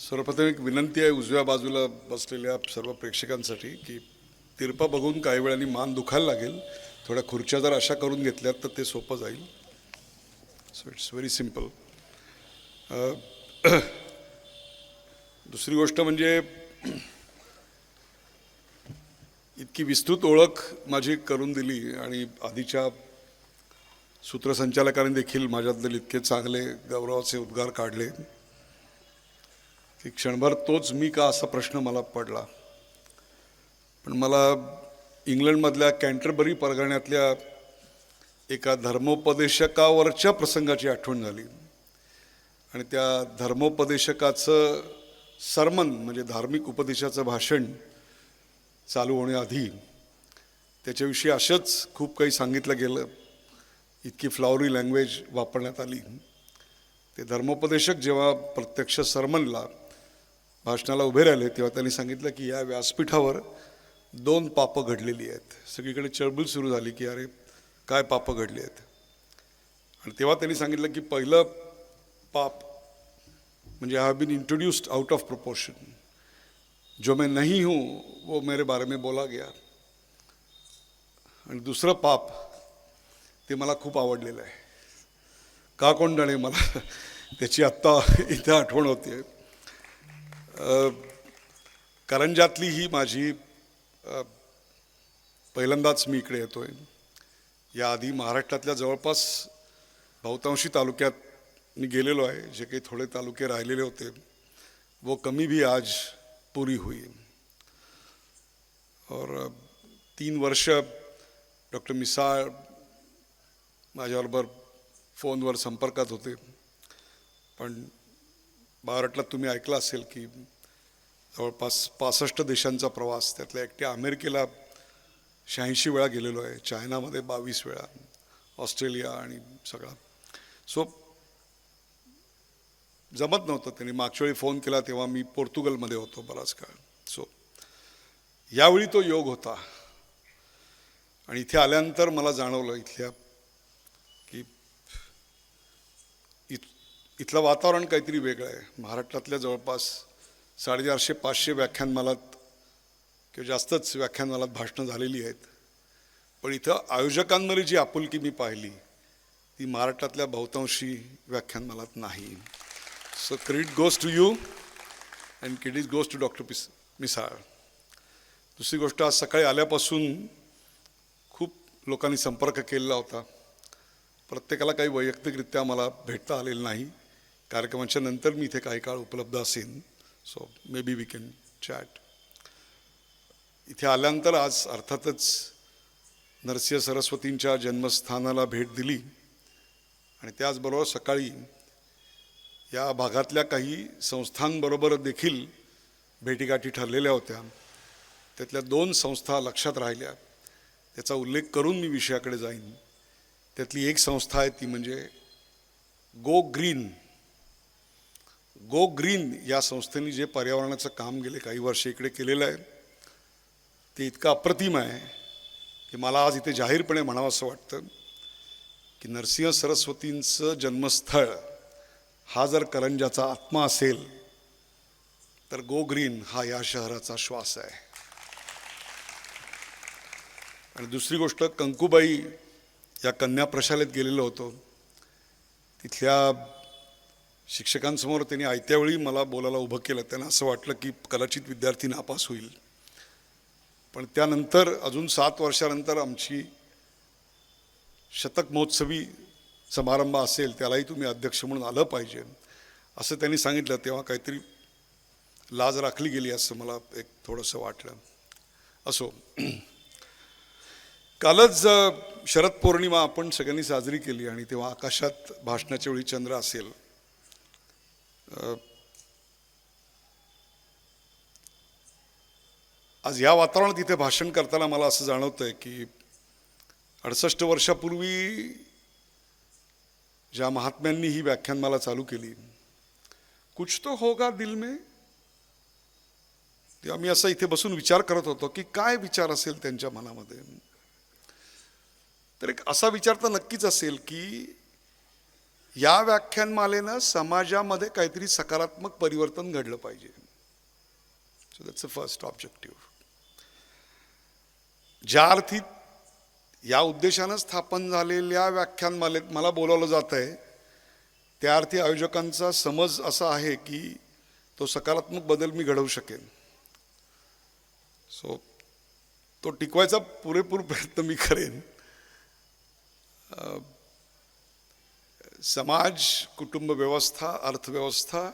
सर्वप्रथम एक विनंती आहे उजव्या बाजूला बसलेल्या सर्व प्रेक्षकांसाठी की तिरपा बघून काही वेळांनी मान दुखायला लागेल. थोड्या खुर्च्या जर अशा करून घेतल्यात तर ते सोपं जाईल. So it's very simple. दुसरी गोष्ट म्हणजे इतकी विस्तृत ओळख माझी करून दिली आणि आधीच्या सूत्रसंचालकांनी देखील माझ्याबद्दल इतके चांगले गौरवाचे उद्गार काढले की क्षणभर तोच मी का असा प्रश्न मला पडला. पण मला इंग्लंडमधल्या कॅन्टरबरी परगण्यातल्या एका धर्मोपदेशकावरच्या प्रसंगाची आठवण झाली आणि त्या धर्मोपदेशकाचं सरमन म्हणजे धार्मिक उपदेशाचं भाषण चालू होण्याआधी त्याच्याविषयी असंच खूप काही सांगितलं गेलं. इतकी फ्लॉवरी लँग्वेज वापरण्यात आली. ते धर्मोपदेशक जेव्हा प्रत्यक्ष सरमनला भाषणाला उभे राहिले तेव्हा त्यांनी सांगितलं की या व्यासपीठावर 2 पापं घडलेली आहेत. सगळीकडे चळबळ सुरू झाली की अरे काय पापं घडली आहेत. आणि तेव्हा त्यांनी सांगितलं की पहिलं पाप म्हणजे I have been introduced out of proportion. जो मैं नहीं हूँ वो मेरे बारे में बोला गया. आणि दुसरं पाप ते मला खूप आवडलेलं आहे. का कोण जाणे मला त्याची आत्ता इथे आठवण होते. करंजातली ही माझी पहिल्यांदाच मी इकडे येतोय. याआधी महाराष्ट्रातल्या जवळपास बहुतांशी तालुक्यात मी गेलेलो आहे. जे काही थोडे तालुके राहिलेले होते वो कमी भी आज पूरी हुई. और 3 वर्ष डॉक्टर मिसाळ माझ्याबरोबर फोनवर संपर्कात होते. पण महाराष्ट्रात तुम्ही ऐकलं असेल की जवळपास 65 देशांचा प्रवास, त्यातल्या एकट्या अमेरिकेला 86 वेळा गेलेलो आहे. चायनामध्ये 22 वेळा, ऑस्ट्रेलिया आणि सगळा. सो जमत नव्हतं. त्यांनी मागच्या वेळी फोन केला तेव्हा मी पोर्तुगलमध्ये होतो बराच काळ. सो यावेळी तो योग होता आणि इथे आल्यानंतर मला जाणवलं इथल्या की इथलं वातावरण काहीतरी वेगळं आहे. महाराष्ट्रातल्या जवळपास 450-500 व्याख्यानमालात किंवा जास्तच व्याख्यानमालात भाषणं झालेली आहेत. पण इथं आयोजकांमध्ये जी आपुलकी मी पाहिली ती महाराष्ट्रातल्या बहुतांशी व्याख्यानमालात नाही. So credit goes to you and credit goes to doctor Misal. दुसरी गोष्ट, आज सकाळी आल्यापासून खूप लोकांनी संपर्क केलेला होता. प्रत्येकाला काही वैयक्तिकरित्या मला भेटता आलेलं नाही. कार्यक्रमाच्या नंतर मी इथे काही काळ उपलब्ध असेन. So maybe we can chat. इथे आल्यानंतर आज अर्थातच नरसिंह सरस्वतींच्या जन्मस्थानाला भेट दिली आणि त्याचबरोबर सकाळी या भागातल्या काही संस्थांबरोबर देखील भेटीगाठी ठरलेल्या होत्या. त्यातल्या 2 संस्था लक्षात राहिल्या. त्याचा उल्लेख करून मी विषयाकडे जाईन. त्यातली एक संस्था आहे ती म्हणजे गो ग्रीन. गो ग्रीन या संस्थेने जे पर्यावरणाचं काम गेले काही वर्ष इकडे केलेलं आहे ते इतकं अप्रतिम आहे की मला आज इथे जाहीरपणे म्हणावं असं वाटतं की नरसिंह सरस्वतींचं जन्मस्थळ हा जर करंजाचा आत्मा असेल तर गो ग्रीन हा या शहराचा श्वास आहे. आणि दुसरी गोष्ट, कंकुबाई या कन्या प्रशालेत गेलेलो होतो. तिथल्या शिक्षकांसमोर त्यांनी आयत्या वेळी मला बोलायला उभं केलं. त्यांना असं वाटलं की कदाचित विद्यार्थी नापास होईल. पण त्यानंतर अजून 7 वर्षानंतर आमची शतक महोत्सवी समारंभ असेल त्यालाही तुम्ही अध्यक्ष म्हणून आलं पाहिजे असं त्यांनी सांगितलं. तेव्हा काहीतरी लाज राखली गेली असं मला एक थोडंसं वाटलं. असो, कालच शरद पौर्णिमा आपण सगळ्यांनी साजरी केली आणि तेव्हा आकाशात भाषणाच्या वेळी चंद्र असेल. आज या वातावरणात इथे भाषण करताना मला असं जाणवतंय की 68 वर्षापूर्वी ज्या महात्म्यांनी ही व्याख्यानमाला चालू केली, कुछ तो होगा दिल में, तेव्हा मी असं इथे बसून विचार करत होतो की काय विचार असेल त्यांच्या मनामध्ये. तर एक असा विचार तर नक्कीच असेल की या व्याख्यानमालेनं समाजामध्ये काहीतरी सकारात्मक परिवर्तन घडलं पाहिजे. So that's a first objective. ज्या अर्थी या उद्देशानं स्थापन झालेल्या व्याख्यानमालेत मला बोलावलं जात आहे, त्या अर्थी आयोजकांचा समज असा आहे की तो सकारात्मक बदल मी घडवू शकेन. सो तो टिकवायचा पुरेपूर प्रयत्न मी करेन. समाज, कुटुंब व्यवस्था, अर्थव्यवस्था,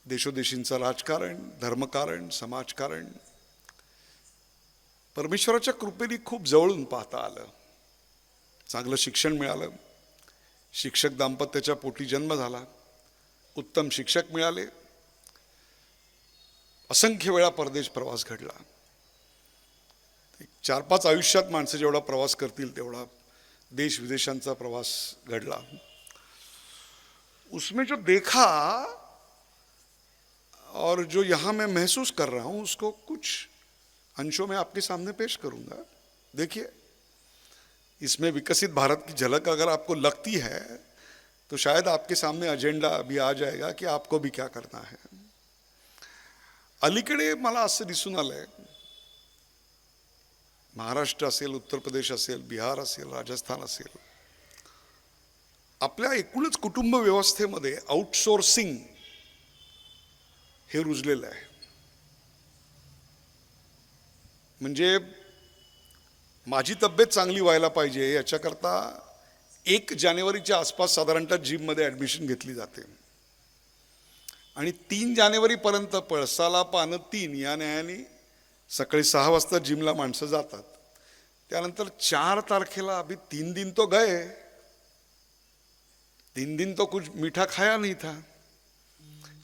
देशोदेशींचं राजकारण, धर्मकारण, समाजकारण परमेश्वराच्या कृपेने खूप जवळून पाहता आलं. चांगलं शिक्षण मिळालं, शिक्षक दाम्पत्याच्या पोटी जन्म झाला, उत्तम शिक्षक मिळाले, असंख्य वेळा परदेश प्रवास घडला. 4-5 आयुष्यात माणसं जेवढा प्रवास करतील तेवढा देश विदेशांचा प्रवास घडला. उसमें जो देखा और जो यहाँ मैं महसूस कर रहा हूँ उसको कुछ अंशों में आपके सामने पेश करूँगा. देखिए, इसमें विकसित भारत की झलक अगर आपको लगती है तो शायद आपके सामने एजेंडा अभी आ जाएगा कि आपको भी क्या करना है. अलीकडे मला असं दिसून आलंय, महाराष्ट्र असेल, उत्तर प्रदेश असेल, बिहार असेल, राजस्थान असेल, आपल्या एकूणच कुटुंब व्यवस्थेमध्ये आउटसोर्सिंग हे रुजलेलं आहे. म्हणजे माझी तब्येत चांगली व्हायला पाहिजे याच्याकरता 1 जानेवारीच्या आसपास साधारणतः जिममध्ये ॲडमिशन घेतली जाते आणि 3 जानेवारीपर्यंत पळसाला पानं 3 या न्यायाने सकाळी 6 वाजता जिमला माणसं जातात. त्यानंतर 4 तारखेला अभी 3 दिन तो गए, 3 दिन तो कुछ मीठा खाया नहीं था.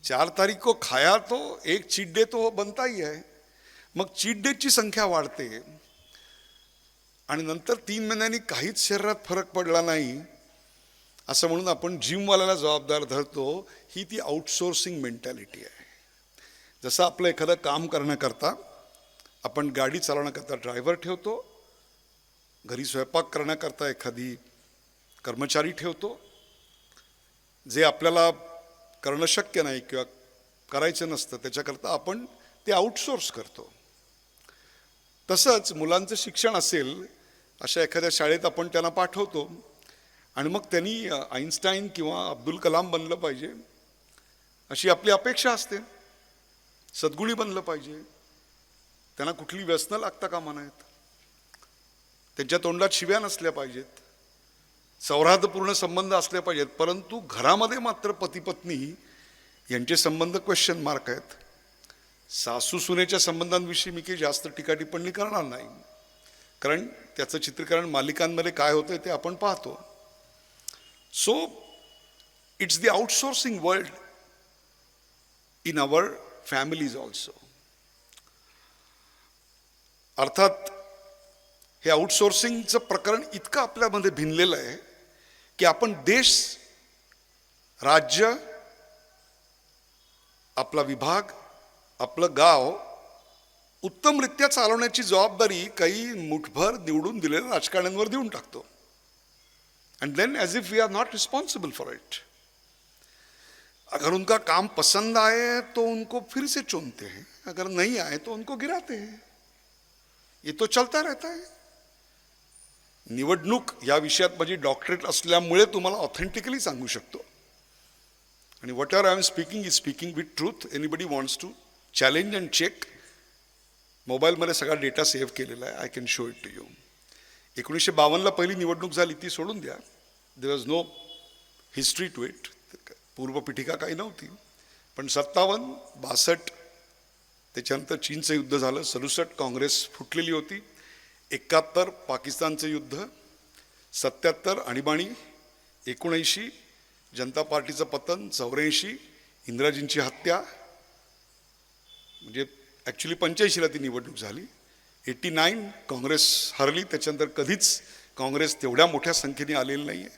4 तारीख को खाया तो एक चीट डे तो बनता ही है. मग चीट डेची संख्या वाढते आणि नंतर 3 महिन्यांनी काहीच शरीरात फरक पडला नाही असं म्हणून आपण जिमवाल्याला जबाबदार धरतो. ही ती आउटसोर्सिंग मेंटॅलिटी आहे. जसं आपलं एखादं काम करण्याकरता आपण गाडी चालवण्याकरता ड्रायव्हर ठेवतो, घरी स्वयंपाक करण्याकरता एखादी कर्मचारी ठेवतो, जे आपल्याला करणं शक्य नाही किंवा करायचं नसतं त्याच्याकरता आपण ते आउटसोर्स करतो. तसंच मुलांचं शिक्षण असेल, अशा एखाद्या शाळेत आपण त्यांना पाठवतो आणि मग त्यांनी आईन्स्टाईन किंवा अब्दुल कलाम बनलं पाहिजे अशी आपली अपेक्षा असते. सद्गुणी बनलं पाहिजे, त्यांना कुठली व्यसनं लागता कामा नयेत, त्यांच्या तोंडात शिव्या नसल्या पाहिजेत, सौहार्दपूर्ण संबंध असले पाहिजेत. परंतु घरामध्ये मात्र पती पत्नी यांचे संबंध क्वेश्चन मार्क आहेत. सासू सुनेच्या संबंधांविषयी मी काही जास्त टीका टिप्पणी करणार नाही, कारण त्याचं चित्रीकरण मालिकांमध्ये काय होतंय ते आपण पाहतो. So it's the outsourcing world in our families also. अर्थात हे आउटसोर्सिंगचं प्रकरण इतकं आपल्यामध्ये भिनलेलं आहे की आपण देश, राज्य, आपला विभाग, आपलं गाव उत्तमरित्या चालवण्याची जबाबदारी काही मुठभर निवडून दिलेल्या राजकारण्यांवर देऊन टाकतो. And then as if we are not responsible for it. अगर उनका काम पसंद आए तो उनको फिर से चुनते हैं, अगर नहीं आए तो उनको गिराते हैं. ये तो चलता रहता है. निवडणूक या विषयात माझी डॉक्टरेट असल्यामुळे तुम्हाला ऑथेंटिकली सांगू शकतो. आणि whatever I am speaking is speaking with truth. Anybody wants to challenge and check. मोबाईलमध्ये सगळा डेटा सेव्ह केलेला आहे. I can show it to you. 1952ला पहिली निवडणूक झाली, ती सोडून द्या. There was no history to it. पूर्वपीठिका काही नव्हती. पण 57, 62 त्याच्यानंतर चीनचं युद्ध झालं, 67 काँग्रेस फुटलेली होती, 71 पाकिस्तानचं युद्ध, 77 आणीबाणी, 79 जनता पार्टीचं पतन, 84 इंदिराजींची हत्या, म्हणजे ॲक्च्युली 85ला ती निवडणूक झाली. 89 काँग्रेस हरली. त्याच्यानंतर कधीच काँग्रेस तेवढ्या मोठ्या संख्येने आलेली नाही आहे.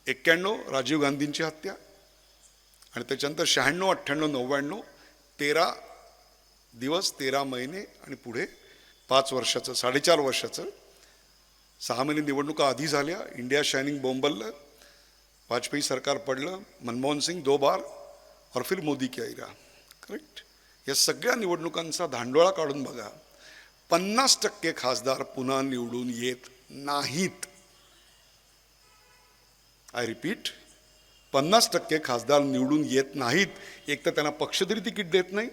91 राजीव गांधींची हत्या आणि त्याच्यानंतर 96, 98, 99 13 दिवस, 13 महिने आणि पुढे 5 वर्षाचं, 4.5 वर्षाचं, 6 महिने निवडणुका आधी झाल्या. India shining बोंबललं. वाजपेयी सरकार पडलं, मनमोहन सिंग 2 बार और फिर मोदी की आई रहा. करेक्ट. या सगळ्या निवडणुकांचा धांडोळा काढून बघा, 50% खासदार पुन्हा निवडून येत नाहीत. आय रिपीट, 50% खासदार निवडून येत नाहीत. एक तर त्यांना पक्ष तरी तिकीट देत नाही,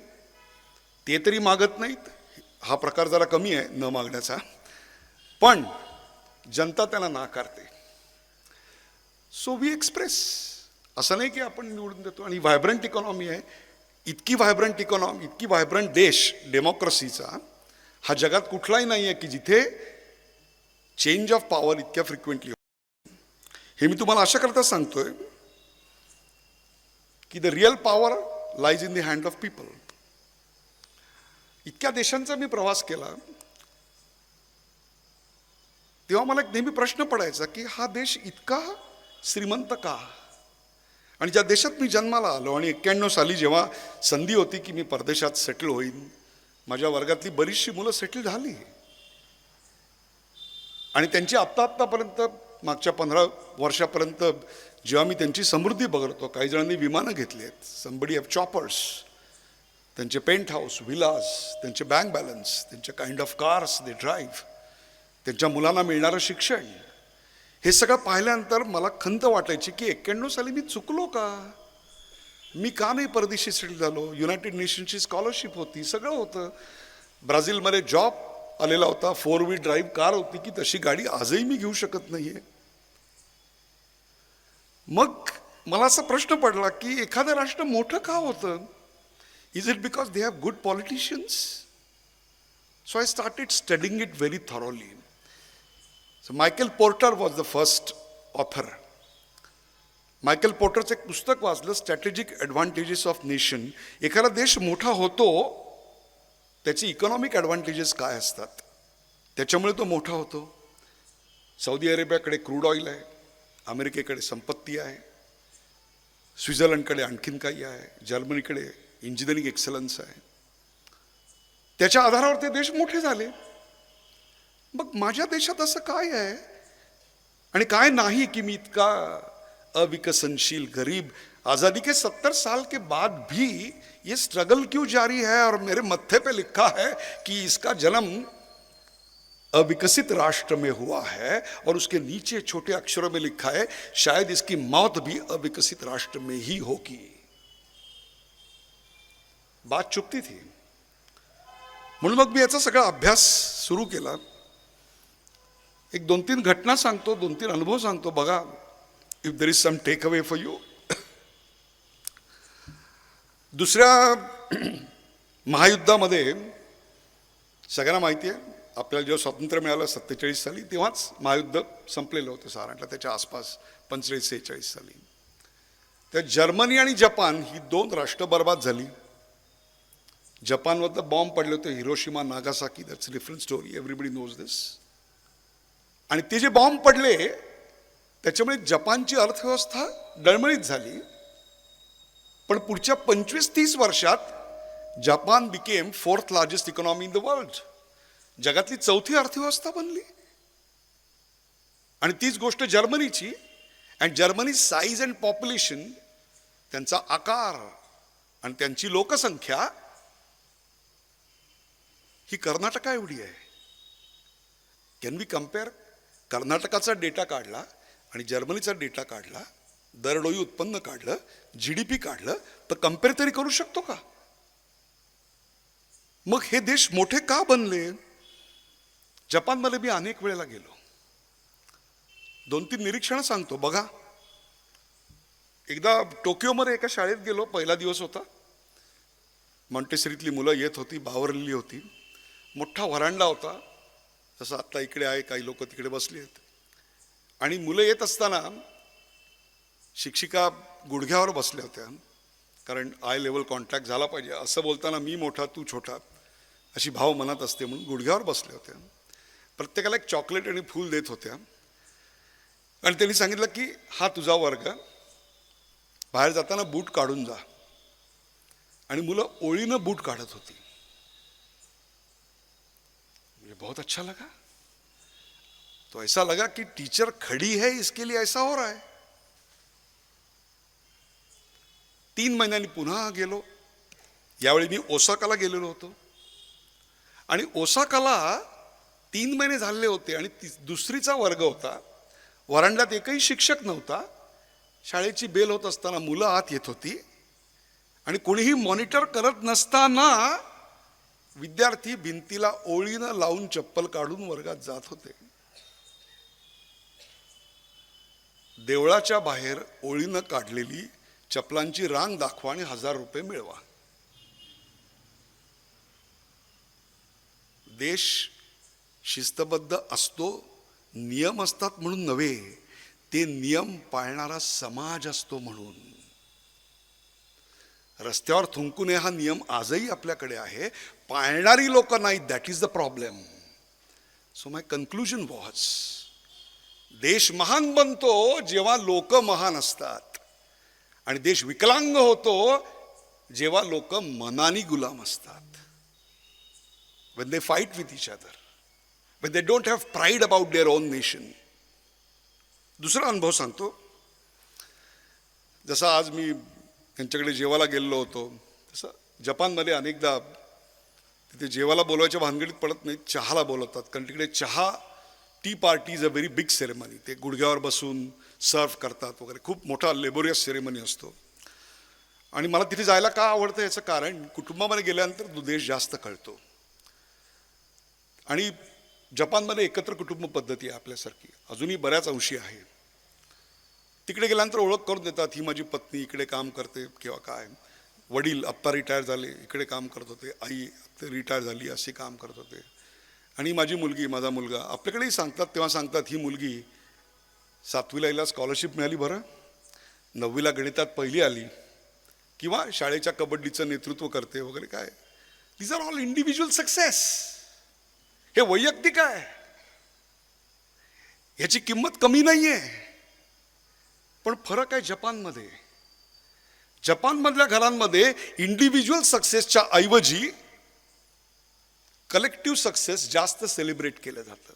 ते तरी मागत नाहीत. हा प्रकार जरा कमी आहे न मागण्याचा, पण जनता त्यांना नाकारते. So we express. असं नाही की आपण निवडून देतो. आणि व्हायब्रंट इकॉनॉमी आहे, इतकी व्हायब्रंट इकॉनॉमी, इतकी व्हायब्रंट देश डेमोक्रेसीचा हा जगात कुठलाही नाही आहे की जिथे चेंज ऑफ पॉवर इतक्या फ्रिक्वेंटली. हे मी तुम्हाला अशा करता सांगतोय की the real power lies in the hand of people. इतक्या देशांचा मी प्रवास केला तेव्हा मला एक नेहमी प्रश्न पडायचा की हा देश इतका श्रीमंत का. आणि ज्या देशात मी जन्माला आलो आणि 91 साली जेव्हा संधी होती की मी परदेशात सेटल होईन, माझ्या वर्गातली बरीचशी मुलं सेटल झाली आणि त्यांची आत्तापर्यंत मागच्या 15 वर्षापर्यंत जेव्हा मी त्यांची समृद्धी बघतो, काही जणांनी विमानं घेतली आहेत, समबडी हॅव चॉपर्स, त्यांचे पेंट हाऊस, विलास, त्यांचे बँक बॅलन्स, त्यांचे kind of cars they drive, त्यांच्या मुलांना मिळणारं शिक्षण, हे सगळं पाहिल्यानंतर मला खंत वाटायची की 91 साली मी चुकलो का. मी का नाही परदेशी सेटल झालो. युनायटेड नेशन्सची स्कॉलरशिप होती, सगळं होतं. ब्राझीलमध्ये जॉब आलेला होता, 4 व्हील ड्राईव्ह कार होती की तशी गाडी आजही मी घेऊ शकत नाहीये. मग मला असा प्रश्न पडला की एखादं राष्ट्र मोठं का होतं. Is it because they have good politicians. So I started studying it very thoroughly. So Michael Porter was the first author. Michael पोर्टरचं एक पुस्तक वाचलं, स्ट्रॅटेजिक ॲडव्हान्टेजेस ऑफ नेशन. एखादा देश मोठा होतो त्याची इकॉनॉमिक ॲडव्हान्टेजेस काय असतात, त्याच्यामुळे तो मोठा होतो. सौदी अरेबियाकडे क्रूड ऑइल आहे, अमेरिकेकडे संपत्ती आहे, स्वित्झर्लंडकडे आणखीन काही आहे, जर्मनीकडे इंजिनिअरिंग एक्सलन्स आहे. त्याच्या आधारावर ते देश मोठे झाले. मग माझ्या देशात असं काय आहे आणि काय नाही कि मी इतका अविकसनशील, गरीब. आज़ादी के 70 साल के बाद भी ये स्ट्रगल क्यों जारी है. और मेरे मत्थे पे लिखा है कि इसका जन्म अविकसित राष्ट्र में हुआ है और उसके नीचे छोटे अक्षरों में लिखा है शायद इसकी मौत भी अविकसित राष्ट्र में ही होगी. बात चुपती थी. म्हणून मग मी याचा सगळा अभ्यास सुरू केला. एक 2-3 घटना सांगतो, 2-3 अनुभव सांगतो, बघा if there is some takeaway for you. दुसऱ्या महायुद्धामध्ये सगळ्यांना माहिती आहे, आपल्याला जेव्हा स्वातंत्र्य मिळालं 47 साली, तेव्हाच महायुद्ध संपलेलं होतं साधारणतः त्याच्या आसपास 45-46 साली. तर जर्मनी आणि जपान ही 2 राष्ट्र बर्बाद झाली. जपानवर बॉम्ब पडले होते, Hiroshima, Nagasaki. That's a different story, everybody knows this. आणि ते जे बॉम्ब पडले त्याच्यामुळे जपानची अर्थव्यवस्था डळमळीत झाली. पण पुढच्या 25-30 वर्षात Japan became 4th largest economy in the world. जगातली 4थी अर्थव्यवस्था बनली. आणि तीच गोष्ट जर्मनीची. And Germany size and population, त्यांचा आकार आणि त्यांची लोकसंख्या ही कर्नाटका एवढी आहे. Can we compare. कर्नाटकाचा डेटा काढला आणि जर्मनीचा डेटा काढला, दरडोई उत्पन्न काढलं, GDP काढलं, तर कम्पेअर तरी करू शकतो का. मग हे देश मोठे का बनले. जपानमध्ये मी अनेक वेळेला गेलो. 2-3 निरीक्षणं सांगतो बघा. एकदा टोकियोमध्ये एका शाळेत गेलो, पहिला दिवस होता. मॉन्टेसरीतली मुलं येत होती, बावरलेली होती. मोठा व्हरांडा होता, जसं आत्ता इकडे आहे, काही लोक तिकडे बसले आहेत. आणि मुलं येत असताना शिक्षिका गुडघ्यावर बसल्या होत्या, कारण आय लेवल कॉन्टॅक्ट झाला पाहिजे. असं बोलताना मी मोठा तू छोटा अशी भाव मनात असते म्हणून गुडघ्यावर बसल्या होत्या. प्रत्येकाला एक चॉकलेट आणि फूल देत होत्या. आणि त्यांनी सांगितलं की हा तुझा वर्ग, बाहेर जाताना बूट काढून जा. आणि मुलं ओळीनं बूट काढत होती. मुझे बहुत अच्छा लगा. तो ऐसा लगा कि टीचर खड़ी है इसके लिए ऐसा हो रहा है. 3 महिन्यांनी पुन्हा गेलो. यावेळी मी ओसाकाला गेलेलो होतो आणि ओसाकाला 3 महिने झालेले होते आणि दुसरीचा वर्ग होता. वरांड्यात एकही शिक्षक नव्हता. शाळेची बेल होत असताना मुलं आत येत होती आणि कोणीही मॉनिटर करत नसताना विद्यार्थी भिंतीला ओळीनं लावून चप्पल काढून वर्गात जात होते. देवळाच्या बाहेर ओळीनं काढलेली चपलांची रांग दाखवा आणि 1000 रुपये मिळवा. देश शिस्तबद्ध असतो, नियम असतात म्हणून नव्हे, ते नियम पाळणारा समाज असतो म्हणून. रस्त्यावर थुंकू नये हा नियम आजही आपल्याकडे आहे, पाळणारी लोक नाही. That is the problem. So my conclusion was, देश महान बनतो जेव्हा लोक महान असतात आणि देश विकलांग होतो जेव्हा लोक मनानी गुलाम असतात. when they fight with each other, when they don't have pride about their own nation. दुसरा अनुभव सांगतो. जसा आज मी त्यांच्याकडे जेवायला गेलेलो होतो, तसं जपानमध्ये अनेकदा तिथे जेवायला बोलवायच्या भानगडीत पडत नाहीत, चहाला बोलवतात. कारण तिकडे चहा, T party is a very big ceremony. ते गुडघ्यावर बसून सर्व करतात वगैरे, खूप मोठा लेबोरियस सेरेमनी असतो. आणि मला तिथे जायला का आवडतं याचं कारण, कुटुंबामध्ये गेल्यानंतर तो देश जास्त कळतो. आणि जपानमध्ये एकत्र कुटुंब पद्धती आहे आपल्यासारखी, अजूनही बऱ्याच अंशी आहे. तिकडे गेल्यानंतर ओळख करून देतात, ही माझी पत्नी इकडे काम करते किंवा काय, वडील आत्ता रिटायर झाले इकडे काम करत होते, आई रिटायर झाली असे काम करत होते, आणि माझी मुलगी, माझा मुलगा. आपल्याकडेही सांगतात, तेव्हा सांगतात ही मुलगी 7वीला हिला स्कॉलरशिप मिळाली बरं, 9वीला गणितात पहिली आली, किंवा शाळेच्या कबड्डीचं नेतृत्व करते वगैरे. काय, these are all individual success. हे वैयक्तिक आहे, ह्याची किंमत कमी नाहीये. पण फरक आहे जपानमध्ये. जपानमधल्या घरांमध्ये इंडिव्हिज्युअल सक्सेसच्या ऐवजी कलेक्टिव्ह सक्सेस जास्त सेलिब्रेट केलं जातं.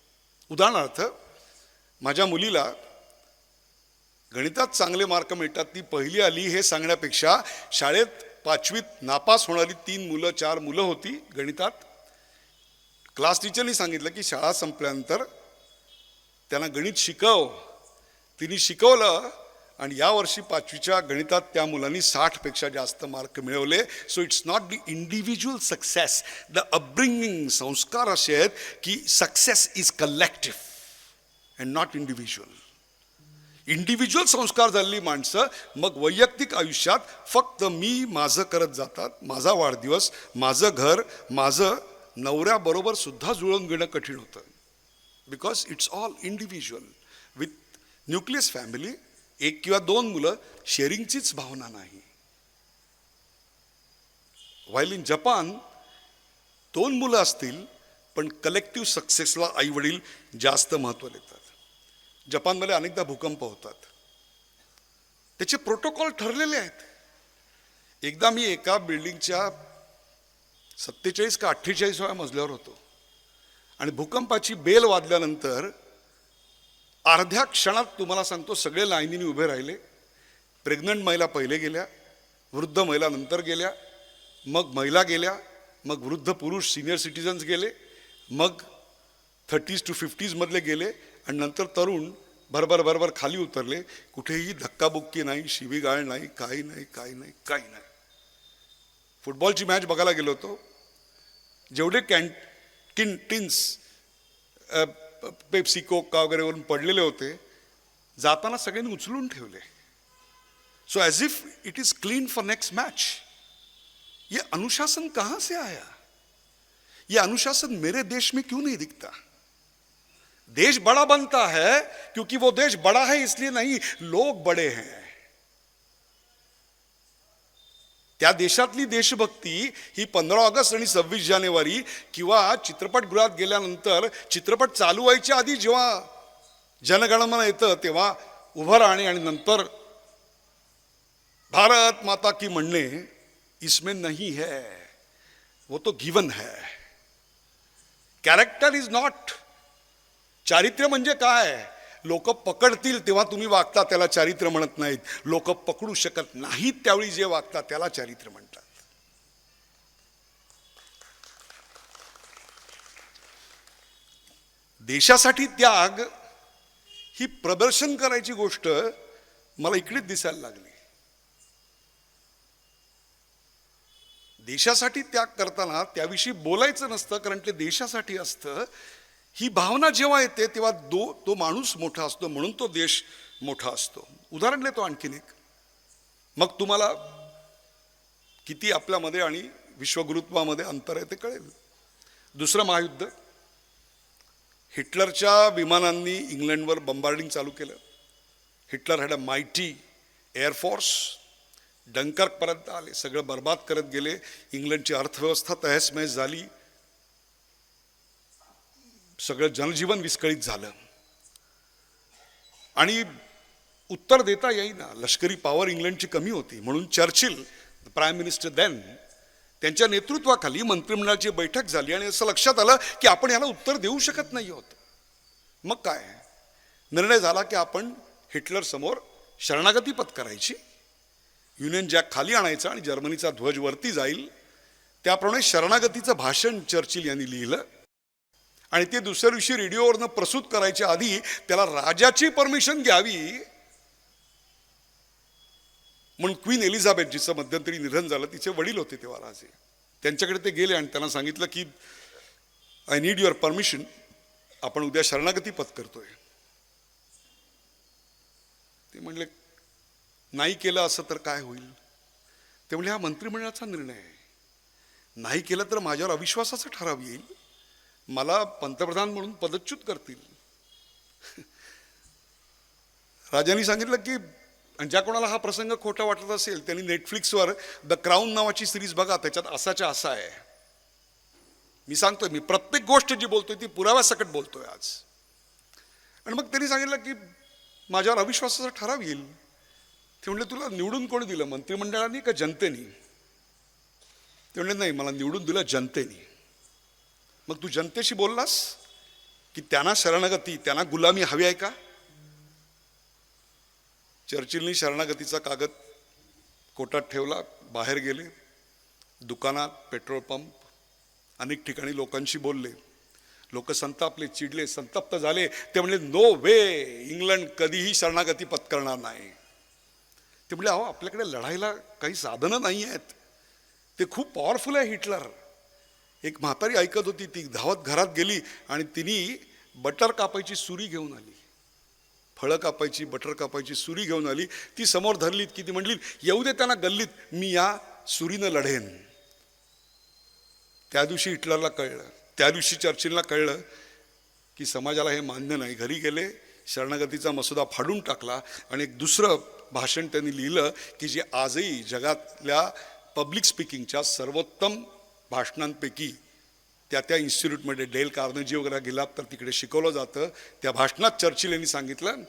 उदाहरणार्थ, माझ्या मुलीला गणितात चांगले मार्क मिळतात, ती पहिली आली हे सांगण्यापेक्षा शाळेत 5वीत नापास होणारी 4 मुलं होती गणितात. क्लास टीचरनी सांगितलं की शाळा संपल्यानंतर त्यांना गणित शिकव. तिने शिकवलं आणि यावर्षी 5वीच्या गणितात त्या मुलांनी 60पेक्षा जास्त मार्क मिळवले. So it's not the individual success, the upbringing. संस्कार असे आहेत की success is collective and not individual. Individual संस्कार झालेली माणसं मग वैयक्तिक आयुष्यात फक्त मी माझं करत जातात. माझा वाढदिवस, माझं घर, माझं नवऱ्याबरोबर सुद्धा जुळवून घेणं कठीण होतं. Because it's all individual. With nucleus family, 1 किंवा 2 मुलं, शेअरिंगचीच भावना नाही. व्हाईल इन जपान 2 मुलं असतील पण कलेक्टिव्ह सक्सेसला आईवडील जास्त महत्त्व देतात. जपानमध्ये अनेकदा भूकंप होतात, त्याचे प्रोटोकॉल ठरलेले आहेत. एकदा मी एका बिल्डिंगच्या 47 का 48व्या मजल्यावर होतो आणि भूकंपाची बेल वाजल्यानंतर अर्ध्या क्षणात तुम्हाला सांगतो सगळे लाईनीने उभे राहिले. प्रेग्नंट महिला पहिले गेल्या, वृद्ध महिला नंतर गेल्या, मग महिला गेल्या, मग वृद्ध पुरुष सिनियर सिटीजन्स गेले, मग 30s to 50s मधले गेले आणि नंतर तरुण भरभर खाली उतरले. कुठेही धक्काबुक्की नाही, शिवीगाळ नाही, काही नाही, काही नाही, काही नाही. फुटबॉलची मॅच बघायला गेलो होतो. जेवढे टिन्स पेप्सी कोक वगैरेवरून पडलेले होते, जाताना सगळ्यांनी उचलून ठेवले. So as if it is clean for next match. ये अनुशासन कहाँ से आया? ये अनुशासन मेरे देश में क्यों नहीं दिखता? देश बड़ा बनता है क्योंकि वो देश बड़ा है इसलिए नहीं, लोग बड़े हैं. त्या देशातली देशभक्ती ही 15 ऑगस्ट आणि 26 जानेवारी किंवा चित्रपटगृहात गेल्यानंतर चित्रपट चालू व्हायच्या आधी जेव्हा जनगणमन येतं तेव्हा उभं राहणे आणि नंतर भारत माता की म्हणणे, इसमें नहीं है. वो तो गिवन है. Character is not. चारित्र्य म्हणजे काय? लोक पकडतील तेव्हा तुम्ही वागता त्याला चारित्र्य म्हणत नाहीत. लोक पकडू शकत नाहीत त्यावेळी जे वागता त्याला चारित्र्य म्हणतात. देशासाठी त्याग ही प्रदर्शन करायची गोष्ट मला इकडेच दिसायला लागली. देशासाठी त्याग करताना त्याविषयी बोलायचं नसतं, कारण ते देशासाठी असतं. ही भावना जेव्हा येते तेव्हा तो माणूस मोठा असतो, म्हणून तो देश मोठा असतो. उदाहरण देतो आणखीन एक, मग तुम्हाला किती आपल्यामध्ये आणि विश्वगुरुत्वामध्ये अंतर आहे ते कळेल. दुसरं महायुद्ध, हिटलरच्या विमानांनी इंग्लंडवर बंबार्डिंग चालू केलं. Hitler had a mighty air force. डंकर्कपर्यंत आले, सगळं बर्बाद करत गेले. इंग्लंडची अर्थव्यवस्था तहसमहस झाली, सगळं जनजीवन विस्कळीत झालं आणि उत्तर देता येईना. लष्करी पॉवर इंग्लंडची कमी होती, म्हणून चर्चिल प्राईम मिनिस्टर देन, त्यांच्या नेतृत्वाखाली मंत्रिमंडळाची बैठक झाली आणि असं लक्षात आलं की आपण याला उत्तर देऊ शकत नाही आहोत. मग काय निर्णय झाला की आपण हिटलर समोर शरणागती पत्करायची, युनियन जॅक खाली आणायचा आणि जर्मनीचा ध्वज वरती जाईल. त्याप्रमाणे शरणागतीचं भाषण चर्चिल यांनी लिहिलं आणि ते दुसऱ्या दिवशी रेडिओवरनं प्रसूत करायच्या आधी त्याला राजाची परमिशन घ्यावी म्हणून क्वीन एलिझाबेथ, जिचं मध्यंतरी निधन झालं, तिचे वडील होते तेव्हा राजे, त्यांच्याकडे ते गेले आणि त्यांना सांगितलं की आय नीड युअर परमिशन, आपण उद्या शरणागती पत्करतोय. ते म्हणले नाही केलं असं तर काय होईल. ते म्हणले हा मंत्रिमंडळाचा निर्णय आहे, नाही केलं तर माझ्यावर अविश्वासाचा ठराव येईल, मला पंतप्रधान म्हणून पदच्युत करतील. राजांनी सांगितलं की, आणि ज्या कोणाला हा प्रसंग खोटा वाटत असेल त्यांनी नेटफ्लिक्सवर द क्राऊन नावाची सिरीज बघा, त्याच्यात असाच्या असा आहे. मी सांगतोय, मी प्रत्येक गोष्ट जी बोलतोय ती पुराव्यासकट बोलतोय आज. आणि मग त्यांनी सांगितलं की माझ्यावर अविश्वासाचा ठराव येईल. ते म्हणले तुला निवडून कोणी दिलं, मंत्रिमंडळाने का जनतेने? ते म्हणले नाही, मला निवडून दिलं जनतेने. मग तू जनतेशी बोललास की त्यांना शरणागती, त्यांना गुलामी हवी आहे का? चर्चिलनी शरणागतीचा कागद कोटात ठेवला, बाहेर गेले, दुकानात, पेट्रोल पंप, अनेक ठिकाणी लोकांशी बोलले. लोक संतापले, चिडले, संतप्त झाले. ते म्हणले नो वे, इंग्लंड कधीही शरणागती पत्करणार नाही. ते म्हणले अहो आपल्याकडे लढायला काही साधनं नाही आहेत, ते खूप पॉवरफुल आहे हिटलर. एक म्हातारी ऐकत होती, ती धावत घरात गेली आणि तिने बटर कापायची सुरी घेऊन आली, फळं कापायची, बटर कापायची सुरी घेऊन आली. ती समोर धरलीत की ती म्हणली येऊ दे त्यांना गल्लीत, मी या सुरीनं लढेन. त्या दिवशी हिटलरला कळलं, त्या दिवशी चर्चिलला कळलं की समाजाला हे मान्य नाही. घरी गेले, शरणागतीचा मसुदा फाडून टाकला आणि एक दुसरं भाषण त्यांनी लिहिलं की जे आजही जगातल्या पब्लिक स्पीकिंगच्या सर्वोत्तम भाषणांपैकी त्या इन्स्टिट्यूटमध्ये, डेल कार्नेजी वगैरे गेलात तर तिकडे शिकवलं जातं. त्या भाषणात चर्चिल यांनी सांगितलं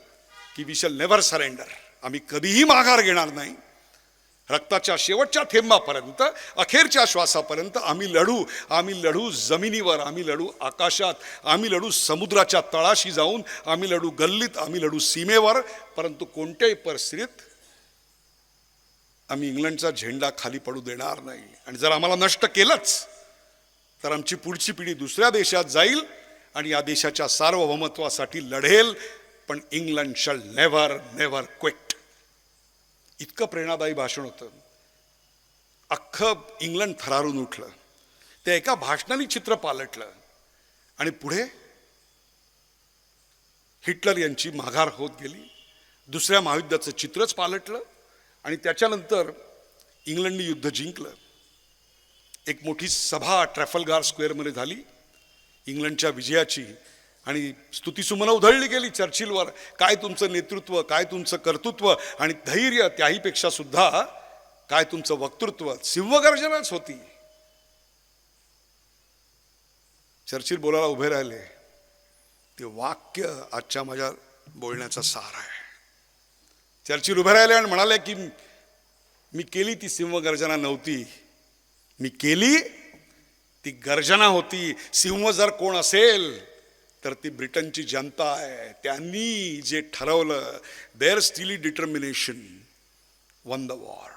की वी शॅल नेव्हर सरेंडर, आम्ही कधीही माघार घेणार नाही. रक्ताच्या शेवटच्या थेंबापर्यंत, अखेरच्या श्वासापर्यंत आम्ही लढू. आम्ही लढू जमिनीवर, आम्ही लढू आकाशात, आम्ही लढू समुद्राच्या तळाशी जाऊन, आम्ही लढू गल्लीत, आम्ही लढू सीमेवर, परंतु कोणत्याही परिस्थितीत आम्ही इंग्लंडचा झेंडा खाली पडू देणार नाही. आणि जर आम्हाला नष्ट केलंच तर आमची पुढची पिढी दुसऱ्या देशात जाईल आणि या देशाच्या सार्वभौमत्वासाठी लढेल, पण England shall never never quit. इतकं प्रेरणादायी भाषण होतं. अख्खं इंग्लंड थरारून उठलं. त्या एका भाषणाने चित्र पालटलं आणि पुढे हिटलर यांची माघार होत गेली. दुसऱ्या महायुद्धाचं चित्रच पालटलं आणि त्याच्यानंतर इंग्लंडने युद्ध जिंकलं. एक मोठी सभा ट्रॅफलगार स्क्वेअरमध्ये झाली इंग्लंडच्या विजयाची आणि स्तुतिसुमनं उधळली गेली चर्चिलवर. काय तुमचं नेतृत्व, काय तुमचं कर्तृत्व आणि धैर्य, त्याहीपेक्षा सुद्धा काय तुमचं वक्तृत्व. सिंहगर्जनाच होती. चर्चिल बोलायला उभे राहिले. ते वाक्य आजच्या माझ्या बोलण्याचा सार आहे. चर्चिल उभे राहिले आणि म्हणाले की मी केली ती सिंहगर्जना नव्हती, मी केली ती गर्जना होती. सिंह जर कोण असेल तर ती ब्रिटनची जनता आहे. त्यांनी जे ठरवलं, their steely determination won the war.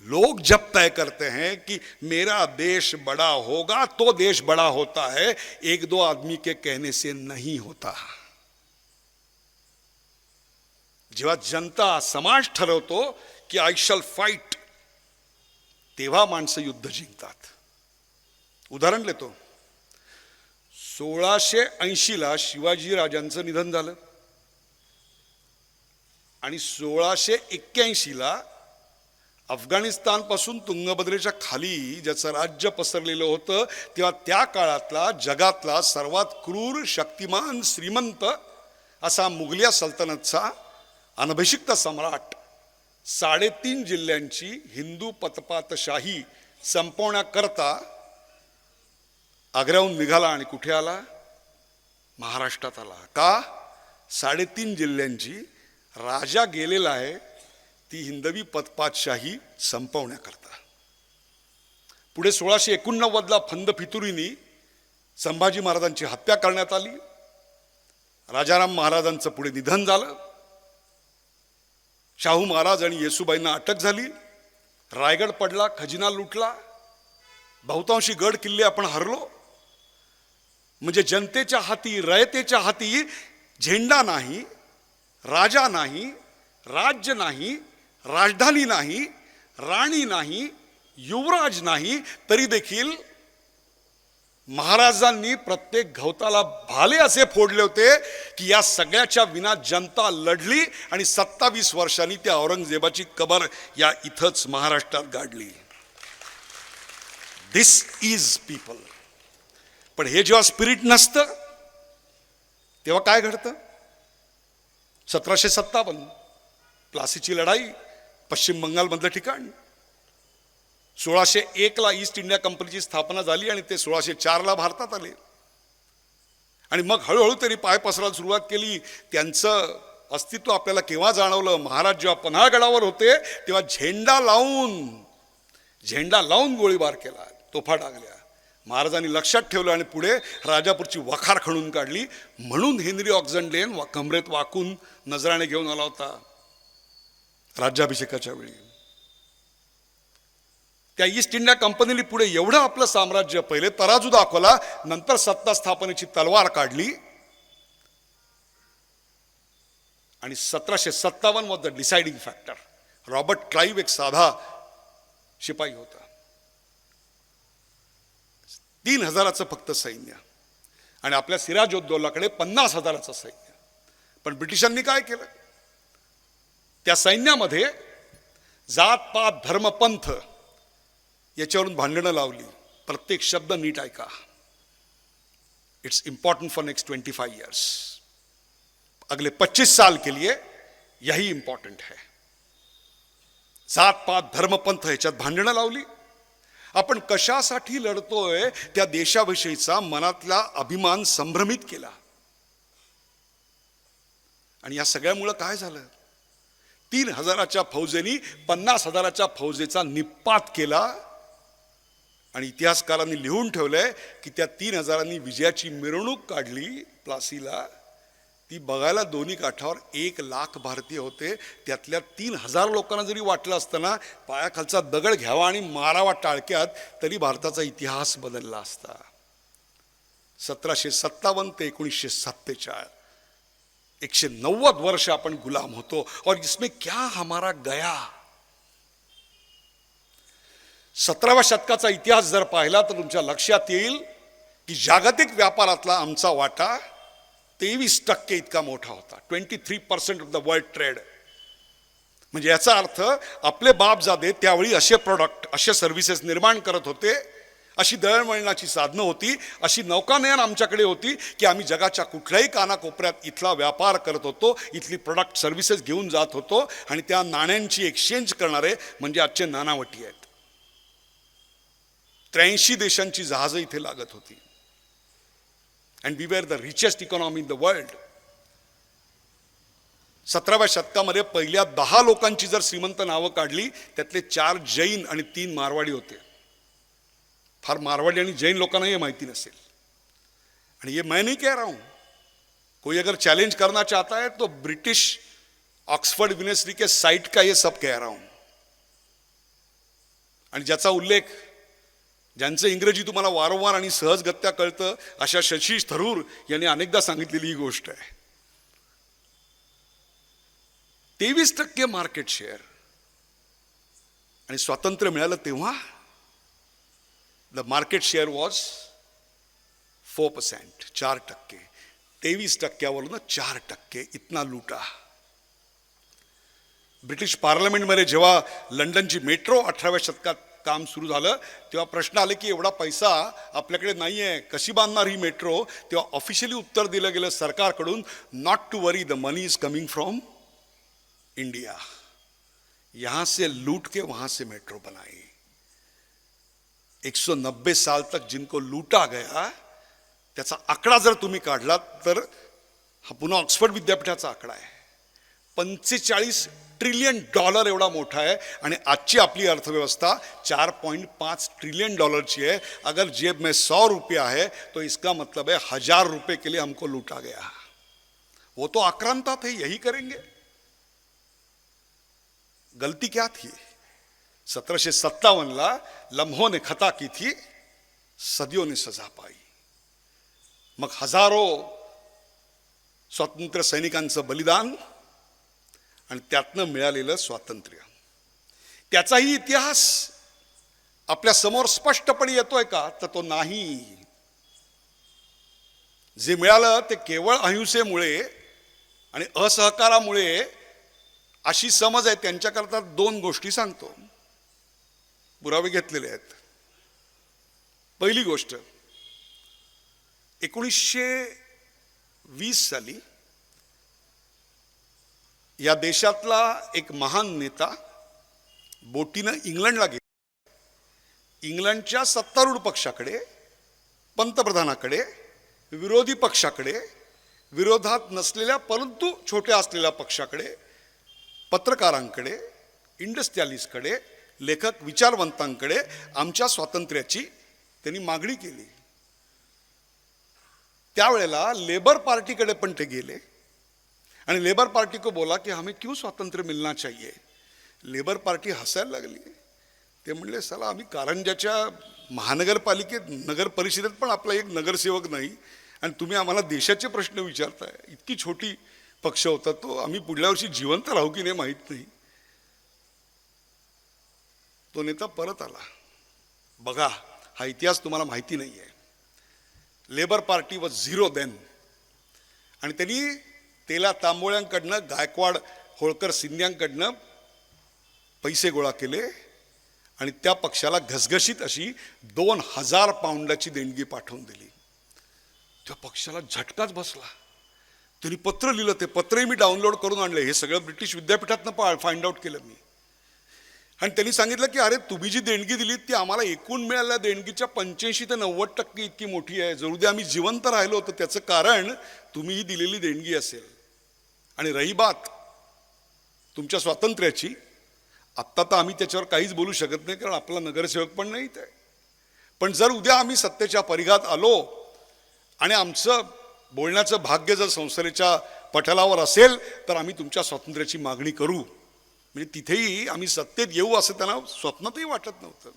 लोग जब तय करते हैं कि मेरा देश बड़ा होगा, तो देश बड़ा होता है, एक दो आदमी के कहने से नहीं होता. जेव्हा जनता समाज ठरवतो की आय शॅल फाईट, तेव्हा माणसं युद्ध जिंकतात. उदाहरण देतो. 1680ला शिवाजी राजांचं निधन झालं आणि 1681ला अफगाणिस्तान पासून तुंगभद्रेच्या खाली ज्याचं राज्य पसरलेलं होतं, तेव्हा त्या काळातला जगातला सर्वात क्रूर, शक्तिमान, श्रीमंत असा मुघलिया सल्तनतचा अनभिषिक्त सम्राट 3.5 जिल्ह्यांची हिंदू पतपातशाही संपवण्याकरता आग्र्याहून निघाला आणि कुठे आला? महाराष्ट्रात आला. का? 3.5 जिल्ह्यांची राजा गेलेला आहे ती हिंदवी पतपातशाही संपवण्याकरता. पुढे 1689ला फंद फितुरीनी संभाजी महाराजांची हत्या करण्यात आली. राजाराम महाराजांचं पुढे निधन झालं. शाहू महाराज आणि येसूबाईंना अटक झाली. रायगड पडला, खजिना लुटला, बहुतांशी गड किल्ले आपण हरलो. म्हणजे जनतेच्या हाती, रयतेच्या हाती झेंडा नाही, राजा नाही, राज्य नाही, राजधानी नाही, राणी नाही, युवराज नाही, तरी देखील महाराजांनी प्रत्येक गवताला भाले असे फोडले होते की या सगळ्याच्या विना जनता लढली आणि 27 वर्षांनी त्या औरंगजेबाची कबर या इथंच महाराष्ट्रात गाडली. दिस इज पीपल. पण हे जेव्हा स्पिरिट नसतं तेव्हा काय घडतं? 1757 प्लासीची लढाई, पश्चिम बंगालमधलं ठिकाण. 1601ला ईस्ट इंडिया कंपनीची स्थापना झाली आणि ते 1604ला भारतात आले. आणि मग हळूहळू तरी पाय पसरायला सुरुवात केली. त्यांचं अस्तित्व आपल्याला केव्हा जाणवलं? महाराज जेव्हा पन्हाळगडावर होते तेव्हा झेंडा लावून गोळीबार केला, तोफा टाकल्या. महाराजांनी लक्षात ठेवलं आणि पुढे राजापूरची वखार खणून काढली. म्हणून हेनरी ऑक्झंडेन कमरेत वाकून नजराणे घेऊन आला होता राज्याभिषेकाच्या वेळी. त्या ईस्ट इंडिया कंपनीने पुढे एवढं आपलं साम्राज्य, पहिले तराजू दाखवला, नंतर सत्ता स्थापनेची तलवार काढली. आणि 1757 was the deciding factor. Robert Clive एक साधा शिपाई होता, 3000चं फक्त सैन्य, आणि आपल्या सिराजउद्दौलाकडे 50,000चं सैन्य. पण ब्रिटिशांनी काय केलं? त्या सैन्यामध्ये जात पात धर्म पंथ याच्यावरून भांडणं लावली. प्रत्येक शब्द नीट ऐका. It's important for next 25 years. अगले 25 साल के लिए यही इंपॉर्टेंट है. जात पात धर्म पंथ याच्यात भांडणं लावली. आपण कशासाठी लढतोय त्या देशाविषयीचा मनातला अभिमान संभ्रमित केला. आणि या सगळ्यामुळं काय झालं? 3000च्या फौजेनी 50,000च्या फौजेचा निपात केला. आणि इतिहासकारांनी लिहून ठेवलंय की त्या 3000नी विजयाची मिरवणूक काढली प्लासीला. ती बघायला दोन्ही काठावर 1,00,000 भारतीय होते. त्यातल्या 3000 लोकांना जरी वाटलं असतं ना पायाखालचा दगड घ्यावा आणि मारावा टाळक्यात, तरी भारताचा इतिहास बदलला असता. 1757 ते 1947 190 वर्ष आपण गुलाम होतो. और इसमें क्या हमारा गया? 17व्या शतकाचा इतिहास जर पाहिला तर तुमच्या लक्षात येईल की जागतिक व्यापारातला आमचा वाटा 23% इतका मोठा होता. 23% ऑफ द वर्ल्ड ट्रेड. म्हणजे याचा अर्थ आपले बापजादे त्यावेळी असे प्रोडक्ट, असे सर्व्हिसेस निर्माण करत होते, अशी दळणवळणाची साधनं होती, अशी नौकानयन आमच्याकडे होती की आम्ही जगाच्या कुठल्याही कानाकोपऱ्यात इथला व्यापार करत होतो, इथली प्रोडक्ट सर्व्हिसेस घेऊन जात होतो. आणि त्या नाण्यांची एक्सचेंज करणारे म्हणजे आजचे नाणावटी आहेत. 83 देशांची जहाजं इथे लागत होती. And we were the richest economy in the world. 17व्या शतकामध्ये पहिल्या 10 लोकांची जर श्रीमंत नावं काढली त्यातले 4 जैन आणि 3 मारवाडी होते. फार मारवाडी आणि जैन लोकांना हे माहिती नसेल. और ये मैं नहीं कह रहा हूं, कोई अगर चैलेंज करना चाहता है तो ब्रिटिश ऑक्सफोर्ड यूनिवर्सिटी के साइट का ये सब कह रहा हूं, आणि ज्याचा उल्लेख, ज्यांचं इंग्रजी तुम्हाला वारंवार आणि सहजगत्या कळतं अशा शशी थरूर यांनी अनेकदा सांगितलेली ही गोष्ट आहे. 23% मार्केट शेअर, आणि स्वातंत्र्य मिळालं तेव्हा द मार्केट शेअर वॉज 4%, 4%. 23%वरून 4%, इतना लूटा. ब्रिटिश पार्लमेंटमध्ये जेव्हा लंडनची मेट्रो 18व्या शतकात काम सुरू झालं तेव्हा प्रश्न आले की एवढा पैसा आपल्याकडे नाही आहे, कशी बांधणार ही मेट्रो. तेव्हा ऑफिशियली उत्तर दिलं गेलं सरकारकडून, not to worry, the money is coming from India, यहां से लूट के वहां से मेट्रो बनाई. 190 साल तक जिनको लूटा गया त्याचा आकडा जर तुम्ही काढलात तर हा पुन्हा ऑक्सफर्ड विद्यापीठाचा आकडा आहे. 45 ट्रिलियन डॉलर एवढा मोठा है, आणि आजची आपली अर्थव्यवस्था 4.5 ट्रिलियन डॉलरची है. अगर जेब में 100 रुपया है तो इसका मतलब है 1000 रुपये के लिए हमको लूटा गया. वो तो आक्रांता थे, यही करेंगे. गलती क्या थी? 1757 लम्हों ने खता की थी, सदियों ने सजा पाई. मग हजारो स्वातंत्र्य सैनिकांचं बलिदान आणि त्यातनं मिळालेलं स्वातंत्र्य, त्याचाही इतिहास आपल्या समोर स्पष्टपणे येतोय का? तर तो नाही. जे मिळालं ते केवळ अहिंसेमुळे आणि असहकारामुळे अशी समज आहे. त्यांच्याकरता 2 गोष्टी सांगतो, पुरावे घेतलेले आहेत. पहिली गोष्ट, 1920 साली या देशातला एक महान नेता बोटीनं इंग्लंडला गेला. इंग्लंडच्या सत्तारूढ पक्षाकडे, पंतप्रधानाकडे, विरोधी पक्षाकडे, विरोधात नसलेल्या परंतु छोट्या असलेल्या पक्षाकडे, पत्रकारांकडे, इंडस्ट्रियलिस्टकडे, लेखक विचारवंतांकडे आमच्या स्वातंत्र्याची त्यांनी मागणी केली. त्यावेळेला लेबर पार्टीकडे पण ते गेले आणि लेबर पार्टी को बोला कि हमें क्यों स्वातंत्र्य मिलना चाहिए. लेबर पार्टी हसायला लागली. ते म्हणले, साला आम्ही कारंजाच्या महानगरपालिकेत, नगर परिषदेत पण आपला एक नगरसेवक नाही आणि तुम्ही आम्हाला देशाचे प्रश्न विचारताय. इतकी छोटी पक्ष होता तो, आम्ही पुढल्या वर्षी जिवंत राहू की नाही माहीत नाही. तो नेता परत आला. बघा, हा इतिहास तुम्हाला माहिती नाही आहे. Labour Party was zero then, आणि त्यांनी तेला तांबोळ्यांकडनं, गायकवाड होळकर सिंध्यांकडनं पैसे गोळा केले आणि त्या पक्षाला घसघशीत अशी 2000 पाऊंडाची देणगी पाठवून दिली. त्या पक्षाला झटकाच बसला. त्यांनी पत्र लिहिलं, ते पत्रही मी डाउनलोड करून आणले. हे सगळं ब्रिटिश विद्यापीठातनं फाइंड आउट केलं मी. आणि त्यांनी सांगितलं की अरे, तुम्ही जी देणगी दिली ती आम्हाला एकूण मिळालेल्या देणगीच्या 85 ते 90% इतकी मोठी आहे. जरूर दे आम्ही जिवंत राहिलो होतो त्याचं कारण तुम्ही ही दिलेली देणगी असेल. आणि रही बात तुमच्या स्वातंत्र्याची, आत्ता तर आम्ही त्याच्यावर काहीच बोलू शकत नाही कारण आपला नगरसेवक पण नाही ते. पण जर उद्या आम्ही सत्तेच्या परिघात आलो आणि आमचं बोलण्याचं भाग्य जर संसदेच्या पटलावर असेल तर आम्ही तुमच्या स्वातंत्र्याची मागणी करू. म्हणजे तिथेही आम्ही सत्तेत येऊ असं त्यांना स्वप्नातही वाटत नव्हतं.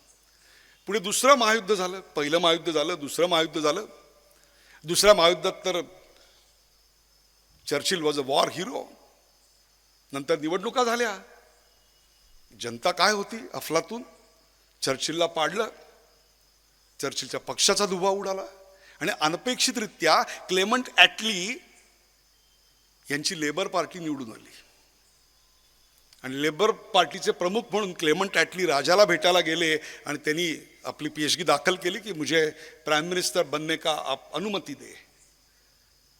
पुढे दुसरं महायुद्ध झालं. पहिलं महायुद्ध झालं, दुसरं महायुद्ध झालं. दुसऱ्या महायुद्धात तर Churchill was a war hero. नंतर निवडणुका झाल्या. जनता काय होती अफलातून, चर्चिलला पाडलं. चर्चिलच्या पक्षाचा दुवा उडाला आणि अनपेक्षितरित्या क्लेमंट ॲटली यांची लेबर पार्टी निवडून आली. आणि लेबर पार्टीचे प्रमुख म्हणून क्लेमंट ॲटली राजाला भेटायला गेले आणि त्यांनी आपली PhD दाखल केली की मुझे प्राइम मिनिस्टर बनने का आप अनुमति दे.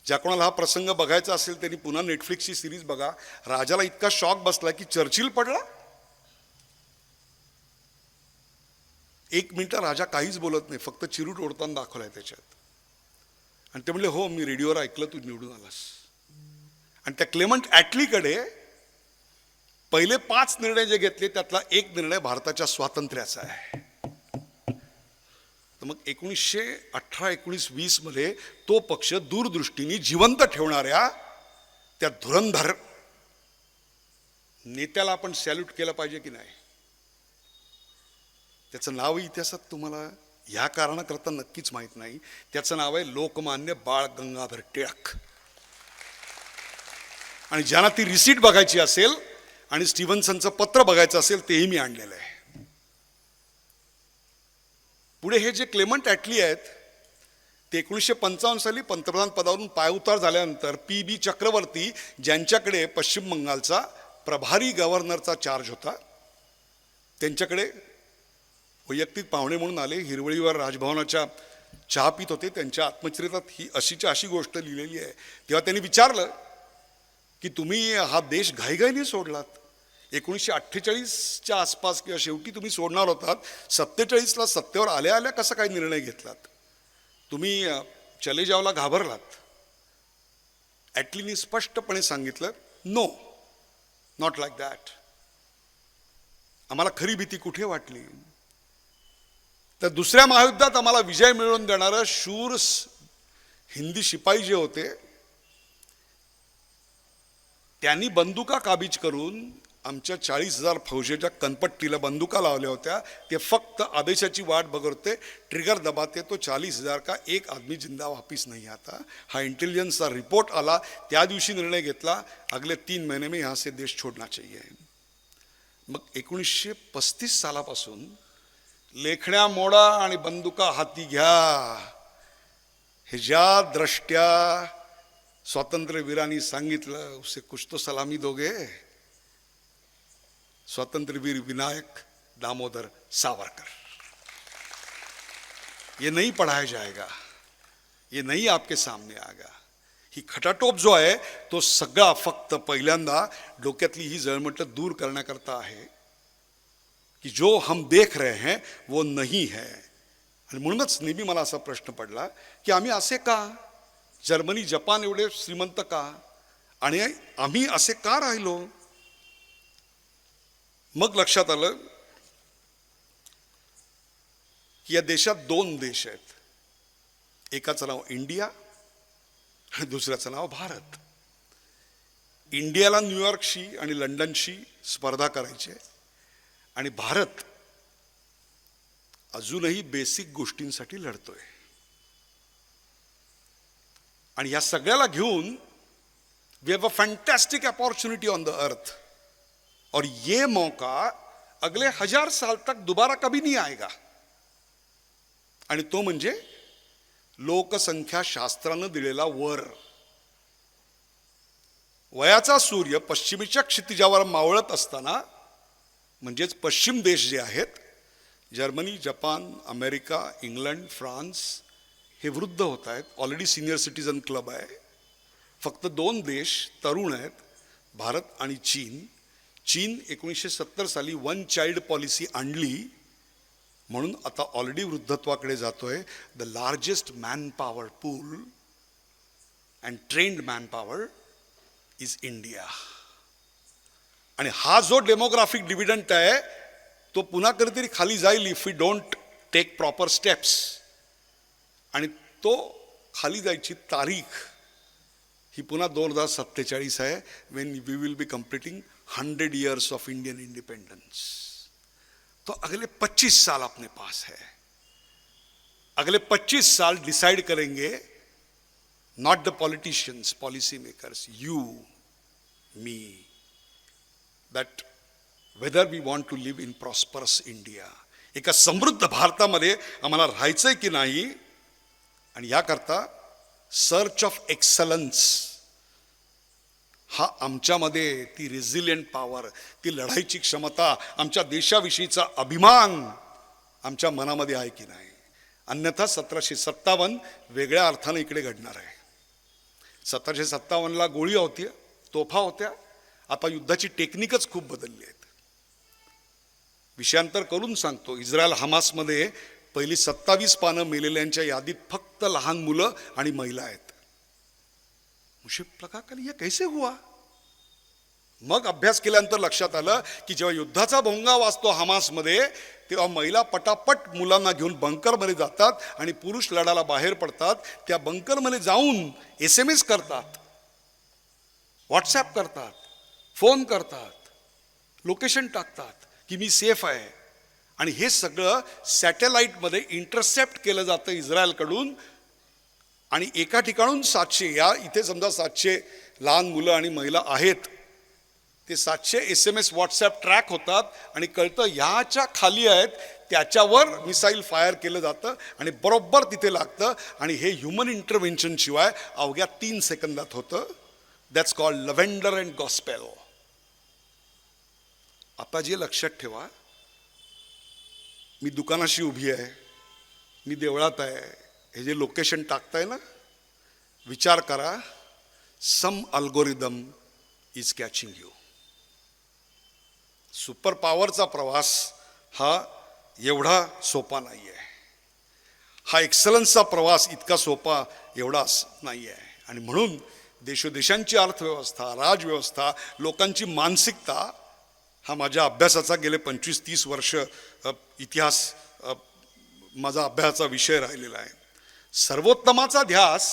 ज्या कोणाला हा प्रसंग बघायचा असेल त्यांनी पुन्हा नेटफ्लिक्सची सिरीज बघा. राजाला इतका शॉक बसला की चर्चिल पडला. 1 मिनिटं राजा काहीच बोलत नाही, फक्त चिरूट ओढताना दाखवलाय त्याच्यात. आणि ते म्हणले, हो मी रेडिओवर ऐकलं तू निवडून आलास. आणि त्या क्लेमंट ॲटलीकडे पहिले 5 निर्णय जे घेतले त्यातला एक निर्णय भारताच्या स्वातंत्र्याचा आहे. मग 1918-19-20 मध्ये तो पक्ष दूरदृष्टीने जिवंत ठेवणाऱ्या त्या धुरंधर नेत्याला आपण सॅल्यूट केलं पाहिजे की नाही? त्याचं नाव इतिहासात तुम्हाला या कारणाकरता नक्कीच माहीत नाही. त्याचं नाव आहे लोकमान्य बाळ गंगाधर टिळक. आणि ज्यांना ती रिसीट बघायची असेल आणि स्टीव्हन्सनचं पत्र बघायचं असेल तेही मी आणलेलं आहे. पुढे हे जे क्लेमंट ॲटली आहेत ते 1955 साली पंतप्रधान पदावरून पायउतार झाल्यानंतर PB चक्रवर्ती, ज्यांच्याकडे पश्चिम बंगालचा प्रभारी गव्हर्नरचा चार्ज होता, त्यांच्याकडे वैयक्तिक पाहुणे म्हणून आले. हिरवळीवर राजभवनाच्या चहा पित होते. त्यांच्या आत्मचरित्रात ही अशीच्या अशी गोष्ट लिहिलेली आहे. तेव्हा त्यांनी विचारलं की तुम्ही हा देश घाईघाईने सोडलात. 1948च्या आसपास किंवा शेवटी तुम्ही सोडणार होतात. 47ला सत्तेवर आल्या आल्या कसा काय निर्णय घेतलात? तुम्ही चले जावला घाबरलात. ॲटलीने स्पष्टपणे सांगितलं, नो, नॉट लाईक दॅट. आम्हाला खरी भीती कुठे वाटली? तर दुसऱ्या महायुद्धात आम्हाला विजय मिळवून देणारं शूर हिंदी शिपाई जे होते त्यांनी बंदुका काबीज करून आमच्या 40,000 फौजेच्या कनपट्टीला बंदुका लावल्या होत्या. ते फक्त आदेशाची वाट बघत होते. ट्रिगर दबाते तो 40,000 का एक आदमी जिंदा वापिस नहीं आता. हा इंटेलिजन्सचा रिपोर्ट आला. त्या दिवशी निर्णय घेतला, अगले 3 महीने में यहाँ से देश छोड़ना चाहिए. मग 1935 सालापासून लेखण्या मोडा आणि बंदुका हाती घ्या हे ज्या द्रष्ट्या स्वातंत्र्यवीरांनी सांगितलं, उसे कुछ तो सलामी दोगे? स्वातंत्र्यवीर विनायक दामोदर सावरकर. ये नहीं पढ़ाया जाएगा, ये नहीं आपके सामने आएगा. ही खटाटोप जो आहे तो सगळा फक्त पहिल्यांदा डोक्यातली ही जळमट दूर करण्याकरता आहे की जो हम देख रहे हैं वो नहीं है. आणि म्हणूनच नेहमी मला असा प्रश्न पडला की आम्ही असे का, जर्मनी जपान एवढे श्रीमंत का आणि आम्ही असे का राहिलो? मग लक्षात आलं की या देशात 2 देश आहेत. एकाचं नाव इंडिया आणि दुसऱ्याचं नाव भारत. इंडियाला न्यूयॉर्कशी आणि लंडनशी स्पर्धा करायची आहे आणि भारत अजूनही बेसिक गोष्टींसाठी लढतोय. आणि या सगळ्याला घेऊन we have a fantastic opportunity on the earth और ये मौका अगले 1000 साल तक दोबारा कभी नहीं आएगा. आणि तो म्हणजे लोकसंख्या शास्त्रानं दिलेला वर. वयाचा सूर्य पश्चिमेच्या क्षितिजावर मावळत असताना, म्हणजेच पश्चिम देश जे आहेत Germany, Japan, America, England, France हे वृद्ध होत आहेत. ऑलरेडी सिनियर सिटीजन क्लब आहे. फक्त 2 देश तरुण आहेत, भारत आणि चीन. चीन 1970 साली 1 चाइल्ड पॉलिसी आणली म्हणून आता ऑलरेडी वृद्धत्वाकडे जातोय. The largest man power pool and trend man power is India. आणि हा जो डेमोग्राफिक डिव्हिडंट आहे तो पुन्हा कधीतरी खाली जाईल if we don't take proper steps. आणि तो खाली जायची तारीख ही पुन्हा 2047 आहे, when we will be completing 100 years of Indian independence. तो अगले 25 साल अपने पास है. अगले 25 साल डिसाइड करेंगे, not the politicians, policy makers, you, me, that whether we want to live in prosperous India. एका समृद्ध भारतामध्ये आम्हाला राहायचंय की नाही. आणि याकरता सर्च ऑफ एक्सलन्स हा आमच्यामध्ये, ती रेझिलियंट पॉवर, ती लढाईची क्षमता, आमच्या देशाविषयीचा अभिमान आमच्या मनामध्ये आहे की नाही. अन्यथा 1757 वेगळ्या अर्थाने इकडे घडणार आहे. 1757ला गोळी होती, तोफा होत्या. आता युद्धाची टेक्निकच खूप बदलली आहेत. विषयांतर करून सांगतो, इस्रायल हमासमध्ये पहिली 27 पानं मेलेल्यांच्या यादीत फक्त लहान मुलं आणि महिला आहेत. मुझे लगा कल ये कैसे हुआ? मग अभ्यास केल्यानंतर लक्षात आलं की जेव्हा युद्धाचा भोंगा वाजतो हमासमध्ये, तेव्हा महिला पटापट मुलांना घेऊन बंकरमध्ये जातात आणि पुरुष लढायला बाहेर पडतात. त्या बंकरमध्ये जाऊन SMS करतात, व्हॉट्सॲप करतात, फोन करतात, लोकेशन टाकतात की मी सेफ आहे. आणि हे सगळं सॅटेलाईटमध्ये इंटरसेप्ट केलं जातं इस्रायलकडून. आणि एका ठिकाणून 700, या इथे समजा 700 लहान मुलं आणि महिला आहेत, ते 700 SMS व्हॉट्सॲप ट्रॅक होतात आणि कळतं ह्याच्या खाली आहेत, त्याच्यावर मिसाईल फायर केलं जातं आणि बरोबर तिथे लागतं. आणि हे ह्युमन इंटरव्हेन्शन शिवाय अवघ्या 3 सेकंदात होतं. That's called lavender and gospel. आता जे लक्षात ठेवा, मी दुकानाशी उभी आहे, मी देवळात आहे, हे जे लोकेशन टाकताय ना, विचार करा, some algorithm is catching you. Super पॉवरचा प्रवास हा एवढा सोपा नाही आहे. हा एक्सलन्सचा प्रवास इतका सोपा एवढा नाही आहे. आणि म्हणून देशोदेशांची अर्थव्यवस्था, राजव्यवस्था, लोकांची मानसिकता, हा माझ्या अभ्यासाचा गेले 25-30 वर्ष इतिहास माझा अभ्यासाचा विषय राहिलेला आहे. सर्वोत्तमाचा ध्यास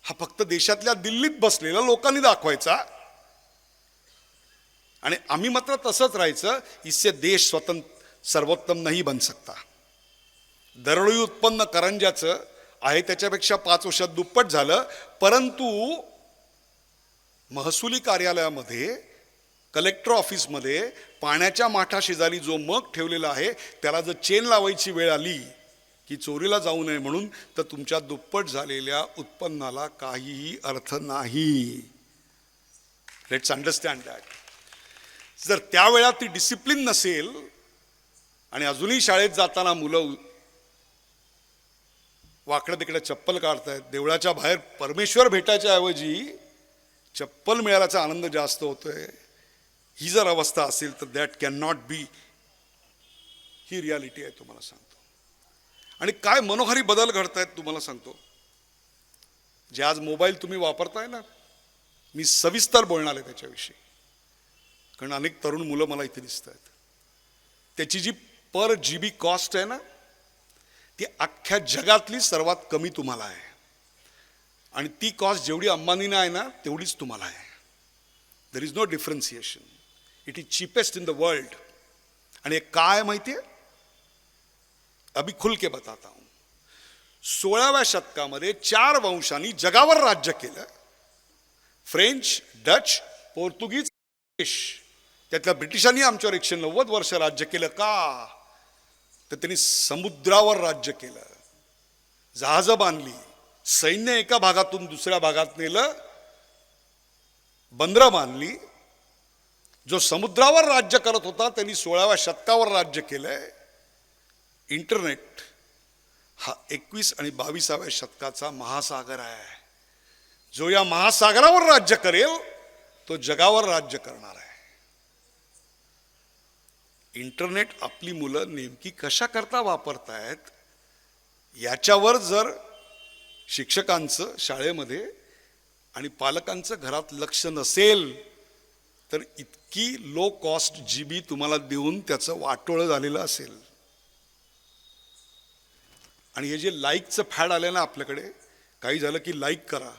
हा फक्त देशातल्या दिल्लीत बसलेल्या लोकांनी दाखवायचा आणि आम्ही मात्र तसंच राहायचं. इससे देश स्वतंत्र सर्वोत्तम नाही बन सकता. दरडोई उत्पन्न करंजाचं आहे त्याच्यापेक्षा 5 वर्षात दुप्पट झालं, परंतु महसुली कार्यालयामध्ये, कलेक्टर ऑफिसमध्ये पाण्याच्या माठा शेजारी जो मग ठेवलेला आहे, त्याला जर चेन लावायची वेळ आली की चोरीला जाऊ नये म्हणून, तर तुमच्या दुप्पट झालेल्या उत्पन्नाला काहीही अर्थ नाही. Let's understand that. जर त्यावेळा ती डिसिप्लिन नसेल आणि अजूनही शाळेत जाताना मुलं वाकडं तिकडे चप्पल काढतायत, देवळाच्या बाहेर परमेश्वर भेटायच्या ऐवजी चप्पल मिळाल्याचा आनंद जास्त होतोय, ही जर अवस्था असेल तर that can not be. He reality आहे तुम्हाला सांगतो. आणि काय मनोहारी बदल घडतायत तुम्हाला सांगतो. जे आज मोबाईल तुम्ही वापरताय ना, मी सविस्तर बोलणार आहे त्याच्याविषयी, कारण अनेक तरुण मुलं मला इथे दिसत आहेत. त्याची जी पर GB कॉस्ट आहे ना, ती अख्ख्या जगातली सर्वात कमी तुम्हाला आहे. आणि ती कॉस्ट जेवढी अंबानीना आहे ना, तेवढीच तुम्हाला आहे. There is no differentiation. It is cheapest in the world. आणि काय माहिती आहे, अभी खुल के बताता हूं. 16व्या शतकामध्ये 4 वंशांनी जगावर राज्य केलं. फ्रेंच, डच, पोर्तुगीज, ब्रिटिश. त्यातल्या ब्रिटिशांनी आमच्यावर 190 वर्ष राज्य केलं. का? तर त्यांनी समुद्रावर राज्य केलं, जहाजं बांधली, सैन्य एका भागातून दुसऱ्या भागात नेलं, बंदरं बांधली. जो समुद्रावर राज्य करत होता त्यांनी 16व्या शतकावर राज्य केलंय. इंटरनेट हा 21 आणि 22व्या शतकाचा महासागर आहे. जो या महासागरावर राज्य करेल तो जगावर राज्य करणार आहे. इंटरनेट आपली मुलं नेमकी कशा करता वापरतायत याच्यावर जर शिक्षकांचं शाळेमध्ये आणि पालकांचं घरात लक्ष नसेल तर इतकी लो कॉस्ट GB तुम्हाला देऊन त्याचं वाटोळं झालेलं असेल. आणि हे जे लाईकचं फॅड आलं ना आपल्याकडे, काही झालं की लाईक करा,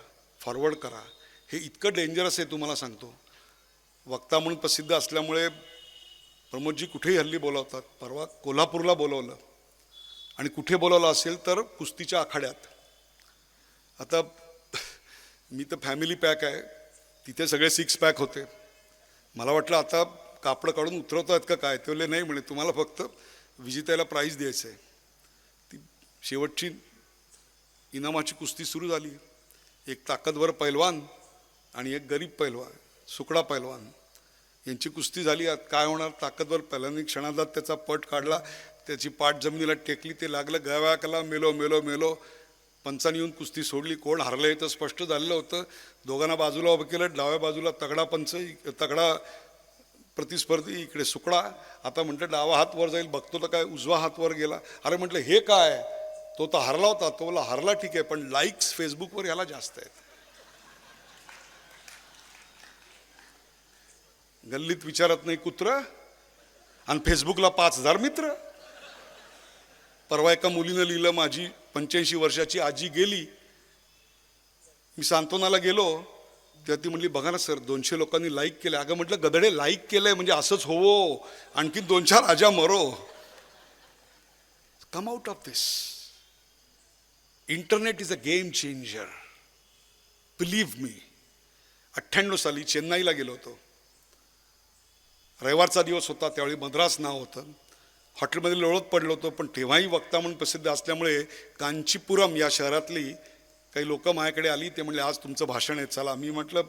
फॉरवर्ड करा, हे इतकं डेंजरस आहे तुम्हाला सांगतो. वक्ता म्हणून प्रसिद्ध असल्यामुळे प्रमोदजी कुठेही हल्ली बोलावतात. परवा कोल्हापूरला बोलवलं आणि कुठे बोलावलं असेल तर कुस्तीच्या आखाड्यात. आता मी तर फॅमिली पॅक आहे, तिथे सगळे 6 पॅक होते. मला वाटलं आता कापडं काढून उतरवत आहेत का काय, ते बोलले नाही म्हणे, तुम्हाला फक्त विजेत्याला प्राईज द्यायचं आहे. ती शेवटची इनामाची कुस्ती सुरू झाली. एक ताकदवर पैलवान आणि एक गरीब पैलवान, सुकडा पैलवान यांची कुस्ती झाली. काय होणार, ताकदवर पैलवानी क्षणार्धात त्याचा पट काढला, त्याची पाठ जमिनीला टेकली, ते लागलं गव्याकला, मेलो मेलो मेलो. पंचांनी येऊन कुस्ती सोडली. कोण हरलं हे तर स्पष्ट झालेलं होतं. दोघांना बाजूला उभं केलं. डाव्या बाजूला तगडा पंच, तगडा प्रतिस्पर्धी, इकडे सुकडा. आता म्हटलं डावा हात वर जाईल, बघतो तर काय उजवा हात वर गेला. अरे म्हटलं हे काय, तो तर हरला होता. तो बोला हरला ठीक आहे, पण लाईक्स फेसबुकवर याला जास्त आहेत. गल्लीत विचारत नाही कुत्र, आणि फेसबुकला 5,000 मित्र. परवा एका मुलीनं लिहिलं, माझी 85 वर्षाची आजी गेली. मी सांत्वनाला गेलो तेव्हा ती म्हणली, बघा ना सर 200 लोकांनी लाईक केलं. अगं म्हटलं, गदडे लाईक केलंय म्हणजे असंच होवो, आणखी 2-4 आजा मरो. Come out of this. Internet is a game changer, believe me. 98 साली चेन्नईला गेलो होतो. रविवारचा दिवस होता, त्यावेळी मद्रास नाव होतं. हॉटेलमध्ये लोळत पडलो होतो, पण तेव्हाही वक्ता म्हणून प्रसिद्ध असल्यामुळे कांचीपुरम या शहरातली काही लोक माझ्याकडे आली. ते म्हणले, आज तुमचं भाषण आहे, चला. मी म्हटलं,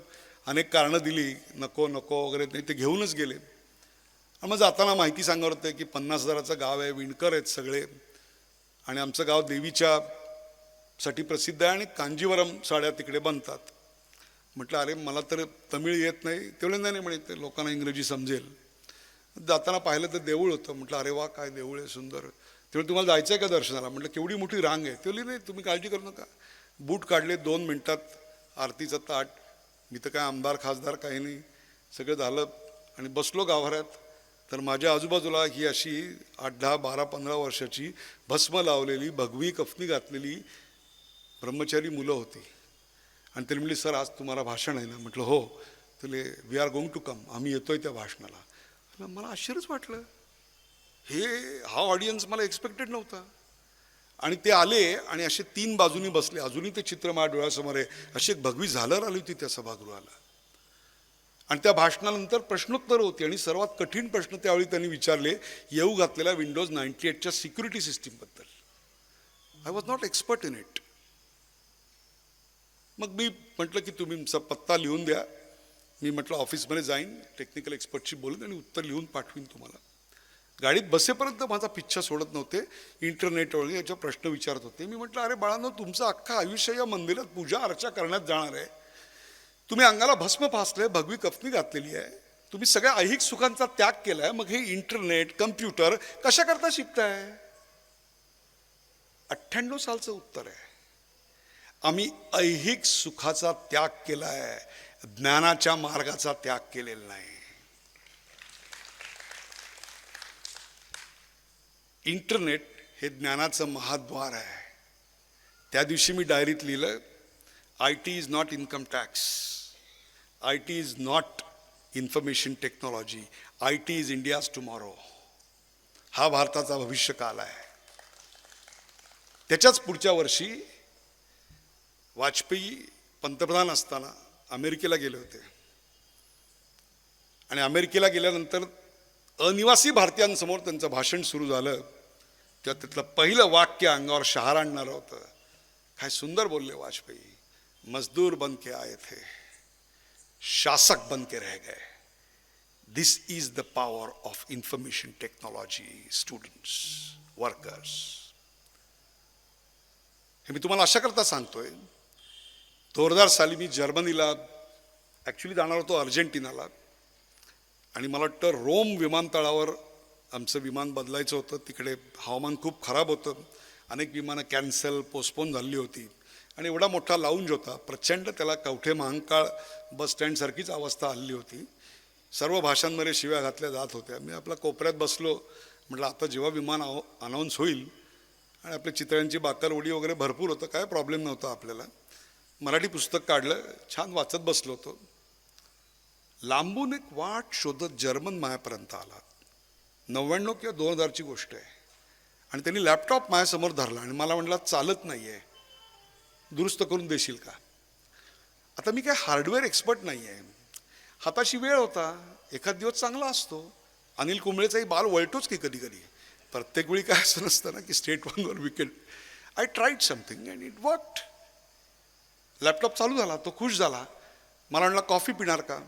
अनेक कारणं दिली, नको नको वगैरे, नाही, ते घेऊनच गेले. आणि मग जाताना माहिती सांगत होते की 50,000चं गाव आहे, विणकर आहेत सगळे, आणि आमचं गाव देवीच्या साठी प्रसिद्ध आहे आणि कांजीवरम साड्या तिकडे बनतात. म्हटलं, अरे मला तर तमिळ येत नाही. तेवढे नाही म्हणे, ते लोकांना इंग्रजी समजेल. जाताना पाहिलं तर देऊळ होतं. म्हटलं, अरे वा, काय देऊळ आहे सुंदर. तेवढं तुम्हाला जायचं आहे का दर्शनाला? म्हटलं, केवढी मोठी रांग आहे. तेवढी नाही, तुम्ही काळजी करू नका. बूट काढले, 2 मिनिटात आरतीचं ताट. मी तर काय आमदार खासदार काही नाही, सगळं झालं आणि बसलो गाभाऱ्यात. तर माझ्या आजूबाजूला ही अशी 8, 10, 12, 15 वर्षाची भस्म लावलेली, भगवी कफनी घातलेली ब्रह्मचारी मुलं होती. आणि ते म्हणली, सर आज तुम्हाला भाषण आहे ना? म्हटलं, हो. तुले we are going to come, आम्ही येतोय त्या भाषणाला. मला आश्चर्यच वाटलं, हा ऑडियन्स मला एक्सपेक्टेड नव्हता. आणि ते आले आणि असे 3 बाजूनी बसले. अजूनही ते चित्र माझ्या डोळ्यासमोर आहे. अशी एक भगवी झालर आली होती त्या सभागृहाला. आणि त्या भाषणानंतर प्रश्नोत्तर होती आणि सर्वात कठीण प्रश्न त्यावेळी त्यांनी विचारले, येऊ घातलेल्या विंडोज 98च्या सिक्युरिटी सिस्टीमबद्दल. I was not expert in it. मग मी म्हटलं की तुम्ही तुमचा पत्ता लिहून द्या. मी म्हटलं ऑफिसमध्ये जाईन, टेक्निकल एक्सपर्टशी बोलून आणि उत्तर लिहून पाठवीन तुम्हाला. गाडीत बसेपर्यंत माझा पिच्छा सोडत नव्हते. इंटरनेटवर याच्या प्रश्न विचारत होते. मी म्हटलं, अरे बाळांनो, तुमचं अख्खं आयुष्य या मंदिरात पूजा अर्चा करण्यात जाणार आहे. तुम्ही अंगाला भस्म फासलंय, भगवी कफनी घातलेली आहे, तुम्ही सगळ्या ऐहिक सुखांचा त्याग केलाय, मग हे इंटरनेट कम्प्युटर कशा करता शिकताय? 98 सालचं उत्तर आहे, आम्ही ऐहिक सुखाचा त्याग केलाय, ज्ञानाच्या मार्गाचा त्याग केलेला नाही. इंटरनेट हे ज्ञानाचं महाद्वार आहे. त्या दिवशी मी डायरीत लिहिलं, IT is not income tax, IT is not information technology, IT is India's tomorrow. हा भारताचा भविष्यकाल आहे. त्याच्याच पुढच्या वर्षी वाजपेयी पंतप्रधान असताना अमेरिकेला गेले होते. आणि अमेरिकेला गेल्यानंतर अनिवासी भारतीयांसमोर त्यांचं भाषण सुरू झालं. तेव्हा त्यातलं पहिलं वाक्य अंगावर शहार आणणारं होतं. काय सुंदर बोलले वाजपेयी, मजदूर बन के आए थे, शासक बन के रह गए. This is the power of information technology. Students, workers, हे मी तुम्हाला अशा करता सांगतोय. 2000 साली मी जर्मनीला ॲक्च्युली जाणार होतो, अर्जेंटिनाला. आणि मला वाटतं रोम विमानतळावर आमचं विमान बदलायचं होतं. तिकडे हवामान खूप खराब होतं, अनेक विमानं कॅन्सल, पोस्टपोन झाली होती. आणि एवढा मोठा लाऊंज होता, प्रचंड त्याला कवठे महांकाळ बस स्टँडसारखीच अवस्था हल्ली होती. सर्व भाषांमध्ये शिव्या घातल्या जात होत्या. मी आपल्या कोपऱ्यात बसलो. म्हटलं, आता जेव्हा विमान अनाऊन्स होईल, आणि आपल्या चितळ्यांची बाकरवडी वगैरे भरपूर होतं, काय प्रॉब्लेम नव्हता आपल्याला. मराठी पुस्तक काढलं, छान वाचत बसलो होतो. लांबून एक वाट शोधत जर्मन मायापर्यंत आला. 99 किंवा 2000ची गोष्ट आहे. आणि त्यांनी लॅपटॉप माझ्यासमोर धरला आणि मला म्हटला, चालत नाही आहे, दुरुस्त करून देशील का? आता मी काय हार्डवेअर एक्सपर्ट नाही आहे, हाताशी वेळ होता, एखाद दिवस चांगला असतो. अनिल कुंबळेचाही बाल वळतोच की कधी कधी. प्रत्येक वेळी काय असं नसतं ना की स्टेट वनवर wicket. I tried something and it worked. Laptop चालू झाला, तो खुश झाला. मला म्हटला, कॉफी पिणार का?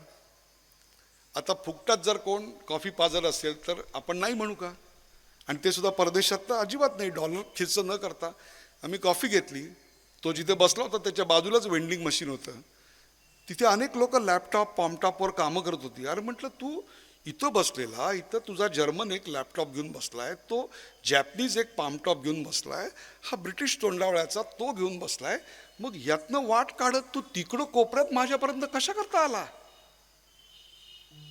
आता फुकटात जर कोण कॉफी पाजत असेल तर आपण नाही म्हणू का? आणि ते सुद्धा परदेशात तर अजिबात नाही. डॉलर खिस्स न करता आम्ही कॉफी घेतली. तो जिथे बसला होता त्याच्या बाजूलाच वेंडिंग मशीन होतं. तिथे अनेक लोक लॅपटॉप पॉमटॉपवर कामं करत होती. अरे म्हटलं, तू इथं बसलेला, इथं तुझा जर्मन एक लॅपटॉप घेऊन बसलाय, तो जॅपनीज एक पामटॉप घेऊन बसलाय, हा ब्रिटिश तोंडावळ्याचा तो घेऊन बसलाय, मग यातनं वाट काढत तू तिकडं कोपऱ्यात माझ्यापर्यंत कशा करता आला?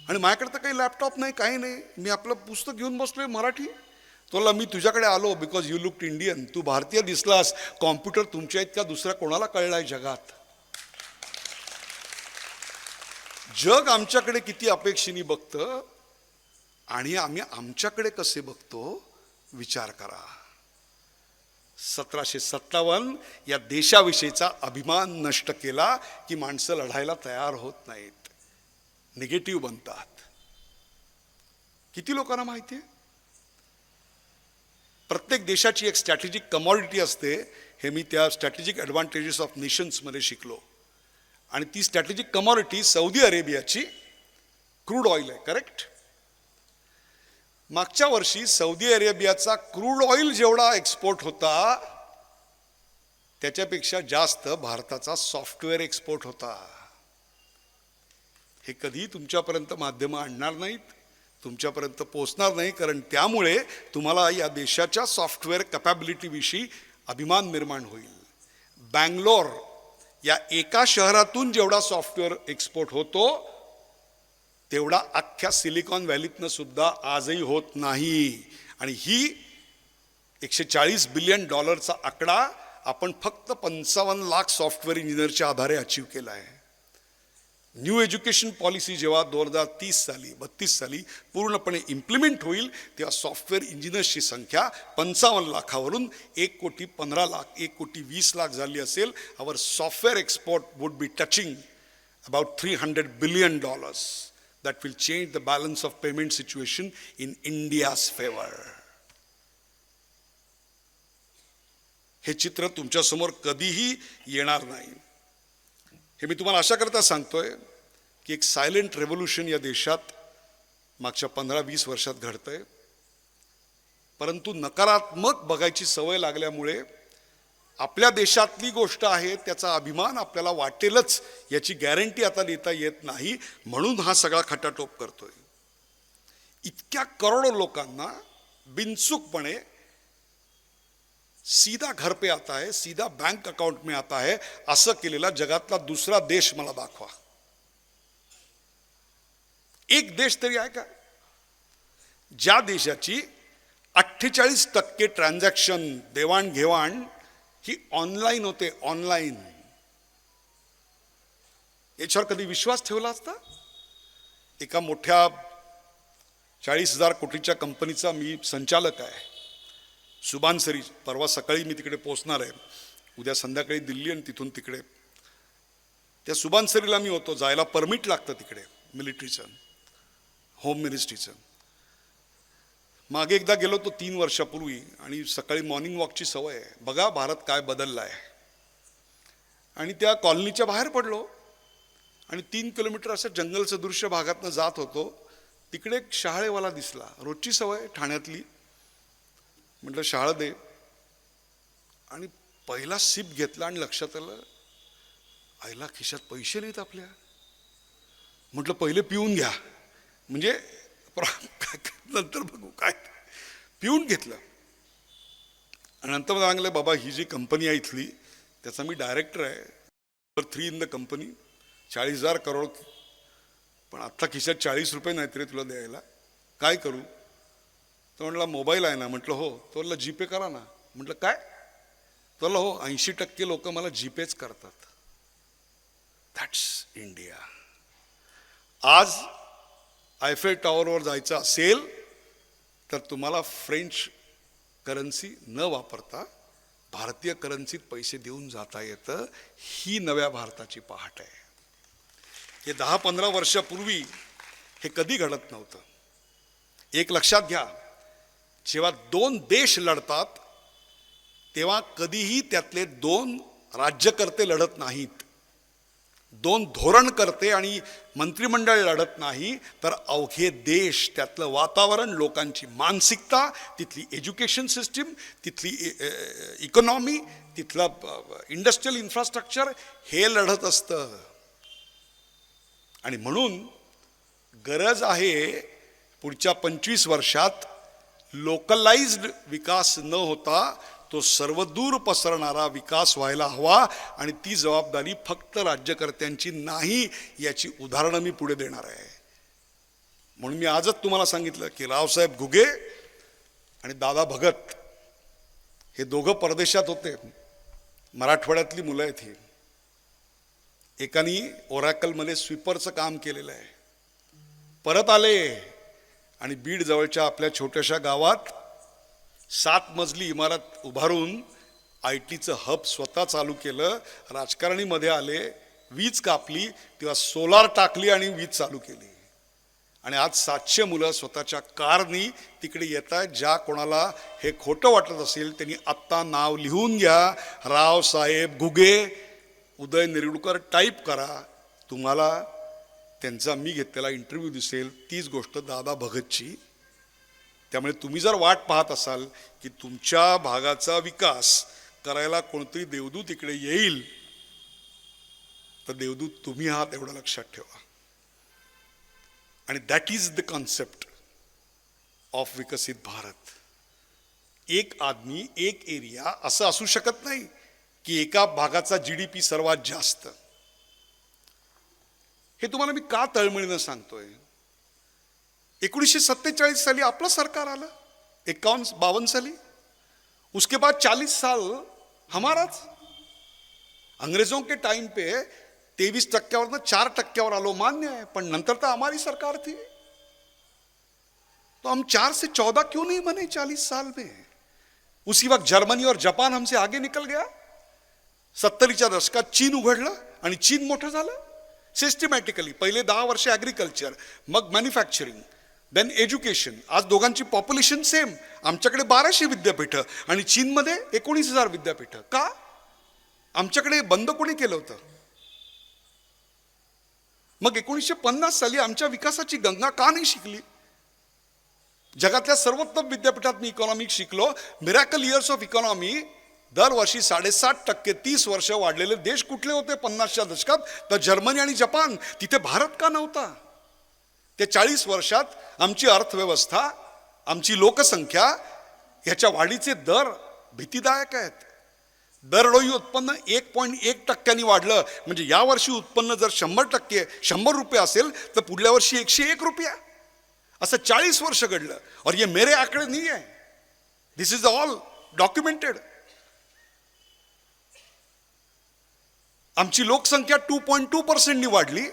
आणि माझ्याकडे तर काही लॅपटॉप नाही, काही नाही, मी आपलं पुस्तक घेऊन बसलोय मराठी. तोला मी तुझ्याकडे आलो बिकॉज यू लुक्ड इंडियन, तू भारतीय दिसलास, कॉम्प्युटर तुमच्या इतका दुसरा कोणाला कळलाय जगात. जग आमच्याकडे किती अपेक्षेने बघतं आणि आम्ही आमच्याकडे कसे बघतो विचार करा. 1757 या देशाविषयीचा अभिमान नष्ट केला की माणसं लढायला तयार होत नाहीत, निगेटिव्ह बनतात. किती लोकांना माहिती आहे? प्रत्येक देशाची एक स्ट्रॅटेजिक कमॉडिटी असते, हे मी त्या स्ट्रॅटेजिक ॲडव्हान्टेजेस ऑफ नेशन्समध्ये शिकलो. आणि ती स्ट्रॅटेजिक कमॉडिटी सौदी अरेबियाची क्रूड ऑइल आहे, करेक्ट? मागच्या वर्षी सौदी अरेबियाचा क्रूड ऑइल जेवढा एक्सपोर्ट होता त्याच्यापेक्षा जास्त भारताचा सॉफ्टवेअर एक्सपोर्ट होता. हे कधी तुमच्यापर्यंत माध्यमं आणणार नाहीत, तुमच्यापर्यंत पोहोचणार नाही, कारण त्यामुळे तुम्हाला या देशाच्या सॉफ्टवेअर कॅपॅबिलिटीविषयी अभिमान निर्माण होईल. बँगलोर या एका शहरातून जेवढा सॉफ्टवेअर एक्सपोर्ट होतो तेवढा अख्ख्या सिलिकॉन व्हॅलीतनं सुद्धा आजही होत नाही. आणि ही $140 बिलियन आकडा आपण फक्त 55 लाख सॉफ्टवेअर इंजिनियरच्या आधारे अचीव्ह केला आहे. न्यू एज्युकेशन पॉलिसी जेव्हा 2032 साली पूर्णपणे इम्प्लिमेंट होईल तेव्हा सॉफ्टवेअर इंजिनियर्सची संख्या 55 लाखावरून 1,15,00,000 1,20,00,000 झाली असेल. Our software export would be touching about $300 billion. That will change the balance of payment situation in India's favor. हे चित्र तुमच्या समोर कधीही येणार नाही. हे मी तुम्हाला अशा करता सांगतोय की एक सायलेंट रेव्होल्यूशन या देशात मागच्या 15-20 वर्षात घडतंय. परंतु नकारात्मक बघायची सवय लागल्यामुळे आपल्या देशातली गोष्ट आहे त्याचा अभिमान आपल्याला वाटेलच याची गॅरंटी आता देता येत नाही, म्हणून हा सगळा खटाटोप करतोय. इतक्या करोडो लोकांना बिनचूकपणे सीधा घर पे आता है, सीधा बैंक अकाउंट में आता है असं केलेला जगातला दुसरा देश मला दाखवा. एक देश तरी आहे का ज्या देशाची 48% ट्रान्झॅक्शन देवाणघेवाण ही ऑनलाईन होते, ऑनलाईन. याच्यावर कधी विश्वास ठेवला असता? एका मोठ्या 40,000 कोटीच्या कंपनीचा मी संचालक आहे, सुबानसरी. परवा सकाळी मी तिकडे पोहोचणार आहे, उद्या संध्याकाळी दिल्ली आणि तिथून तिकडे. त्या सुबानसरीला मी होतो, जायला परमिट लागतं तिकडे मिलिटरीचं, होम मिनिस्ट्रीचं. मागे एकदा गेलो तो 3 वर्षापूर्वी आणि सकाळी मॉर्निंग वॉकची सवय आहे. बघा भारत काय बदलला आहे. आणि त्या कॉलनीच्या बाहेर पडलो आणि 3 किलोमीटर असं जंगलचं दृश्य भागातनं जात होतो. तिकडे एक शहाळेवाला दिसला, रोजची सवय ठाण्यातली. म्हटलं शहाळं दे. आणि पहिला सिप घेतला आणि लक्षात आलं आईला खिशात पैसे नाहीत आपल्या. म्हटलं पहिले पिऊन घ्या, म्हणजे नंतर बघू काय. पिऊन घेतलं आणि नंतर मला सांगलं बाबा ही जी कंपनी आहे इथली त्याचा मी डायरेक्टर आहे, number 3 in the company, 40,000 crore. पण आत्ता खिशात 40 रुपये नाहीत रे तुला द्यायला, काय करू? तो म्हटला मोबाईल आहे ना. म्हटलं हो. तो म्हटलं जीपे करा ना. म्हटलं काय? तो म्हटलं हो, 80% लोक मला जीपेच करतात. That's India. आज आयफेल टॉवरवर जायचं असेल तर तुम्हाला फ्रेंच करन्सी न वापरता भारतीय करन्सीत पैसे देऊन जाता येतं. ही नव्या भारताची पहाट आहे. हे 10-15 वर्षापूर्वी हे कधी घडत नव्हतं. एक लक्षात घ्या, जेव्हा 2 देश लढतात तेव्हा कधीही त्यातले 2 राज्यकर्ते लढत नाहीत, 2 धोरणकर्ते आणि मंत्रिमंडळ लढत नाही, तर अवघे देश, त्यातलं वातावरण, लोकांची मानसिकता, तिथली एज्युकेशन सिस्टीम, तिथली इकॉनॉमी, तिथलं इंडस्ट्रियल इन्फ्रास्ट्रक्चर हे लढत असतं. आणि म्हणून गरज आहे पुढच्या 25 वर्षात लोकलाइज्ड विकास न होता तो सर्वदूर पसरणारा विकास व्हायला हवा. आणि ती जबाबदारी फक्त राज्यकर्त्यांची नाही याची उदाहरणं मी पुढे देणार आहे. म्हणून मी आजच तुम्हाला सांगितलं की रावसाहेब घुगे आणि दादा भगत हे दोघं परदेशात होते. मराठवाड्यातली मुलं आहेत ही. एकानी ओरॅकलमध्ये स्वीपरचं काम केलेलं आहे, परत आले आणि बीड जवळच्या आपल्या छोट्याशा गावात 7 मजली इमारत उभारून आय टीचं हब स्वतः चालू केलं. राजकारणीमध्ये आले, वीज कापली तेव्हा सोलार टाकली आणि वीज चालू केली. आणि आज 700 मुलं स्वतःच्या कारनी तिकडे येत आहेत. ज्या कोणाला हे खोटं वाटत असेल त्यांनी आत्ता नाव लिहून घ्या, रावसाहेब घुगे, उदय निरगुडकर टाईप करा. तुम्हाला त्यांचा मी घेतलेला इंटरव्ह्यू दिसेल, तीच गोष्ट दादा भगतची. त्यामुळे तुम्ही जर वाट पाहत असाल की तुमच्या भागाचा विकास करायला कोणतरी देवदूत इकडे येईल, तर देवदूत तुम्ही आहात एवढं लक्षात ठेवा. आणि that is the concept of विकसित भारत. एक आदमी एक एरिया असं असू शकत नाही की एका भागाचा GDP सर्वात जास्त. हे तुम्हाला मी का तळमळीनं सांगतोय. 1947 साली आपलं सरकार आलं, 51-52 साली. उसके बाद 40 साल हमाराच. अंग्रेजों के टाइम पे 23% 4% आलो, मान्य है, पण नंतर तो हमारी सरकार थी. तो हम 4 से 14 क्यों नहीं बने 40 साल में. उसी वक्त जर्मनी और जापान हमसे आगे निकल गया. 70च्या दशकात चीन उघडलं आणि चीन मोठं झालं सिस्टमॅटिकली. पहिले 10 वर्ष ॲग्रिकल्चर, मग मॅन्युफॅक्चरिंग, देन एज्युकेशन. आज दोघांची पॉप्युलेशन सेम. आमच्याकडे 1200 विद्यापीठं आणि चीनमध्ये 19,000 विद्यापीठं. का? आमच्याकडे बंद कोणी केलं होतं? मग 1950 साली आमच्या विकासाची गंगा का नाही शिकली? जगातल्या सर्वोत्तम विद्यापीठात मी इकॉनॉमिक्स शिकलो. Miracle years of economy. दरवर्षी 7.5%, 30 वर्ष वाढलेले देश कुठले होते 50च्या दशकात? तर जर्मनी आणि जपान. तिथे भारत का नव्हता? त्या 40 वर्षात आमची अर्थव्यवस्था, आमची लोकसंख्या, ह्याच्या वाढीचे दर भीतीदायक आहेत. दरडोई उत्पन्न 1.1% वाढलं. म्हणजे यावर्षी उत्पन्न जर 100 रुपये असेल तर पुढल्या वर्षी 101 रुपया. असं 40 वर्ष घडलं. और ये मेरे आंकड़े नहीं है, दिस इज ऑल डॉक्युमेंटेड. आमची लोकसंख्या 2.2% वाढली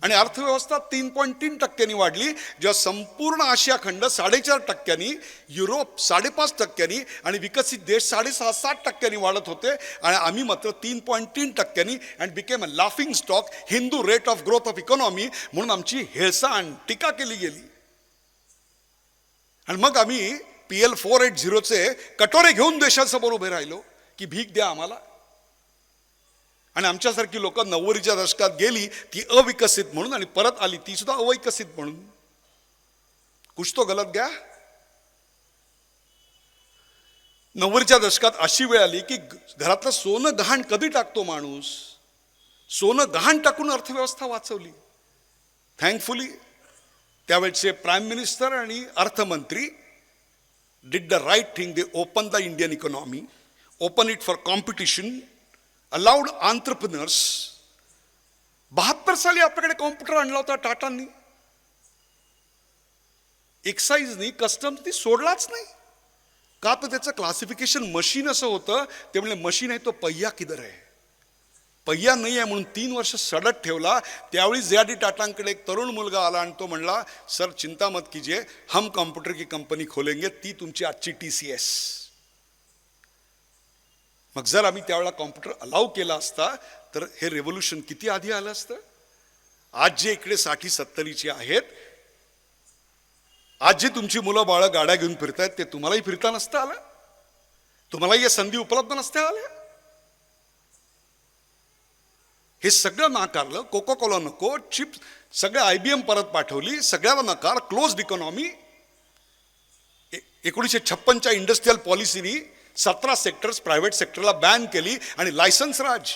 आणि अर्थव्यवस्था 3.3% वाढली. जेव्हा संपूर्ण आशिया खंड 4.5%, युरोप 5.5% आणि विकसित देश 6.5-7% वाढत होते आणि आम्ही मात्र 3.3% and became a laughing stock, Hindu rate of growth of economy म्हणून आमची हेळसांड टीका केली गेली. आणि मग आम्ही PL 480चे कटोरे घेऊन देशासमोर उभे राहिलो की भीक द्या आम्हाला. आणि आमच्यासारखी लोक 90च्या दशकात गेली ती अविकसित म्हणून आणि परत आली ती सुद्धा अविकसित म्हणून. कुछ तो गलत गया. 90च्या दशकात अशी वेळ आली की घरातलं सोनं गहाण कधी टाकतो माणूस. सोनं गहाण टाकून अर्थव्यवस्था वाचवली. थँकफुली त्यावेळचे प्राईम मिनिस्टर आणि अर्थमंत्री did the right thing. They open the Indian economy, open it for competition, allowed entrepreneurs. 72 साली आपल्याकडे कॉम्प्युटर आणला होता टाटांनी. एक्साईजनी, कस्टम्सनी सोडलाच नाही. का? तर त्याचं क्लासिफिकेशन मशीन असं होतं. ते म्हणले मशीन आहे तो पहिया किधर आहे. पहिया नाही आहे म्हणून 3 वर्ष सडत ठेवला. त्यावेळी JRD टाटांकडे एक तरुण मुलगा आला आणि तो म्हणला, सर चिंता मत कीजिए, हम कॉम्प्युटर की कंपनी खोलेंगे. ती तुमची आजची TCS. मग जर आम्ही त्यावेळेला कॉम्प्युटर अलाउ केला असता तर हे रेव्होल्युशन किती आधी आलं असतं. आज जे इकडे 60-70ची आहेत, आज जे तुमची मुलं बाळं गाड्या घेऊन फिरतायत ते तुम्हालाही फिरता नसतं आलं. तुम्हालाही या संधी उपलब्ध नसत्या आल्या. हे सगळं नाकारलं. कोका कोला नको, चिप्स सगळं IBM परत पाठवली, सगळ्याला नकार. Closed economy. 1956च्या इंडस्ट्रियल पॉलिसीनी 17 सेक्टर्स प्राइवेट सेक्टरला बॅन केली आणि लायसन्स राज.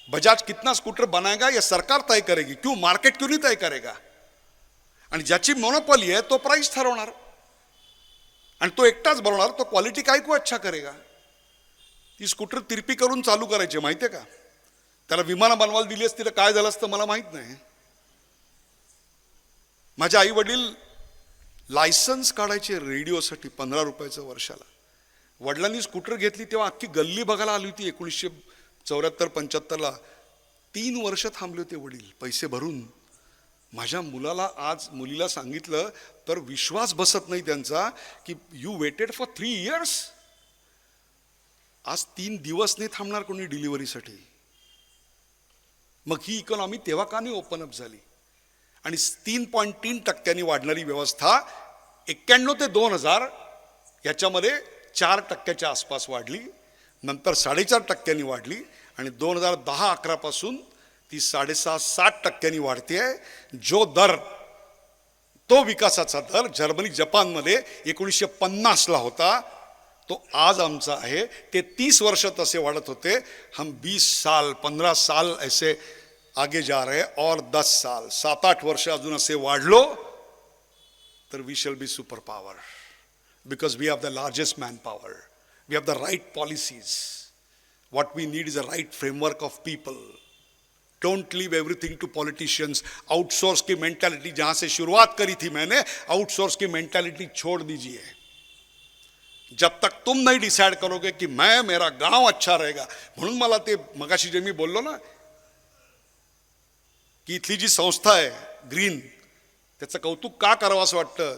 बजाज कितना स्कूटर बनाएगा ये सरकार तय करेगी. क्यों? मार्केट क्यों नहीं तय करेगा. आणि ज्याची मोनोपॉली आहे तो प्राइस ठरवणार आणि तो एकटाच बनवणार. तो क्वालिटी काय को अच्छा करेगा. ती स्कूटर तिरपी करून चालू करायची माहिती आहे का. त्याला विमानं बनवायला दिली असती तर काय झालं असतं मला माहित नाही. माझे आई वडील लायसन्स काढायचे रेडिओसाठी 15 रुपयाचं वर्षाला. वडिलांनी स्कूटर घेतली तेव्हा अख्खी गल्ली बघायला आली होती 1974-75ला. 3 वर्ष थांबले होते वडील पैसे भरून. माझ्या मुलीला सांगितलं तर विश्वास बसत नाही त्यांचा की यू वेटेड फॉर 3 इयर्स. आज 3 दिवस नाही थांबणार कोणी डिलिव्हरीसाठी. मग ही इकॉनॉमी तेव्हा का नाही ओपन अप झाली? आणि 3.3% वाढणारी व्यवस्था 91 ते 2000 याच्यामध्ये 4% आसपास वाढली, नंतर 4.5% वाढली आणि 2010-11 पासून ती 6.5-7% वाढते आहे. जो दर, तो विकासाचा दर जर्मनी जपानमध्ये 1950ला होता, तो आज आमचा आहे. ते 30 वर्ष तसे वाढत होते. हम 20 साल 15 साल ऐसे आगे जा रहे हैं और 10 साल 7-8 वर्ष अजून असे वाढलो तर we shall be super power, because we have the largest man power, we have the right policies. What we need is a right framework of people. Don't leave everything to politicians. Outsource की mentality, जहां से शुरुआत करी थी मैंने, outsource की mentality छोड़ दीजिए. जब तक तुम नहीं डिसाइड करोगे कि मैं, मेरा गांव अच्छा रहेगा. म्हणून मला ते मगाशी जे मी बोललो ना की इथली जी संस्था आहे ग्रीन, त्याचं कौतुक का करावं असं वाटतं.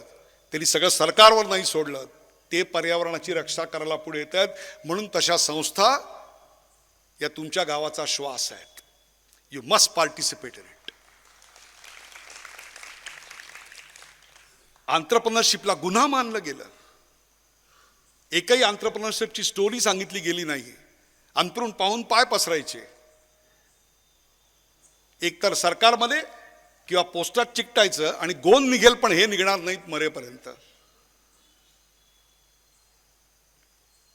त्यांनी सगळं सरकारवर नाही सोडलं, ते पर्यावरणाची रक्षा करायला पुढे येत आहेत. म्हणून तशा संस्था या तुमच्या गावाचा श्वास आहेत. You must participate in it. एंटरप्रेन्योरशिपला गुन्हा मानलं गेलं. एकही एंटरप्रेन्योरशिपची स्टोरी सांगितली गेली नाही. अंतरून पाहून पाय पसरायचे. एकतर सरकारमध्ये किंवा पोस्टात चिकटायचं आणि गोंद निघेल, पण हे निघणार नाहीत मरेपर्यंत.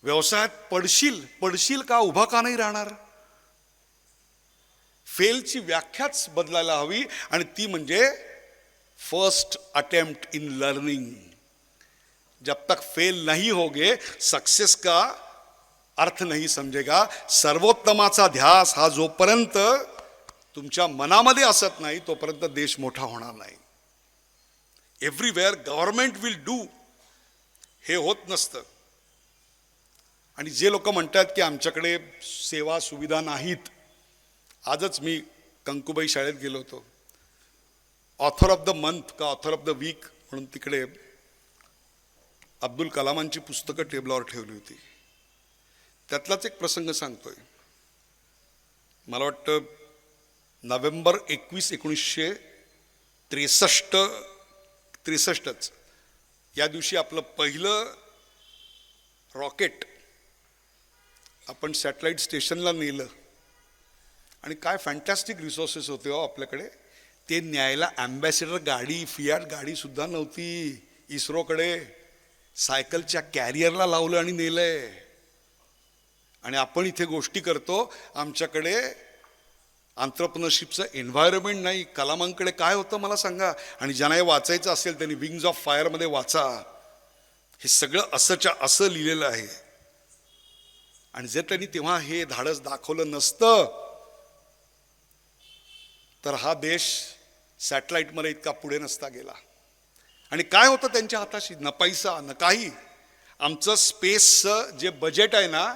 व्यवसायात पडशील का, उभा का नाही राहणार. फेलची व्याख्याच बदलायला हवी आणि ती म्हणजे फर्स्ट अटेम्प्ट इन लर्निंग. जब तक फेल नहीं होगे, सक्सेस का अर्थ नहीं समझेगा. सर्वोत्तमाचा ध्यास हा जोपर्यंत तुमच्या मनामध्ये असत नाही तोपर्यंत देश मोठा होणार नाही. एव्हरीवेअर गव्हर्नमेंट विल डू, हे होत नसतं. आणि जे लोक म्हणतात की आमच्याकडे सेवा सुविधा नाहीत, आजच मी कंकुबाई शाळेत गेलो होतो. ऑथर ऑफ द मंथ का ऑथर ऑफ द वीक म्हणून तिकडे अब्दुल कलामांची पुस्तकं टेबलावर ठेवली होती. त्यातलाच एक प्रसंग सांगतोय. मला वाटतं नोव्हेंबर 21, 1963 या दिवशी आपलं पहिलं रॉकेट आपण सॅटेलाइट स्टेशनला नेलं. आणि काय फॅन्टॅस्टिक रिसोर्सेस होते हो आपल्याकडे. ते न्यायला ॲम्बॅसेडर गाडी, फियाट गाडी सुद्धा नव्हती इस्रोकडे. सायकलच्या कॅरियरला लावलं आणि नेलंय. आणि आपण इथे गोष्टी करतो, आमच्याकडे एंटरप्रेन्योरशिपचं एन्व्हायरमेंट नाही. कलामांकडे काय होतं मला सांगा. आणि ज्यांना हे वाचायचं असेल त्यांनी विंग्स ऑफ फायरमध्ये वाचा. हे सगळं असंच्या असं लिहिलेलं आहे. आणि जर त्यांनी तेव्हा हे धाडस दाखवलं नसतं तर हा देश सॅटेलाइटमध्ये इतका पुढे नसता गेला. आणि काय होतं त्यांच्या हाताशी, न पैसा न काही. आमचं स्पेसचं जे बजेट आहे ना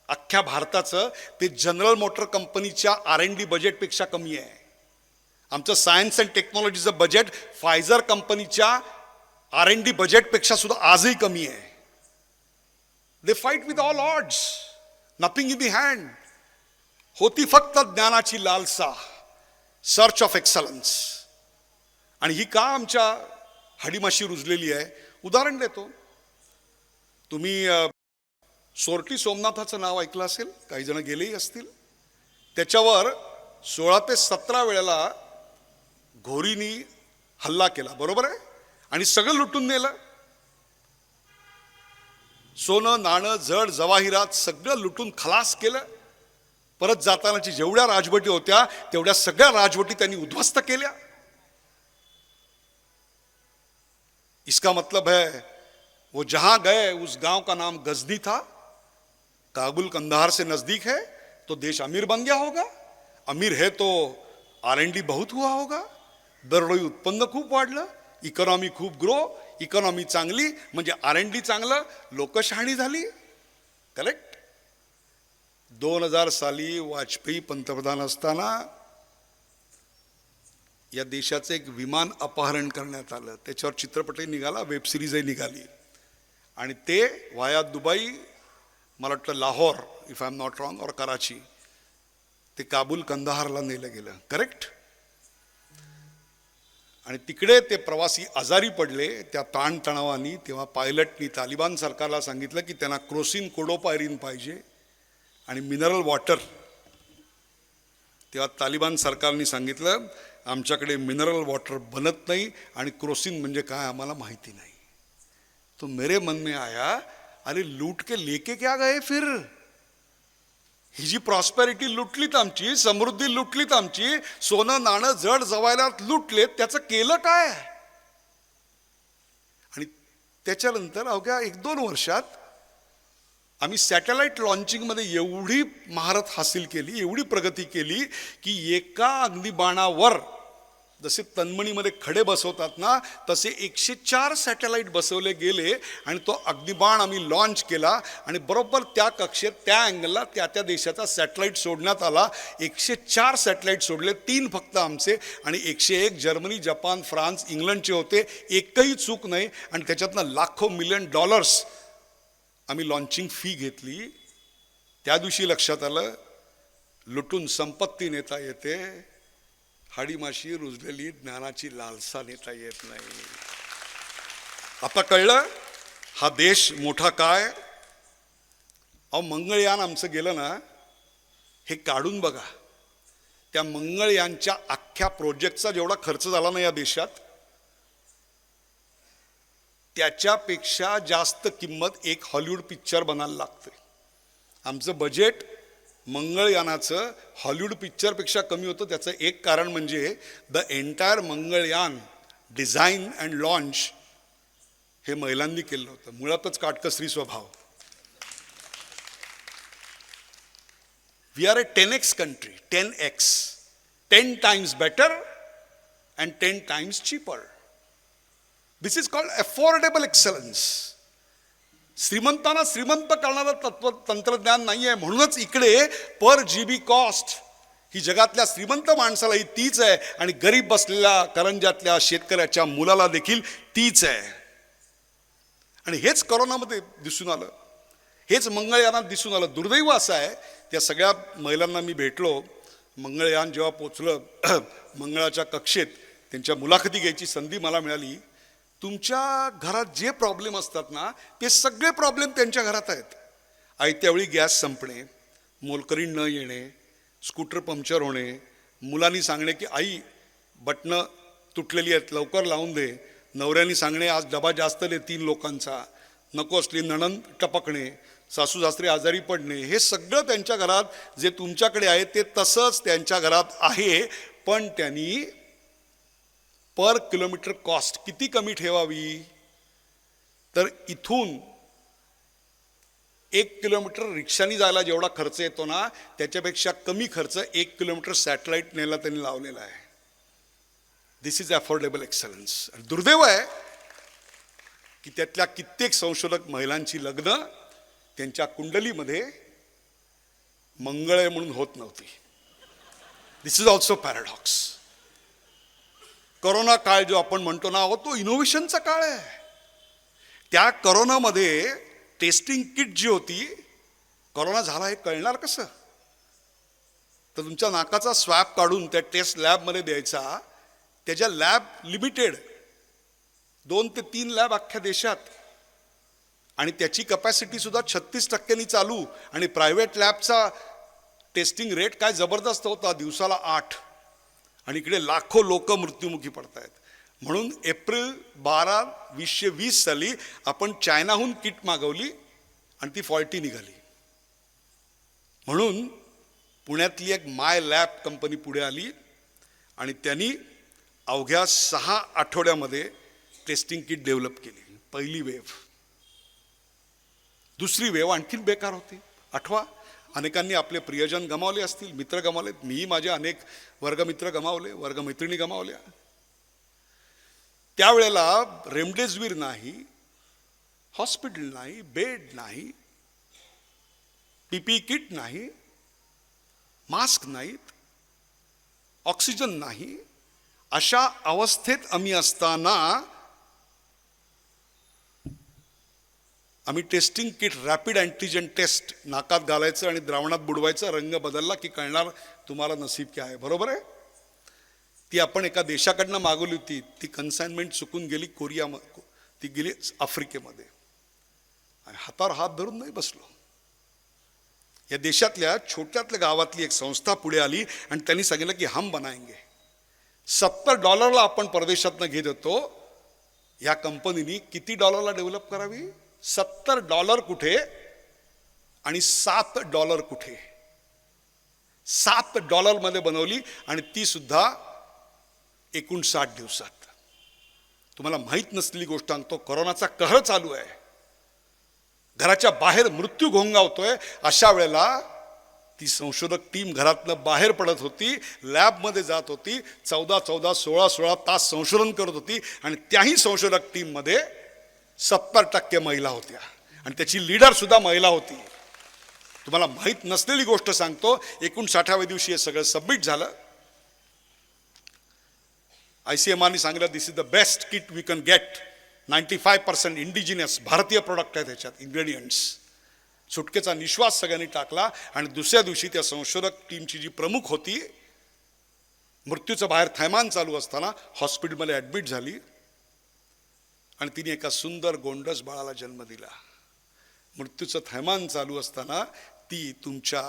अख्ख्या भारताचं, ते जनरल मोटर कंपनीच्या R&D बजेटपेक्षा कमी आहे. आमचं सायन्स अँड टेक्नॉलॉजीचं बजेट फायझर कंपनीच्या R&D बजेटपेक्षा सुद्धा आजही कमी आहे. They fight with all odds, nothing in the hand. होती फक्त ज्ञानाची लालसा, सर्च ऑफ एक्सलन्स. आणि ही का आमच्या हाडीमाशी रुजलेली आहे. उदाहरण देतो. तुम्ही सोरटी सोमनाथाचं नाव ऐकलं असेल, काही जण गेलेही असतील. त्याच्यावर 16 ते 17 वेळेला घोरीनी हल्ला केला, बरोबर आहे. आणि सगळं लुटून नेलं. सोनं नाणं जड जवाहिरात सगळं लुटून खलास केलं. परत जातानाची जेवढ्या राजवटी होत्या तेवढ्या सगळ्या राजवटी त्यांनी उद्ध्वस्त केल्या. इसका मतलब है वो जहां गए उस गांव का नाम गजनी था. काबुल कंधार से नजदीक है तो देश अमीर बन गया होगा. अमीर है तो R&D बहुत हुआ होगा. दरडोई उत्पन्न खूप वाढलं, इकॉनॉमी खूप ग्रो, इकॉनॉमी चांगली म्हणजे R&D चांगलं, लोकशहाणी झाली. करेक्ट. 2000 साली वाजपेयी पंतप्रधान असताना या देशाचं एक विमान अपहरण करण्यात आलं. त्याच्यावर चित्रपटही निघाला, वेब सिरीजही निघाली आणि ते वाया दुबई, मला वाटतं Lahore, if I am not wrong, और कराची, ते काबूल कंदाहारला नेलं गेलं. करेक्ट. आणि तिकडे ते प्रवासी आजारी पडले त्या ताणतणावानी. तेव्हा पायलटनी तालिबान सरकारला सांगितलं की त्यांना क्रोसिन कोडोपायरिन पाहिजे आणि मिनरल वॉटर. तेव्हा तालिबान सरकारने सांगितलं आमच्याकडे मिनरल वॉटर बनत नाही आणि क्रोसिन म्हणजे काय आम्हाला माहिती नाही. तो मेरे मन में आया, अरे लूट के लेके क्या गए फिर? ही जी प्रॉस्पेरिटी लुटलीत आमची, समृद्धी लुटलीत आमची, सोनं नाणं जड जवायलात लुटलेत, त्याचं केलं काय? आणि त्याच्यानंतर अवघ्या 1-2 वर्षात आम्ही सॅटेलाइट लॉन्चिंगमध्ये एवढी महारत हासिल केली, एवढी प्रगती केली की एका अग्निबाणावर जसे तन्मणीमध्ये खडे बसवतात ना, तसे 104 सॅटेलाइट बसवले गेले आणि तो अग्निबाण आम्ही लॉन्च केला आणि बरोबर त्या कक्षेत त्या अँगलला त्या देशाचा सॅटेलाइट सोडण्यात आला. 104 सॅटेलाइट सोडले, 3 फक्त आमचे आणि 101 जर्मनी, जपान, फ्रान्स, इंग्लंडचे होते. एकही चूक नाही आणि त्याच्यातनं लाखो मिलियन डॉलर्स आम्ही लॉन्चिंग फी घेतली. त्या दिवशी लक्षात आलं लुटून संपत्ती नेता येते, हाडीमाशी रुजलेली ज्ञानाची लालसा नेता येत नाही. आता कळलं हा देश मोठा काय. अहो मंगळयान आमचं गेलं ना, हे काढून बघा. त्या मंगळयानच्या अख्ख्या प्रोजेक्टचा जेवढा खर्च झाला ना या देशात, त्याच्यापेक्षा जास्त किंमत एक हॉलिवूड पिक्चर बनायला लागते. आमचं बजेट मंगळयानाचं हॉलिवूड पिक्चरपेक्षा कमी होतं. त्याचं एक कारण म्हणजे the entire Mangalyaan design and launch हे महिलांनी केलं होतं. मुळातच काटकसरी स्वभाव. We are a 10x country, 10x, 10 times better and 10 times cheaper. This is called affordable excellence. श्रीमंतांना श्रीमंत करणारं तंत्रज्ञान नाही आहे. म्हणूनच इकडे पर GB कॉस्ट ही जगातल्या श्रीमंत माणसालाही तीच आहे आणि गरीब बसलेल्या करंजातल्या शेतकऱ्याच्या मुलाला देखील तीच आहे. आणि हेच कोरोनामध्ये दिसून आलं, हेच मंगळयानात दिसून आलं. दुर्दैव असं आहे, त्या सगळ्या महिलांना मी भेटलो. मंगळयान जेव्हा पोचलं मंगळाच्या कक्षेत, त्यांच्या मुलाखती घ्यायची संधी मला मिळाली. तुमच्या घरात जे प्रॉब्लेम असतात ना, ते सगळे प्रॉब्लेम त्यांच्या घरात आहेत. त्यावेळी गॅस संपणे, मोलकरी न येणे, स्कूटर पंक्चर होणे, मुलांनी सांगणे की आई बटणं तुटलेली आहेत लवकर लावून दे, नवऱ्याने सांगणे आज डबा जास्त दे 3 लोकांचा, नको असली नणंद टपकणे, सासू सासरे आजारी पडणे. हे सगळं त्यांच्या घरात जे तुमच्याकडे आहे ते तसंच त्यांच्या घरात आहे. पण त्यांनी पर किलोमीटर कॉस्ट किती कमी ठेवावी, तर इथून 1 किलोमीटर रिक्षाने जायला जेवढा खर्च येतो ना, त्याच्यापेक्षा कमी खर्च 1 किलोमीटर सॅटेलाइट न्यायला त्यांनी लावलेला आहे. This is affordable excellence. दुर्दैव आहे की त्यातल्या कित्येक संशोधक महिलांची लग्न त्यांच्या कुंडलीमध्ये मंगळ म्हणून होत नव्हती. दिस इज ऑल्सो पॅराडॉक्स. कोरोना काळ जो आपण म्हणतो ना, तो इनोव्हेशनचा काळ आहे. त्या कोरोनामध्ये टेस्टिंग किट जी होती, कोरोना झाला हे कळणार कसं? तर तुमच्या नाकाचा स्वॅब काढून त्या टेस्ट लॅबमध्ये द्यायचा. त्याच्या लॅब लिमिटेड, 2 ते 3 लॅब अख्ख्या देशात, आणि त्याची कपॅसिटी सुद्धा 36% चालू. आणि प्रायव्हेट लॅबचा टेस्टिंग रेट काय जबरदस्त होता, दिवसाला 8. आणि इकडे लाखो लोक मृत्युमुखी पडत आहेत. म्हणून एप्रिल 12, 2020 साली आपण चायनाहून किट मागवली आणि ती फॉल्टी निघाली. म्हणून पुण्यातली एक माय लॅब कंपनी पुढे आली आणि त्यांनी अवघ्या 6 आठवड्यामध्ये टेस्टिंग किट डेव्हलप केली. पहिली वेव्ह. दुसरी वेव्ह आणखीन बेकार होती. आठवा, अनेकांनी आपले प्रियजन गमावले असतील, मित्र गमावलेत. मीही माझे अनेक वर्गमित्र गमावले, वर्गमैत्रिणी गमावल्या. त्यावेळेला रेमडेसिवीर नाही, हॉस्पिटल नाही, बेड नाही, पीपी किट नाही, मास्क नाहीत, ऑक्सिजन नाही. अशा अवस्थेत आम्ही असताना आम्ही testing kit, rapid antigen test नाकात घालायचं आणि द्रावणात बुडवायचं, रंग बदलला की कळणार तुम्हाला नसीब काय आहे. बरोबर आहे. ती आपण एका देशाकडनं मागवली होती, ती कन्साइनमेंट चुकून गेली ती गेली आफ्रिकेमध्ये. आणि हातावर हात धरून नाही बसलो. या देशातल्या छोट्यातल्या गावातली एक संस्था पुढे आली आणि त्यांनी सांगितलं की हम बनाएंगे. $70 आपण परदेशातनं घेत होतो. या कंपनीनी किती डॉलरला डेव्हलप करावी? $70 कुठे आणि $7 कुठे? $7 मध्ये बनवली आणि ती सुद्धा 59 दिवसात. तुम्हाला माहीत नसलेली गोष्ट सांगतो, कोरोनाचा कहर चालू आहे, घराच्या बाहेर मृत्यू घोंगावतोय. अशा वेळेला ती संशोधक टीम घरातनं बाहेर पडत होती, लॅबमध्ये जात होती, 14 16 तास संशोधन करत होती. आणि त्याही संशोधक टीममध्ये 70% महिला होत्या आणि त्याची लीडर सुद्धा महिला होती. तुम्हाला माहीत नसलेली गोष्ट सांगतो, 59व्या दिवशी हे सगळं सबमिट झालं. ICMRने सांगितलं this is the best kit we can get. 95% indigenous भारतीय प्रोडक्ट आहे त्याच्यात, इन्ग्रेडियंट्स. सुटकेचा निश्वास सगळ्यांनी टाकला. आणि दुसऱ्या दिवशी त्या संशोधक टीमची जी प्रमुख होती, मृत्यूचं बाहेर थैमान चालू असताना हॉस्पिटलमध्ये ॲडमिट झाली आणि तिने एका सुंदर गोंडस बाळाला जन्म दिला. मृत्यूचं थैमान चालू असताना ती तुमच्या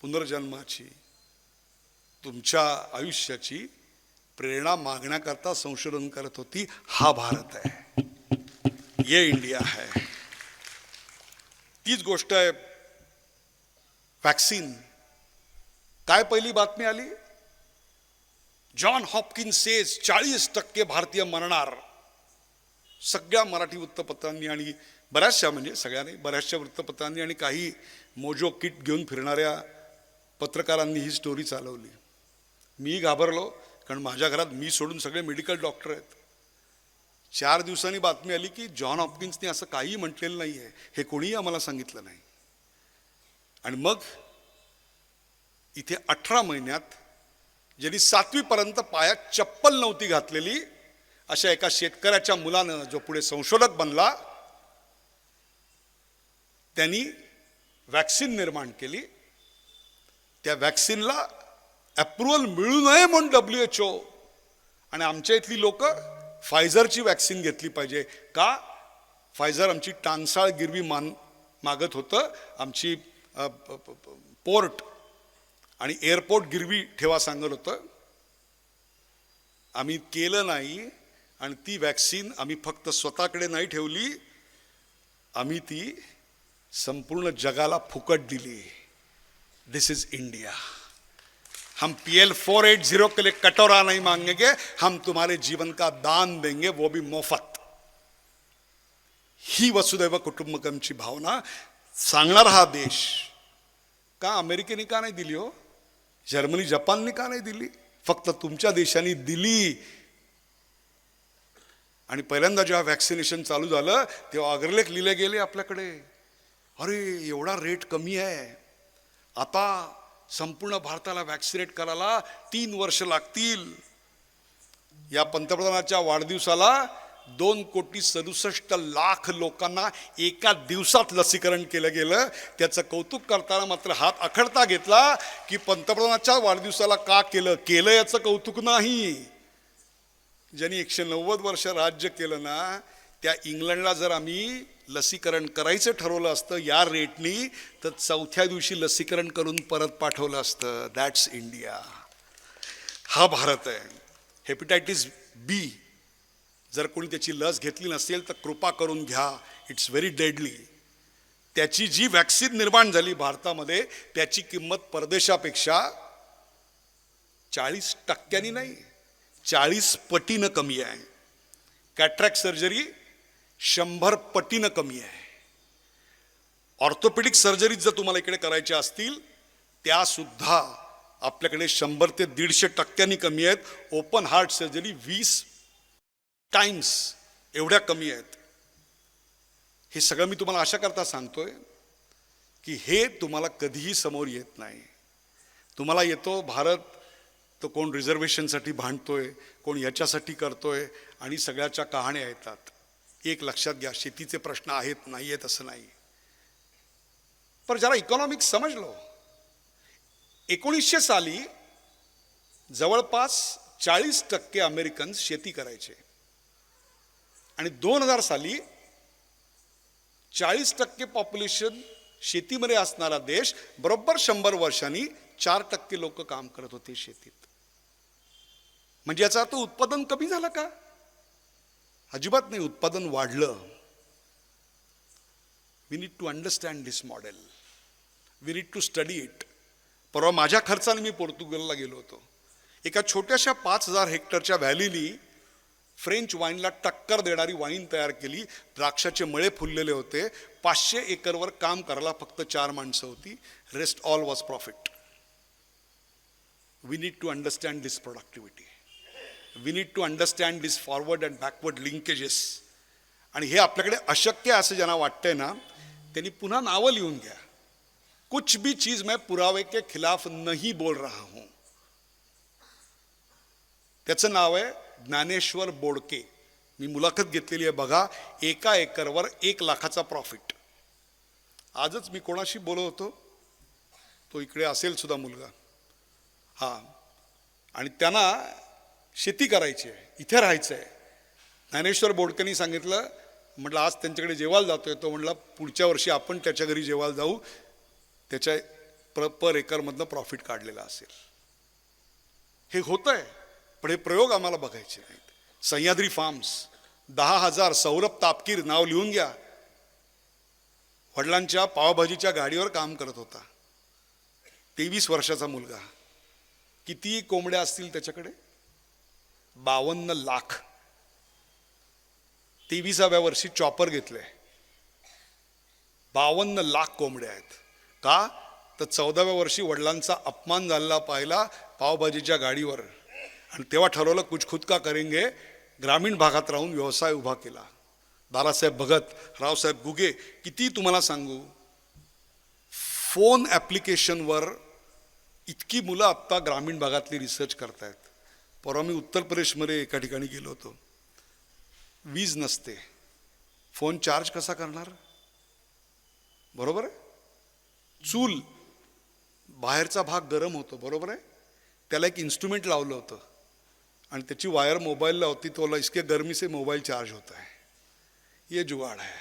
पुनर्जन्माची, तुमच्या आयुष्याची प्रेरणा मागण्याकरता संशोधन करत होती. हा भारत आहे, ये इंडिया है. तीच गोष्ट आहे वॅक्सिन. काय पहिली बातमी आली? जॉन हॉपकिन्स सेज 40% भारतीय मरणार. सगळ्या मराठी वृत्तपत्रांनी आणि बऱ्याचशा वृत्तपत्रांनी आणि काही मोजो किट घेऊन फिरणाऱ्या पत्रकारांनी ही स्टोरी चालवली. मी घाबरलो, कारण माझ्या घरात मी सोडून सगळे मेडिकल डॉक्टर आहेत. 4 दिवसांनी बातमी आली की जॉन हॉपकिन्सने असं काही म्हटलेलं नाही आहे, हे कोणीही आम्हाला सांगितलं नाही. आणि मग इथे 18 महिन्यात ज्यांनी 7वी पर्यंत पायात चप्पल नव्हती घातलेली अशा एका शेतकऱ्याच्या मुलानं, जो पुढे संशोधक बनला, त्यांनी वॅक्सिन निर्माण केली. त्या वॅक्सिनला अप्रुव्हल मिळू नये म्हणून WHO आणि आमच्या इथली लोक फायझरची वॅक्सिन घेतली पाहिजे. का? फायझर आमची टांगसाळ गिरवी मागत होतं, आमची पोर्ट आणि एअरपोर्ट गिरवी ठेवा सांगत होतं. आम्ही केलं नाही आणि ती वॅक्सिन आम्ही फक्त स्वतःकडे नाही ठेवली, आम्ही ती संपूर्ण जगाला फुकट दिली. दिस इज इंडिया. हम PL 480 के लिए कटोरा नहीं मांगेंगे, हम तुम्हारे जीवन का दान देंगे, वो भी मोफत. ही वसुदैव कुटुंबकमची भावना सांगणारा हा देश. का अमेरिकेने का नाही दिली हो? जर्मनी जपानने का नाही दिली? फक्त तुमच्या देशाने दिली. आणि पहिल्यांदा जेव्हा वॅक्सिनेशन चालू झालं तेव्हा अग्रलेख लिहिले गेले आपल्याकडे, अरे एवढा रेट कमी आहे, आता संपूर्ण भारताला वॅक्सिनेट करायला 3 वर्ष लागतील. या पंतप्रधानाच्या वाढदिवसाला 2,67,00,000 लोकांना एका दिवसात लसीकरण केलं गेलं. त्याचं कौतुक करताना मात्र हात आखडता घेतला की पंतप्रधानाच्या वाढदिवसाला का केलं याचं कौतुक नाही. ज्यांनी 190 वर्ष राज्य केलं ना, त्या इंग्लंडला जर आम्ही लसीकरण करायचं ठरवलं असतं या रेटनी, तर 4थ्या दिवशी लसीकरण करून परत पाठवलं असतं. That's India. हा भारत आहे. हेपॅटायटिस B जर कोणी त्याची लस घेतली नसेल तर कृपा करून घ्या. It's very deadly. त्याची जी वॅक्सिन निर्माण झाली भारतामध्ये, त्याची किंमत परदेशापेक्षा 40% नाही, 40 पटीनं कमी आहे. कॅट्रॅक्ट सर्जरी 100 पटीनं कमी आहे. ऑर्थोपेडिक सर्जरी जर तुम्हाला इकडे करायच्या असतील त्या सुद्धा आपल्याकडे 100 ते 150% कमी आहेत. ओपन हार्ट सर्जरी 20 टाइम्स एवढ्या कमी आहेत. हे सगळं मी तुम्हाला अशा करता सांगतोय की हे तुम्हाला कधीही समोर येत नाही. तुम्हाला येतो भारत, तो कोण रिझर्वेशनसाठी भांडतोय, कोण याच्यासाठी करतोय, आणि सगळ्याच्या कहाण्या येतात. एक लक्षात घ्या, शेतीचे प्रश्न आहेत नाही आहेत असं नाही. पण जरा इकॉनॉमिक्स समजलो. 1900 साली जवळपास 40% अमेरिकन्स शेती करायचे आणि 2000 साली 40% पॉप्युलेशन शेतीमध्ये असणारा देश बरोबर 100 वर्षांनी 4% लोक काम करत होते शेतीत. म्हणजे याचा अर्थ उत्पादन कमी झालं का? अजिबात नाही, उत्पादन वाढलं. We need to understand this model, we need to study it. परवा माझ्या खर्चाने मी पोर्तुगलला गेलो होतो. एका छोट्याशा 5000 हेक्टरच्या व्हॅलीनी फ्रेंच वाईनला टक्कर देणारी वाईन तयार केली. द्राक्षाचे मळे फुललेले होते. 500 एकरवर काम करायला फक्त 4 माणसं होती. Rest all was profit. We need to understand this productivity, we need to understand this forward and backward linkages. आणि हे आपल्याकडे अशक्य असं ज्यांना वाटतंय ना, त्यांनी पुन्हा नावं लिहून घ्या. कुछ भी चीज मैं पुरावे के खिलाफ नहीं बोल रहा हूं. त्याचं नाव आहे ज्ञानेश्वर बोडके. मी मुलाखत घेतलेली आहे बघा. 1 एकरवर 1 लाखाचा प्रॉफिट. आजच मी कोणाशी बोलत होतो, तो इकडे असेल सुद्धा मुलगा, हा, आणि त्यांना शेती करायची आहे, इथे राहायचं आहे. ज्ञानेश्वर बोडकेंनी सांगितलं, म्हटलं आज त्यांच्याकडे जेवायला जातोय. तो म्हटला पुढच्या वर्षी आपण त्याच्या घरी जेवायला जाऊ, त्याच्या पर एकरमधनं प्रॉफिट काढलेला असेल. हे होतंय, पण हे प्रयोग आम्हाला बघायचे नाहीत. सह्याद्री फार्म्स 10,000. सौरभ तापकीर, नाव लिहून घ्या, वडिलांच्या पावभाजीच्या गाडीवर काम करत होता. 23 वर्षाचा मुलगा. किती कोंबड्या असतील त्याच्याकडे? 52 लाख. 23व्या वर्षी चॉपर घेतलंय. 52 लाख कोंबड्या आहेत. का? तर 14व्या वर्षी वडिलांचा अपमान झालेला पाहिला पावभाजीच्या गाडीवर, आणि तेव्हा ठरवलं कुछ खुद का करेंगे. ग्रामीण भागात राहून व्यवसाय उभा केला. दादासाहेब भगत, रावसाहेब गुगे, किती तुम्हाला सांगू. फोन ॲप्लिकेशनवर इतकी मुलं आत्ता ग्रामीण भागातली रिसर्च करतायत. परवा मी उत्तर प्रदेशमध्ये एका ठिकाणी गेलो होतो. वीज नसते, फोन चार्ज कसा करणार? बरोबर आहे. चूल, बाहेरचा भाग गरम होतो, बरोबर आहे. त्याला एक इन्स्ट्रुमेंट लावलं होतं आणि त्याची वायर मोबाईलला होती. तो इसके गर्मी से मोबाईल चार्ज होता है. ये जुगाड़ है,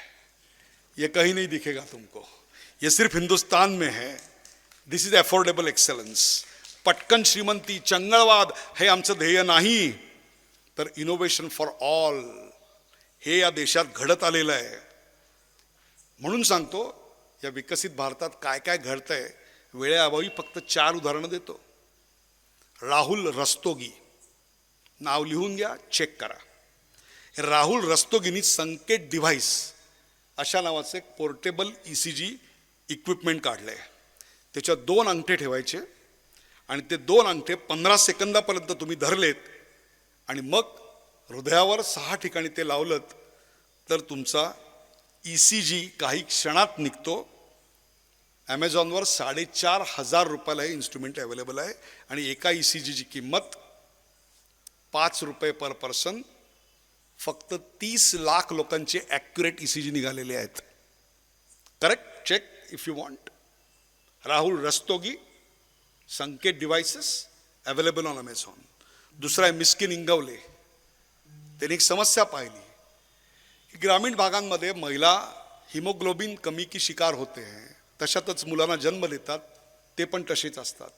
ये कहीं नहीं दिखेगा तुमको, ये सिर्फ हिंदुस्तान में है. दिस इज अफोर्डेबल एक्सेलन्स. पटकन श्रीमंती, चंगळवाद हे आमचं ध्येय नाही, तर इनोव्हेशन फॉर ऑल हे या देशात घडत आलेलं आहे. म्हणून सांगतो, या विकसित भारतात काय काय घडतंय. वेळेअभावी फक्त 4 उदाहरणं देतो. राहुल रस्तोगी, नाव लिहून घ्या, चेक करा. राहुल रस्तोगीनी संकेत डिव्हाइस अशा नावाचं एक पोर्टेबल ECG इक्विपमेंट काढलंय. त्याच्यात 2 अंगठे ठेवायचे आणि ते 2 अंगठे 15 सेकंदापर्यंत तुम्ही धरलेत आणि मग हृदयावर 6 ठिकाणी ते लावलत तर तुमचा ECG काही क्षणात निघतो. ॲमेझॉनवर 4,500 रुपयाला हे इन्स्ट्रुमेंट अवेलेबल आहे आणि एका ECGची किंमत ₹5 पर पर्सन. फक्त 30 लाख लोकांचे ॲक्युरेट ECG निघालेले आहेत. Correct? Check if you want. Rahul Rastogi, Sanket devices, available on Amazon. दुसरा आहे मिस्किन इंगवले. त्यांनी एक समस्या पाहिली की ग्रामीण भागांमध्ये महिला हिमोग्लोबिन कमी की शिकार होते हैं. तशातच मुलांना जन्म देतात, ते पण तसेच असतात.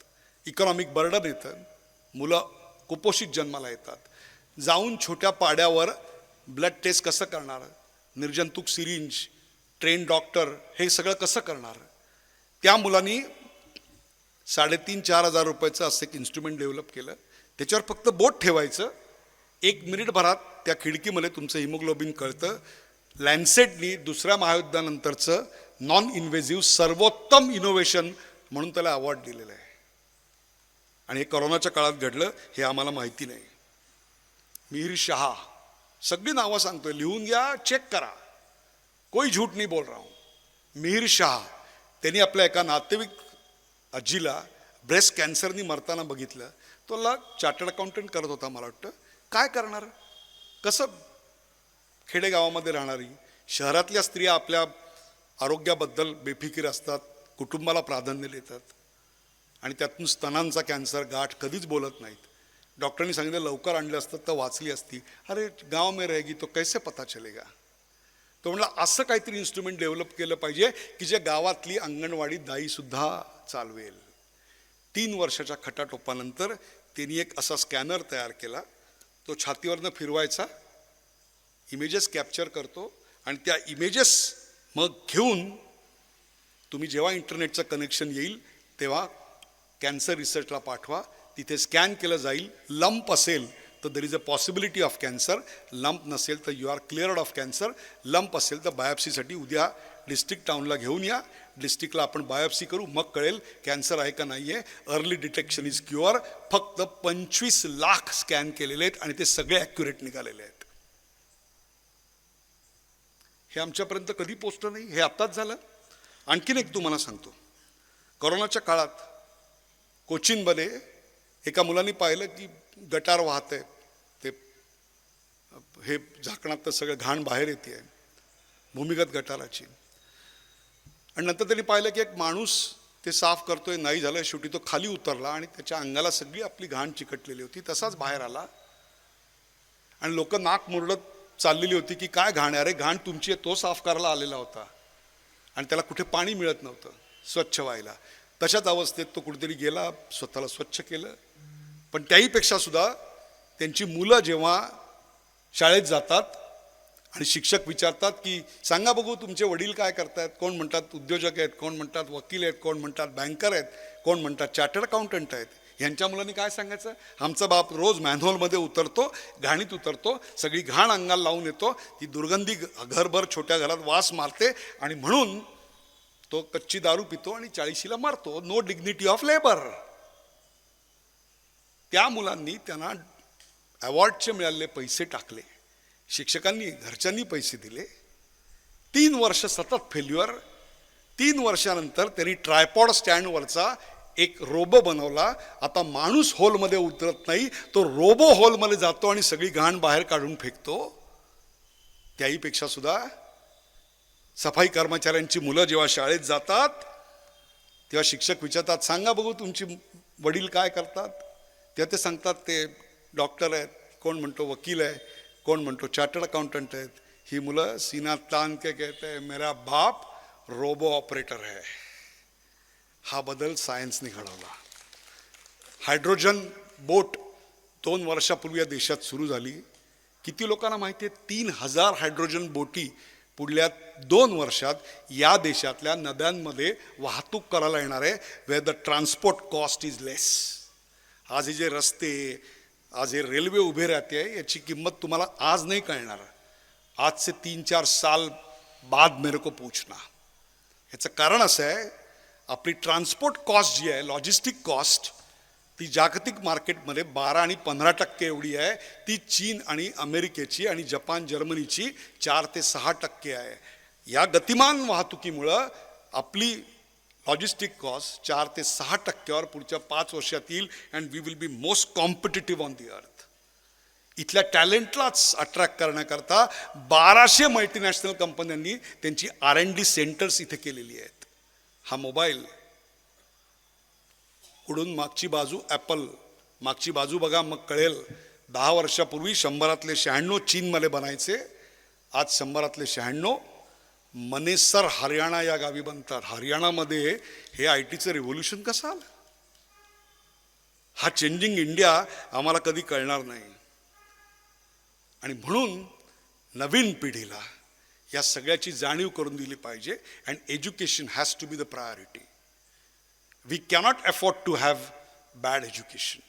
इकॉनॉमिक बर्डन येतं, मुलं कुपोषित जन्माला येतात. जाऊन छोट्या पाड्यावर ब्लड टेस्ट कसं करणार? निर्जंतुक सिरिंज, ट्रेन डॉक्टर, हे सगळं कसं करणार? त्या मुलांनी 3,500-4,000 रुपयाचं असं एक इन्स्ट्रुमेंट डेव्हलप केलं. त्याच्यावर फक्त बोट ठेवायचं, 1 मिनिटभरात त्या खिडकीमध्ये तुमचं हिमोग्लोबिन कळतं. लॅन्सेटनी दुसऱ्या महायुद्धानंतरचं नॉन इन्व्हेजिव्ह सर्वोत्तम इनोव्हेशन म्हणून त्याला अवॉर्ड दिलेला आहे. आणि हे कोरोनाच्या काळात घडलं हे आम्हाला माहिती नाही. मिहिर शहा, सगळी नावं सांगतोय, लिहून घ्या, चेक करा, कोई झूठ नहीं बोल रहा हूं. मिहिर शाह, त्यांनी आपल्या एका नातेवाईक आजीला ब्रेस्ट कॅन्सरनी मरताना बघितलं. तो चार्टर्ड अकाउंटंट करत होता मला वाटतं. काय करणार, कसं खेडेगावामध्ये राहणारी शहरातल्या स्त्रिया आपल्या आरोग्याबद्दल बेफिकीर असतात, कुटुंबाला प्राधान्य देतात आणि त्यातून स्तनांचा कॅन्सर, गाठ कधीच बोलत नाहीत. डॉक्टरांनी सांगितलं लवकर आणलं असतं तर वाचली असती. अरे गाव में रहेगी तो कैसे पता चलेगा. तो म्हणला असं काहीतरी इन्स्ट्रुमेंट डेव्हलप केलं पाहिजे की जे गावातली अंगणवाडी दाईसुद्धा चालवेल. 3 वर्षाच्या खटाटोपानंतर त्यांनी एक असा स्कॅनर तयार केला. तो छातीवरनं फिरवायचा, इमेजेस कॅप्चर करतो आणि त्या इमेजेस मग घेऊन तुम्ही जेव्हा इंटरनेटचं कनेक्शन येईल तेव्हा कॅन्सर रिसर्चला पाठवा. तिथे स्कॅन केलं जाईल. लंप असेल तर there is a possibility of cancer, lump नसेल तर you are cleared of cancer. Lump असेल तर बायोप्सीसाठी उद्या डिस्ट्रिक्ट टाउनला घेऊन या. डिस्ट्रिक्टला आपण बायोप्सी करू, मग कळेल कॅन्सर आहे का नाही आहे. Early detection is cure. फक्त 25 लाख स्कॅन केलेले आहेत आणि ते सगळे ॲक्युरेट निघालेले आहेत. हे आमच्यापर्यंत कधी पोचलं नाही, हे आत्ताच झालं. आणखीन एक तुम्हाला सांगतो. कोरोनाच्या काळात कोचीनमध्ये एका मुलांनी पाहिलं की गटार वाहत आहे, ते हे झाकणात सगळं घाण बाहेर येते आहे, भूमिगत गटाराची. आणि नंतर त्यांनी पाहिलं की एक माणूस ते साफ करतोय, नाही झालं. शेवटी तो खाली उतरला आणि त्याच्या अंगाला सगळी आपली घाण चिकटलेली होती. तसाच बाहेर आला आणि लोक नाक मुरडत चाललेली होती की काय घाण आहे. अरे घाण तुमची आहे, तो साफ करायला आलेला होता आणि त्याला कुठे पाणी मिळत नव्हतं स्वच्छ व्हायला. तशाच अवस्थेत तो कुठेतरी गेला, स्वतःला स्वच्छ केलं. पण त्याहीपेक्षा सुद्धा त्यांची मुलं जेव्हा शाळेत जातात आणि शिक्षक विचारतात की सांगा बघू तुमचे वडील काय करतायत, कोण म्हणतात उद्योजक आहेत, कोण म्हणतात वकील आहेत, कोण म्हणतात बँकर आहेत, कोण म्हणतात चार्टर्ड अकाउंटंट आहेत. ह्यांच्या मुलांनी काय सांगायचं, आमचा बाप रोज मॅनहोलमध्ये उतरतो, घाणीत उतरतो, सगळी घाण अंगाला लावून येतो, ती दुर्गंधी घरभर छोट्या घरात वास मारते आणि म्हणून तो कच्ची दारू पितो आणि 40शीला मारतो. No dignity of labour. त्या मुलांनी त्यांना अवॉर्डचे मिळालेले पैसे टाकले, शिक्षकांनी घरच्यांनी पैसे दिले. 3 वर्ष सतत फेल्युअर. 3 वर्षानंतर त्यांनी ट्रायपॉड स्टँडवरचा एक रोबो बनवला. आता माणूस होलमध्ये उतरत नाही, तो रोबो होलमध्ये जातो आणि सगळी घाण बाहेर काढून फेकतो. त्याहीपेक्षा सुद्धा सफाई कर्मचाऱ्यांची मुलं जेव्हा शाळेत जातात तेव्हा शिक्षक विचारतात सांगा बघू तुमची वडील काय करतात. तेव्हा ते सांगतात ते डॉक्टर आहेत, कोण म्हणतो वकील आहे, कोण म्हणतो चार्टर्ड अकाउंटंट आहेत. ही मुलं सीना तान के कहते हैं मेरा बाप रोबो ऑपरेटर है. हा बदल सायन्सने घडवला. हायड्रोजन बोट 2 वर्षापूर्वी या देशात सुरू झाली. किती लोकांना माहिती आहे, 3000 हायड्रोजन बोटी पुढल्या 2 वर्षात या देशातल्या नद्यांमध्ये वाहतूक करायला येणार आहे, where the transport cost is less. आज हे जे रस्ते, आज हे रेल्वे उभे राहते याची किंमत तुम्हाला आज नाही कळणार, आज से 3-4 साल बाद मेरे को पूछना. याचं कारण असं आहे, आपली ट्रान्सपोर्ट कॉस्ट जी आहे, लॉजिस्टिक कॉस्ट, ती जागतिक मार्केटमध्ये 12 आणि 15% एवढी आहे. ती चीन आणि अमेरिकेची आणि जपान जर्मनीची 4 ते 6% आहे. या गतिमान वाहतुकीमुळं आपली लॉजिस्टिक कॉस्ट 4 ते 6%वर पुढच्या 5 वर्षात येईल and we will be most competitive on the earth. इथल्या टॅलेंटलाच अट्रॅक्ट करण्याकरता 1200 मल्टीनॅशनल कंपन्यांनी त्यांची R&D सेंटर्स इथे केलेली आहेत. हा मोबाईल उडून मागची बाजू ॲपल, मागची बाजू बघा मग कळेल. 10 वर्षापूर्वी 100तले 96 चीनमध्ये बनायचे, आज 100तले 96 मनेसर हरियाणा या गावी बनतात. हरियाणामध्ये हे ITचं रिव्होल्युशन कसं आलं. हा चेंजिंग इंडिया आम्हाला कधी कळणार नाही. आणि म्हणून नवीन पिढीला या सगळ्याची जाणीव करून दिली पाहिजे. And education has to be the priority. We cannot afford to have bad education.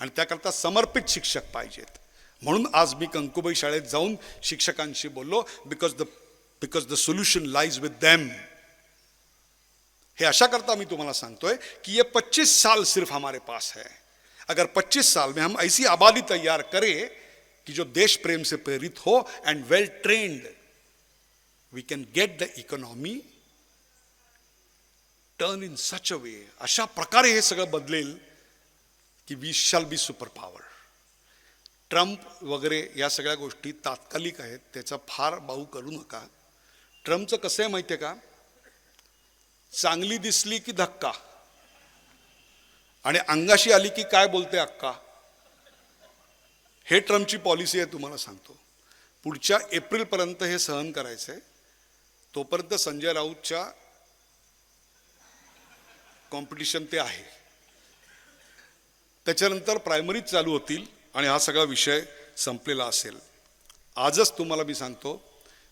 आणि त्याकरता समर्पित शिक्षक पाहिजेत. म्हणून आज मी कंकुबाई शाळेत जाऊन शिक्षकांशी बोललो, because the solution lies with them. हे अशा करता मी तुम्हाला सांगतोय कि ये 25 साल सिर्फ हमारे पास है. अगर 25 साल में हम ऐसी आबादी तैयार करें कि जो देश प्रेम से प्रेरित हो and well trained, we can get the economy turn in such a way, अशा प्रकारे हे सगळं बदलेल की we shall be super power. Trump वगैरे या सगळ्या गोष्टी तात्कालिक आहेत, त्याचा फार बाऊ करू नका. ट्रम्पचं कसं आहे माहिती आहे का, चांगली दिसली की धक्का आणि अंगाशी आली की काय बोलते अक्का, हे ट्रम्पची पॉलिसी आहे. तुम्हाला सांगतो, पुढच्या एप्रिलपर्यंत हे सहन करायचं आहे. तोपर्यंत संजय राऊतच्या कॉम्पिटिशन ते आहे. त्याच्यानंतर प्रायमरीज चालू होतील आणि हा सगळा विषय संपलेला असेल. आजच तुम्हाला मी सांगतो,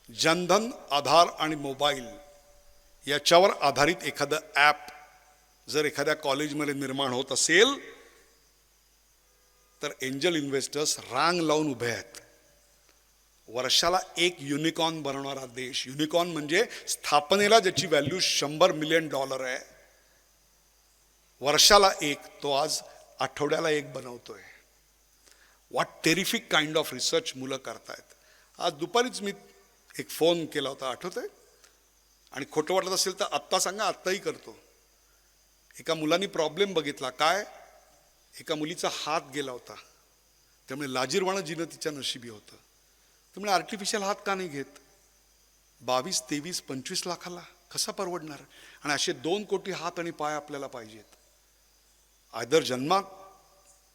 जनधन, आधार आणि मोबाईल याच्यावर आधारित एखादं ॲप जर एखाद्या कॉलेजमध्ये निर्माण होत असेल तर एंजल इन्व्हेस्टर्स रांग लावून उभे आहेत. वर्षाला एक युनिकॉर्न बनवणारा देश, युनिकॉर्न म्हणजे स्थापनेला ज्याची व्हॅल्यू $100 मिलियन आहे, वर्षाला एक, तो आज आठवड्याला एक बनवतोय. What terrific kind of research मुलं करतायत. आज दुपारीच मी एक फोन केला होता, आठवतंय, आणि खोटं वाटत असेल तर आत्ता सांगा, आत्ताही करतो. एका मुलांनी प्रॉब्लेम बघितला. काय, एका मुलीचा हात गेला होता, त्यामुळे लाजीरवाणं जिनं तिच्या नशिबी होतं. त्यामुळे आर्टिफिशियल हात का नाही घेत? 22, 23, 25 लाखाला कसा परवडणार? आणि असे 2 कोटी हात आणि पाय आपल्याला पाहिजेत. आयदर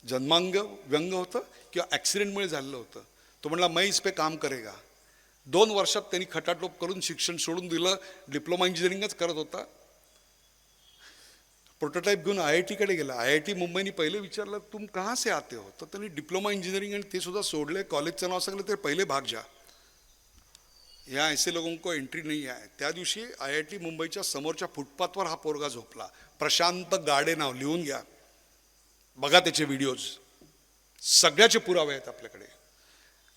जन्मांग व्यंग होतं किंवा ॲक्सिडेंटमुळे झालेलं होतं. तो म्हणला मैं इस पे काम करेगा. 2 वर्षात त्यांनी खटाटोप करून शिक्षण सोडून दिलं. डिप्लोमा इंजिनिअरिंगच करत होता. प्रोटोटाईप घेऊन IIT कडे गेला. IIT मुंबईनी पहिले विचारलं, तुम कहाँ से आते हो? तर त्यांनी डिप्लोमा इंजिनिअरिंग आणि ते सुद्धा सोडले. कॉलेजचं नाव सांगलं, ते पहिले भाग जा, या ऐसे लोगों को एंट्री नाही आहे. त्या दिवशी IIT मुंबईच्या समोरच्या फुटपाथवर हा पोरगा झोपला. प्रशांत गाडे नाव, लिहून घ्या, बघा त्याचे व्हिडिओज, सगळ्याचे पुरावे आहेत आपल्याकडे.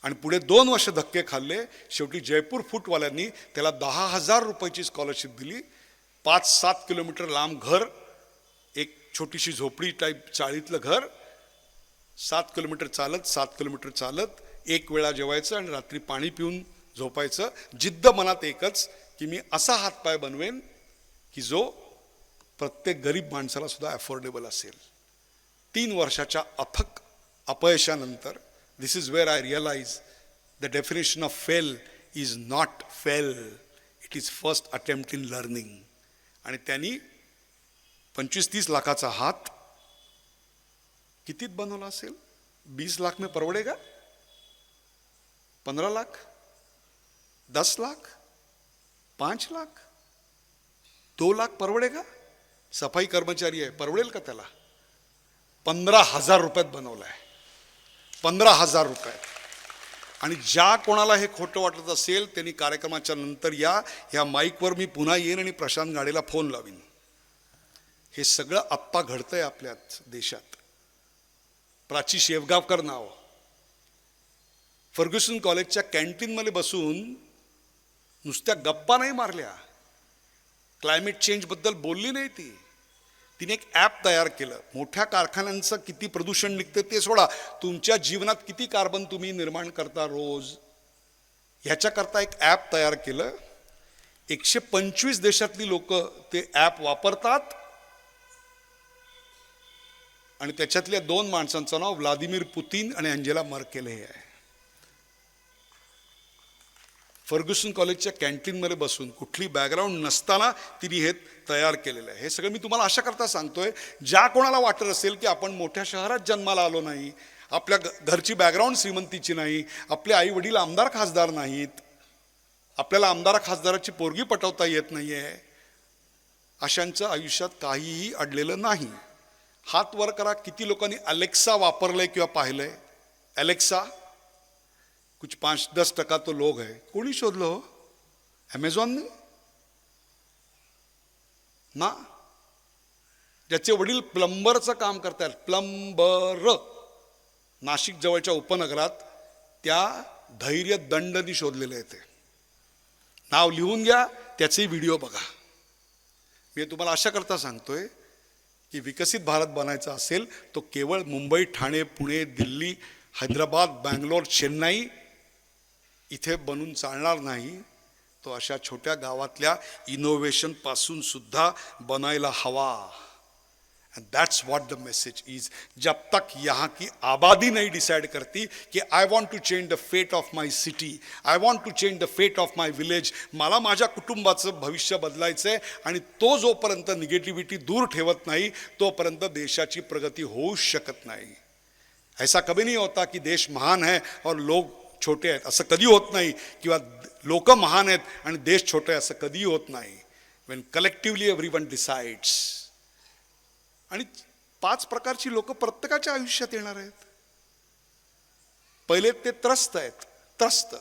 आणि पुढे 2 वर्ष धक्के खाल्ले. शेवटी जयपूर फूटवाल्यांनी त्याला 10,000 रुपयाची स्कॉलरशिप दिली. 5-7 किलोमीटर लांब घर, एक छोटीशी झोपडी टाईप चाळीतलं घर, 7 किलोमीटर चालत, 7 किलोमीटर चालत, 1 वेळा जेवायचं आणि रात्री पाणी पिऊन झोपायचं. जिद्द मनात एकच की मी असा हातपाय बनवेन की जो प्रत्येक गरीब माणसाला सुद्धा अफोर्डेबल असेल. 3 वर्षाच्या अथक अपयशानंतर, this is where I realise the definition of fail is not fail, it is first attempt in learning. आणि त्यांनी 25-30 लाखाचा हात कितीत बनवला असेल? 20 लाख में परवडेगा? 15 लाख, 10 लाख, 5 लाख, 2 लाख परवडेगा? सफाई कर्मचारी आहे, परवडेल का त्याला? 15,000 रुपयात बनवलाय, 15,000 रुपये. आणि ज्या कोणाला हे खोटं वाटत असेल त्यांनी कार्यक्रमाच्या नंतर या, ह्या माईकवर मी पुन्हा येईन आणि प्रशांत गाडेला फोन लावीन. हे सगळं आत्ता घडतंय आपल्या देशात. प्राची शेवगावकर नाव फर्ग्युसन कॉलेजच्या कॅन्टीनमध्ये बसून नुसत्या गप्पा नाही मारल्या, क्लायमेट चेंजबद्दल बोलली नाही ती. तिने एक ॲप तयार केलं. मोठ्या कारखान्यांचं किती प्रदूषण निघतं ते सोडा, तुमच्या जीवनात किती कार्बन तुम्ही निर्माण करता रोज, ह्याच्याकरता एक ॲप तयार केलं. 125 देशातली लोक ते ॲप वापरतात. आणि त्याच्यातल्या 2 माणसांचं नाव व्लादिमीर पुतीन आणि अंजेला मर्केल हे आहे. फर्ग्युसन कॉलेजच्या कॅन्टीनमध्ये बसून कुठली बॅकग्राऊंड नसताना तिने हे तयार केलेलं आहे. हे सगळं मी तुम्हाला अशा करता सांगतोय, ज्या कोणाला वाटत असेल की आपण मोठ्या शहरात जन्माला आलो नाही, आपल्या घरची बॅकग्राऊंड श्रीमंतीची नाही, आपले आई वडील आमदार खासदार नाहीत, आपल्याला आमदार खासदाराची पोरगी पटवता येत नाही आहे, अशांचं आयुष्यात काहीही अडलेलं नाही. हात वर करा, किती लोकांनी अलेक्सा वापरलंय किंवा पाहिलंय? अलेक्सा कुछ 5-10% तो लोग है. कोणी शोधलं हो? ॲमेझॉनने ना. ज्याचे वडील प्लंबरचं काम करतात, प्लंबर, नाशिक जवळच्या उपनगरात, त्या धैर्य दंडनी शोधलेले आहे. ते नाव लिहून घ्या, त्याचे व्हिडिओ बघा. मी तुम्हाला अशा करता सांगतोय की विकसित भारत बनायचा असेल तो केवळ मुंबई, ठाणे, पुणे, दिल्ली, हैदराबाद, बँगलोर, चेन्नई इथे बनून चालणार नाही. तो अशा छोट्या गावातल्या इनोव्हेशन पासून सुद्धा बनायला हवा. And that's what the message is. जब तक यहाँ की आबादी नहीं डिसाइड करती कि I want to change the fate of my city, I want to change the fate of my village, मला माझ्या कुटुंबाचं भविष्य बदलायचं आहे, आणि तो जोपर्यंत निगेटिव्हिटी दूर ठेवत नाही तोपर्यंत देशाची प्रगती होऊ शकत नाही. ऐसा कभी नहीं होता कि देश महान है और लोग छोटे आहेत, असं कधी होत नाही. किंवा लोक महान आहेत आणि देश छोटे आहे, असं कधी होत नाही. Wien collectively everyone decides. आणि 5 प्रकारची लोक प्रत्येकाच्या आयुष्यात येणार आहेत. पहिले ते त्रस्त आहेत, त्रस्त.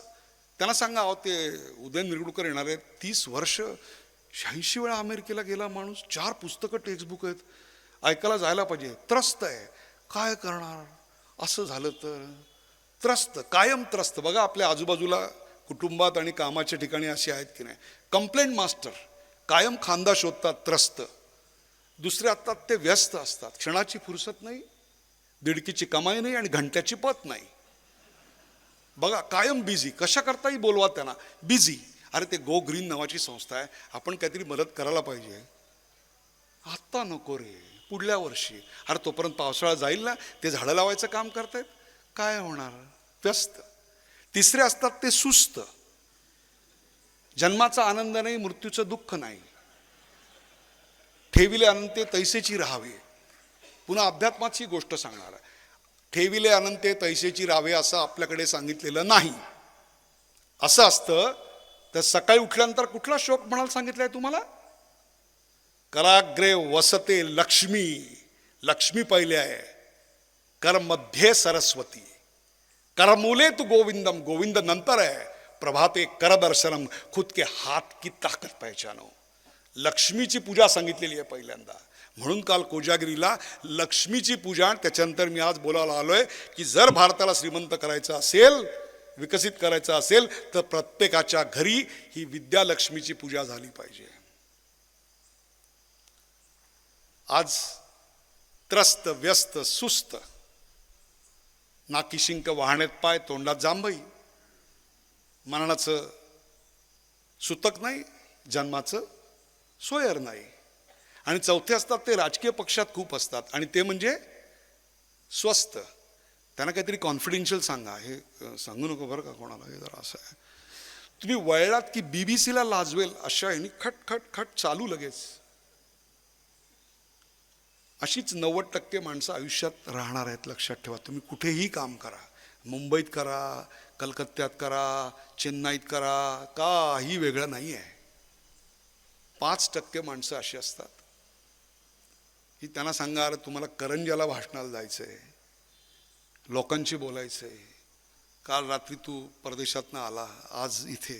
त्यांना सांगा, अहो ते उदयन निरगुडकर येणार आहेत, 30 वर्ष 86 वेळा अमेरिकेला गेला माणूस, 4 पुस्तकं टेक्स्टबुक आहेत, ऐकायला जायला पाहिजे. त्रस्त आहे, काय करणार, असं झालं तर. त्रस्त, कायम त्रस्त. बघा आपल्या आजूबाजूला कुटुंबात आणि कामाच्या ठिकाणी असे आहेत की नाही. कंप्लेंट मास्टर, कायम खांदा शोधतात, त्रस्त. दुसरे असतात ते व्यस्त असतात, क्षणाची फुरसत नाही, दिडकीची कमाई नाही आणि घंट्याची पत नाही. बघा कायम बिझी, कशा करताही बोलवा त्यांना, बिझी. अरे ते गो ग्रीन नावाची संस्था आहे, आपण काहीतरी मदत करायला पाहिजे. आत्ता नको रे, पुढल्या वर्षी. अरे तोपर्यंत पावसाळा जाईल ना, ते झाडं लावायचं काम करतायत, काय होणार, व्यस्त. तिसरे असतात ते सुस्त, जन्माचा आनंद नाही, मृत्यूचं दुःख नाही, ठेविले अनंते तैसेची राहावे. पुन्हा अध्यात्माची गोष्ट सांगणार आहे. ठेविले अनंते तैसेची राहावे असं आपल्याकडे सांगितलेलं नाही. असं असतं तर सकाळी उठल्यानंतर कुठला श्लोक म्हणायला सांगितलंय तुम्हाला? कराग्रे वसते लक्ष्मी, लक्ष्मी पहिले आहे, कर मध्ये सरस्वती, कर मूले तू गोविंदम, गोविंद नंतर आहे, प्रभाते कर दर्शनम, खुद के हात की ताकद पहचानो. लक्ष्मीची पूजा सांगितलेली आहे पहिल्यांदा. म्हणून काल कोजागिरीला लक्ष्मीची पूजा. त्याच्यानंतर मी आज बोलायला आलोय की जर भारताला श्रीमंत करायचं असेल, विकसित करायचं असेल, तर प्रत्येकाच्या घरी ही विद्यालक्ष्मीची पूजा झाली पाहिजे. आज त्रस्त, व्यस्त, सुस्त, नाकी शिंक, वाहण्यात पाय, तोंडात जांभई, मरणाचं सुतक नाही, जन्माचं सोयर नाही. आणि चौथे असतात ते राजकीय पक्षात खूप असतात, आणि ते म्हणजे स्वस्त. त्यांना काहीतरी कॉन्फिडेन्शियल सांगा, हे सांगू नको बरं का कोणाला, हे जरा असं आहे. तुम्ही वळलात की BBC ला लाजवेल अशा ह्यानी खट खट खट चालू लगेच. अशीच 90% माणसं आयुष्यात राहणार आहेत, लक्षात ठेवा. तुम्ही कुठेही काम करा, मुंबईत करा, कलकत्त्यात करा, चेन्नईत करा, काही वेगळं नाही आहे. 5% माणसं अशी असतात की त्यांना सांगा, अरे तुम्हाला करंजाला भाषणाला जायचंय, लोकांशी बोलायचंय, काल रात्री तू परदेशातनं आला, आज इथे,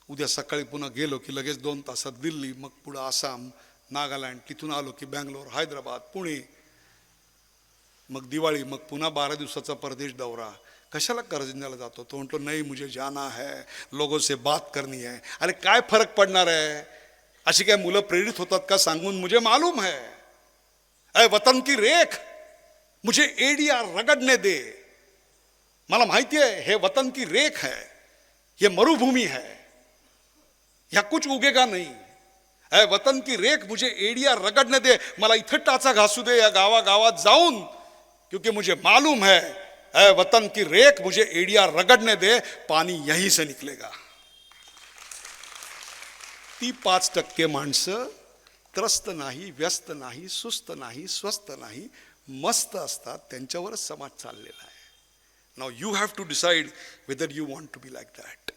उद्या सकाळी पुन्हा गेलो की लगेच 2 तासात दिल्ली, मग पुढं आसाम, नागालँड, तिथून आलो की बँगलोर, हैदराबाद, पुणे, मग दिवाळी, मग पुन्हा 12 दिवसाचा परदेश दौरा. कशाला करंजाला जातो? तो म्हणतो नाही मुझे जाना है, लोगों से बात करनी है. अरे काय फरक पडणार आहे? अशी काय मुलं प्रेरित होतात का सांगून मुझे मालूम है, ऐ वतन की रेख मुझे एडिया रगड़ने दे. मला माहिती आहे हे वतन की रेख है, ये मरुभूमि है, या कुछ उगेगा नहीं. ऐ वतन की रेख मुझे एडिया रगड़ने दे, मला इथं टाचा घासू दे या गावागावात जाऊन, क्योंकि मुझे मालूम है ऐ वतन की रेख मुझे एडिया रगड़ने दे, पानी यहीं से निकलेगा. ती 5% माणसं त्रस्त नाही, व्यस्त नाही, सुस्त नाही, स्वस्त नाही, मस्त असतात. त्यांच्यावरच समाज चाललेला आहे. Now you have to decide whether you want to be like that.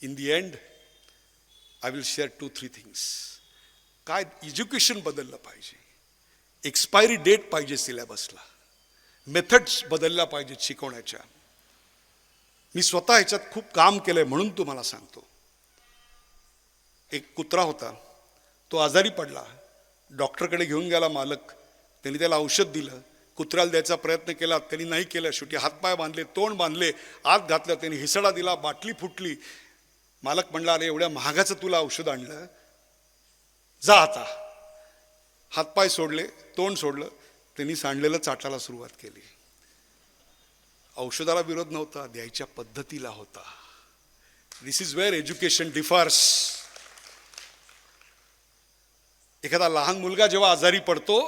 In the end I will share 2-3 things. काय एज्युकेशन बदललं पाहिजे, एक्सपायरी डेट पाहिजे सिलेबसला, मेथड्स बदलल्या पाहिजेत शिकवण्याच्या. मी स्वतः ह्याच्यात खूप काम केलंय म्हणून तुम्हाला सांगतो. एक कुत्रा होता, तो आजारी पडला, डॉक्टरकडे घेऊन गेला मालक, त्यांनी त्याला औषध दिलं, कुत्र्याला द्यायचा प्रयत्न केला, त्यांनी नाही केलं, शेवटी हातपाय बांधले, तोंड बांधले, आत घातलं, त्यांनी हिसडा दिला, बाटली फुटली. मालक म्हणला, अरे एवढ्या महागाचं तुला औषध आणलं, जा आता. हातपाय सोडले, तोंड सोडलं, त्यांनी सांडलेलं चाटायला सुरुवात केली. औषधाला विरोध नव्हता, द्यायच्या पद्धतीला होता. दिस इज वेअर एज्युकेशन डिफर्स. एखादा लहान मुलगा जेव्हा आजारी पडतो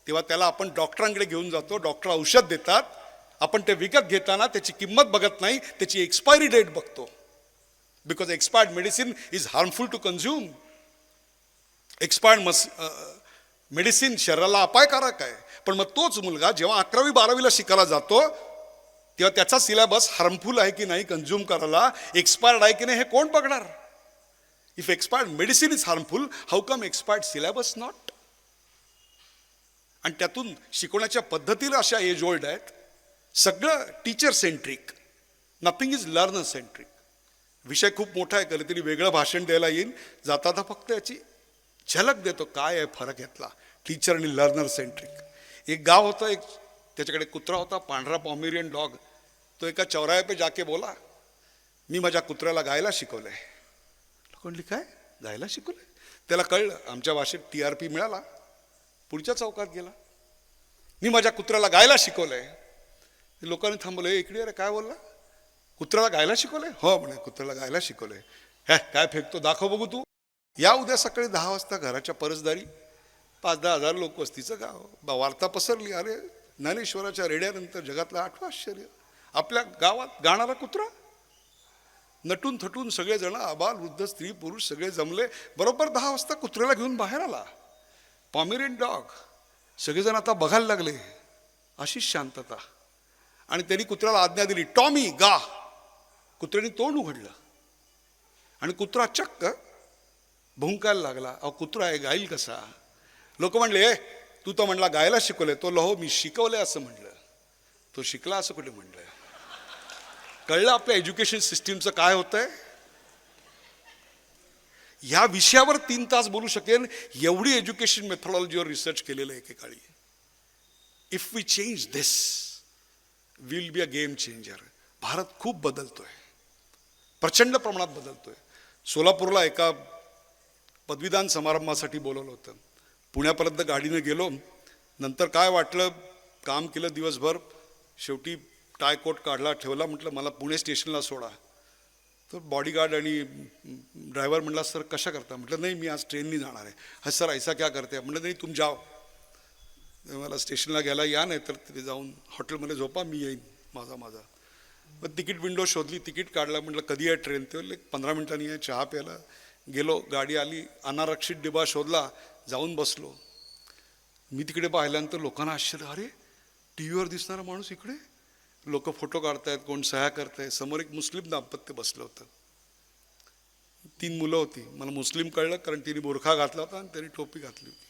तेव्हा त्याला आपण डॉक्टरांकडे घेऊन जातो, डॉक्टर औषध देतात, आपण ते विकत घेताना त्याची किंमत बघत नाही, त्याची एक्सपायरी डेट बघतो. Because expired medicine is harmful to consume. Expired medicine शरीराला अपायकारक आहे. पण मग तोच मुलगा जेव्हा 11वी-12वीला शिकायला जातो तेव्हा त्याचा सिलेबस हार्मफुल आहे की नाही कन्झ्युम करायला, एक्सपायर्ड आहे की नाही हे कोण बघणार? If expired medicine is harmful, how come expired syllabus not? आणि त्यातून शिकवण्याच्या पद्धतीला अशा एज ओल्ड आहेत. सगळं teacher centric, nothing is learner centric. विषय खूप मोठा आहे, कधीतरी वेगळं भाषण द्यायला येईल. जाता फक्त याची झलक देतो काय आहे फरक यातला, टीचर आणि लर्नर सेंट्रिक. एक गाव होतं, एक त्याच्याकडे कुत्रा होता, पांढरा पॉमेरियन डॉग. तो एका चौराहे पे जाके बोला, मी माझ्या कुत्र्याला गायला शिकवलंय. लोक म्हणली काय गायला शिकवलंय? त्याला कळलं आमच्या भाषेत TRP मिळाला. पुढच्या चौकात गेला, मी माझ्या कुत्र्याला गायला शिकवलंय. लोकांनी थांबवलं, इकडे अरे काय बोलला, कुत्र्याला गायला शिकवलंय? हो म्हणे, कुत्र्याला गायला शिकवलंय. हे काय फेकतो, दाखव बघू तू. या उद्या सकाळी 10 वाजता घराच्या परसदारी 5-10 हजार लोक वस्तीचं गाव. वार्ता पसरली, अरे ज्ञानेश्वराच्या रेड्यानंतर जगातलं 8वं आश्चर्य, आपल्या गावात गाणारा कुत्रा. नटून थटून सगळेजण, आबाल वृद्ध स्त्री पुरुष सगळे जमले. बरोबर 10 वाजता कुत्र्याला घेऊन बाहेर आला, पॉमेरियन डॉग. सगळेजण आता बघायला लागले, अशीच शांतता. आणि त्यांनी कुत्र्याला आज्ञा दिली, टॉमी गा. कुत्र्याने तोंड उघडलं आणि कुत्रा चक्क भुंकायला लागला. अहो कुत्रा आहे, गाईल कसा? लोक म्हणले, तू तर म्हणला गायला शिकवलंय. तो लहो मी शिकवलंय असं म्हणलं. तो शिकला असं कुठे म्हणलं? कळलं आपल्या एज्युकेशन सिस्टीमचं काय होतंय? ह्या विषयावर 3 तास बोलू शकेन, एवढी एज्युकेशन मेथॉडॉलॉजीवर रिसर्च केलेलं आहे एकेकाळी. If we change this will be a game changer. Bharat खूप बदलतोय, प्रचंड प्रमाणात बदलतोय. सोलापूरला एका पदवीदान समारंभासाठी बोलवलं होतं. पुण्यापर्यंत गाडीनं गेलो. नंतर काय वाटलं, काम केलं दिवसभर, शेवटी टाय कोट काढला ठेवला. म्हटलं मला पुणे स्टेशनला सोडा. तर बॉडीगार्ड आणि ड्रायव्हर म्हटला, सर कशा करता? म्हटलं नाही मी आज ट्रेननी जाणार आहे. हा सर ऐसा क्या करते? म्हटलं नाही तुम जाओ, मला स्टेशनला घ्यायला या, नाही तर तिथे जाऊन हॉटेलमध्ये झोपा, मी येईन माझा. मग तिकीट विंडो शोधली, तिकीट काढला. म्हटलं कधी आहे ट्रेन? ते बोलले 15 मिनिटांनी आहे. चहा प्यायला गेलो, गाडी आली, अनारक्षित डिबा शोधला, जाऊन बसलो. मी तिकडे पाहिल्यानंतर लोकांना आश्चर्य, अरे TV वर दिसणारा माणूस इकडे. लोक फोटो काढतायत, कोण सह्या करतायत. समोर एक मुस्लिम दाम्पत्य बसलं होतं, 3 मुलं होती. मला मुस्लिम कळलं कारण तिने बुरखा घातला होता आणि त्यांनी टोपी घातली होती.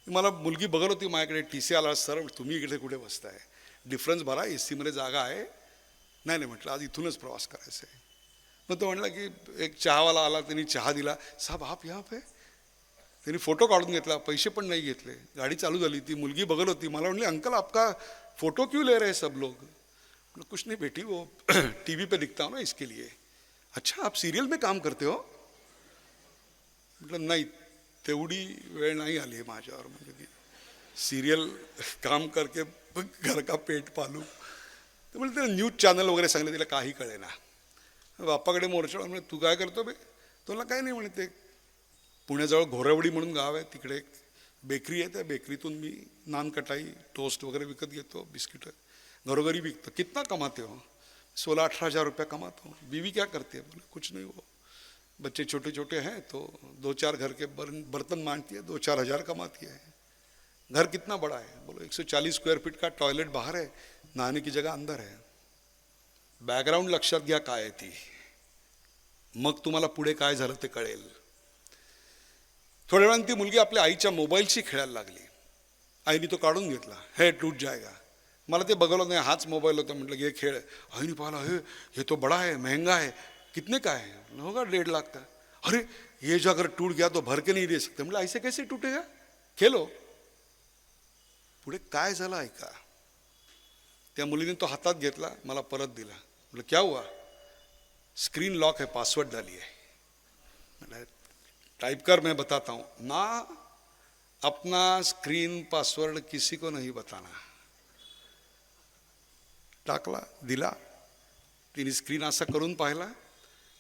मला मुलगी बघत होती माझ्याकडे. TC आला, सर तुम्ही इकडे कुठे बसताय, डिफरन्स भरा, AC मध्ये जागा आहे. नाही म्हटलं आज इथूनच प्रवास करायचा आहे. मग तो म्हटला की एक चहावाला आला, त्यांनी चहा दिला. साहब आप यहाँ पे? त्यांनी फोटो काढून घेतला, पैसे पण नाही घेतले. गाडी चालू झाली. ती मुलगी बघत होती. मला म्हणली, अंकल आपका फोटो क्यों ले रहे सब लोग? कुछ नहीं बेटी, वो TV पे दिखता हूँ ना इसके लिए. अच्छा आप सीरियल में काम करते हो? म्हटलं नाही, तेवढी वेळ नाही आली आहे माझ्यावर, म्हणजे की सिरियल काम करके घर का पेट पालू. तर म्हणजे त्याला न्यूज चॅनल वगैरे सांगले, तिला काही कळेना. बाप्पाकडे मोर्चा, म्हणजे तू काय करतो बे? तुला काय नाही म्हणे, ते पुण्याजवळ घोरवडी म्हणून गाव आहे, तिकडे एक बेकरी आहे, त्या बेकरीतून मी नानकटाई टोस्ट वगैरे विकत घेतो, बिस्किट घरोघरी विकतो. कितना कमाते हो? 16-18 हज़ार रुपया कमाता हूँ. बीवी क्या करती है? बोले कुछ नहीं, वो बच्चे छोटे छोटे हैं तो 2-4 घर के बर्तन मांगती है, 2-4 हज़ार कमाती है. घर कितना बड़ा है? बोलो 140 स्क्वेअर फीट का. टॉयलेट बाहर है, नहाने की जगह अंदर है. बॅकग्राऊंड लक्षात घ्या काय आहे ती, मग तुम्हाला पुढे काय झालं ते कळेल. थोड्या वेळाने ती मुलगी आपल्या आईच्या मोबाईलशी खेळायला लागली. आईने तो काढून घेतला. हे टूट जाएगा. मला ते बघवलं नाही, हाच मोबाईल होता. म्हटलं हे खेळ. आईने पाहिला, हे तो बड़ा है, महंगा है. कितने का है? होगा 1.5 लाख का. अरे ये जो अगर टूट गया तो भर के नहीं दे सकते. म्हटलं ऐसे कैसे टूटेगा, खेलो. पुढे काय झालं ऐका. त्या मुलीने तो हातात घेतला, मला परत दिला. म्हटलं क्या हुआ? स्क्रीन लॉक है, पासवर्ड डाली है. म्हटलं टाइप कर, मैं बताता हूँ ना. अपना स्क्रीन पासवर्ड किसी को नहीं बताना. टाकला, दिला. तिने स्क्रीन असा करून पाहिला.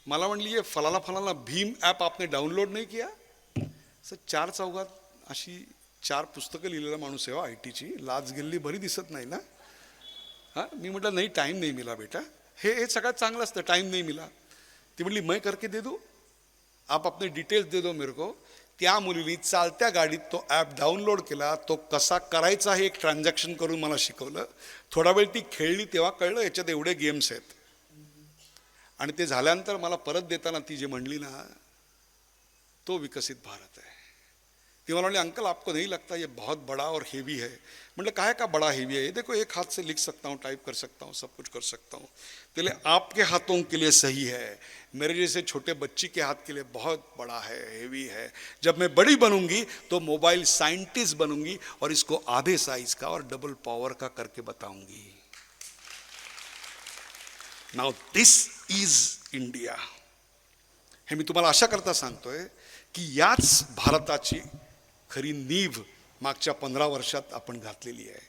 मला म्हणली ये फलाना फलाना भीम ॲप आपने डाउनलोड नाही किया. असं 4 चौघात अशी 4 पुस्तकं लिहिलेला माणूस आहे, आय टीची लाज गेलेली बरी दिसत नाही ना. हां, मी म्हटलं नाही टाईम नाही मिला बेटा. हे सगळ्यात चांगलं असतं, टाईम नाही मिला. ती म्हटली मैं करके दे दो, आप अपने डिटेल्स दे दो मेरे को. त्या मुलीने चालत्या गाडीत तो ॲप डाउनलोड केला. तो कसा करायचा हे एक ट्रान्झॅक्शन करून मला शिकवलं. थोडा वेळ ती खेळली तेव्हा कळलं याच्यात एवढे गेम्स आहेत. आणि ते झाल्यानंतर मला परत देताना ती जे म्हणली ना, तो विकसित भारत आहे. ती मला म्हणली अंकल आपको नहीं लगता ये बहुत बड़ा और हेवी है. मतलब काहे का बड़ा हेवी है, ये देखो एक हाथ से लिख सकता हूँ, टाइप कर सकता हूँ, सब कुछ कर सकता हूँ. तो आपके हाथों के लिए सही है, मेरे जैसे छोटे बच्ची के हाथ के लिए बहुत बड़ा है, हेवी है. जब मैं बड़ी बनूंगी तो मोबाइल साइंटिस्ट बनूंगी और इसको आधे साइज का और डबल पावर का करके बताऊंगी. Now this is India. हे मी तुम्हाला अशा करता सांगतोय की याच भारताची खरी नीव मागच्या 15 वर्षात आपण घातलेली आहे.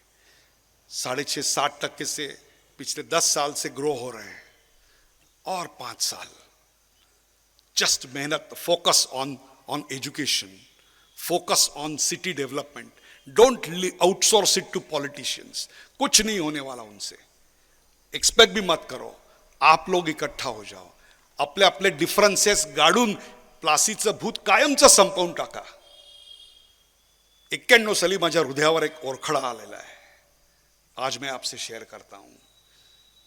6.5-7% से पिछले 10 साल से ग्रो हो रहे हैं. और 5 साल जस्ट मेहनत, focus on education, focus on city development. Don't outsource it to politicians. कुछ नहीं होने वाला उनसे. एक्सपेक्ट भी मत करो. आप लोग इकट्ठा हो जाओ. आपले आपले डिफरन्सेस गाडून प्लासीचं भूत कायमचं संपवून टाका. 91 साली माझ्या हृदयावर एक ओरखडा आलेला आहे. आज मैं आपसे शेयर करता हूँ.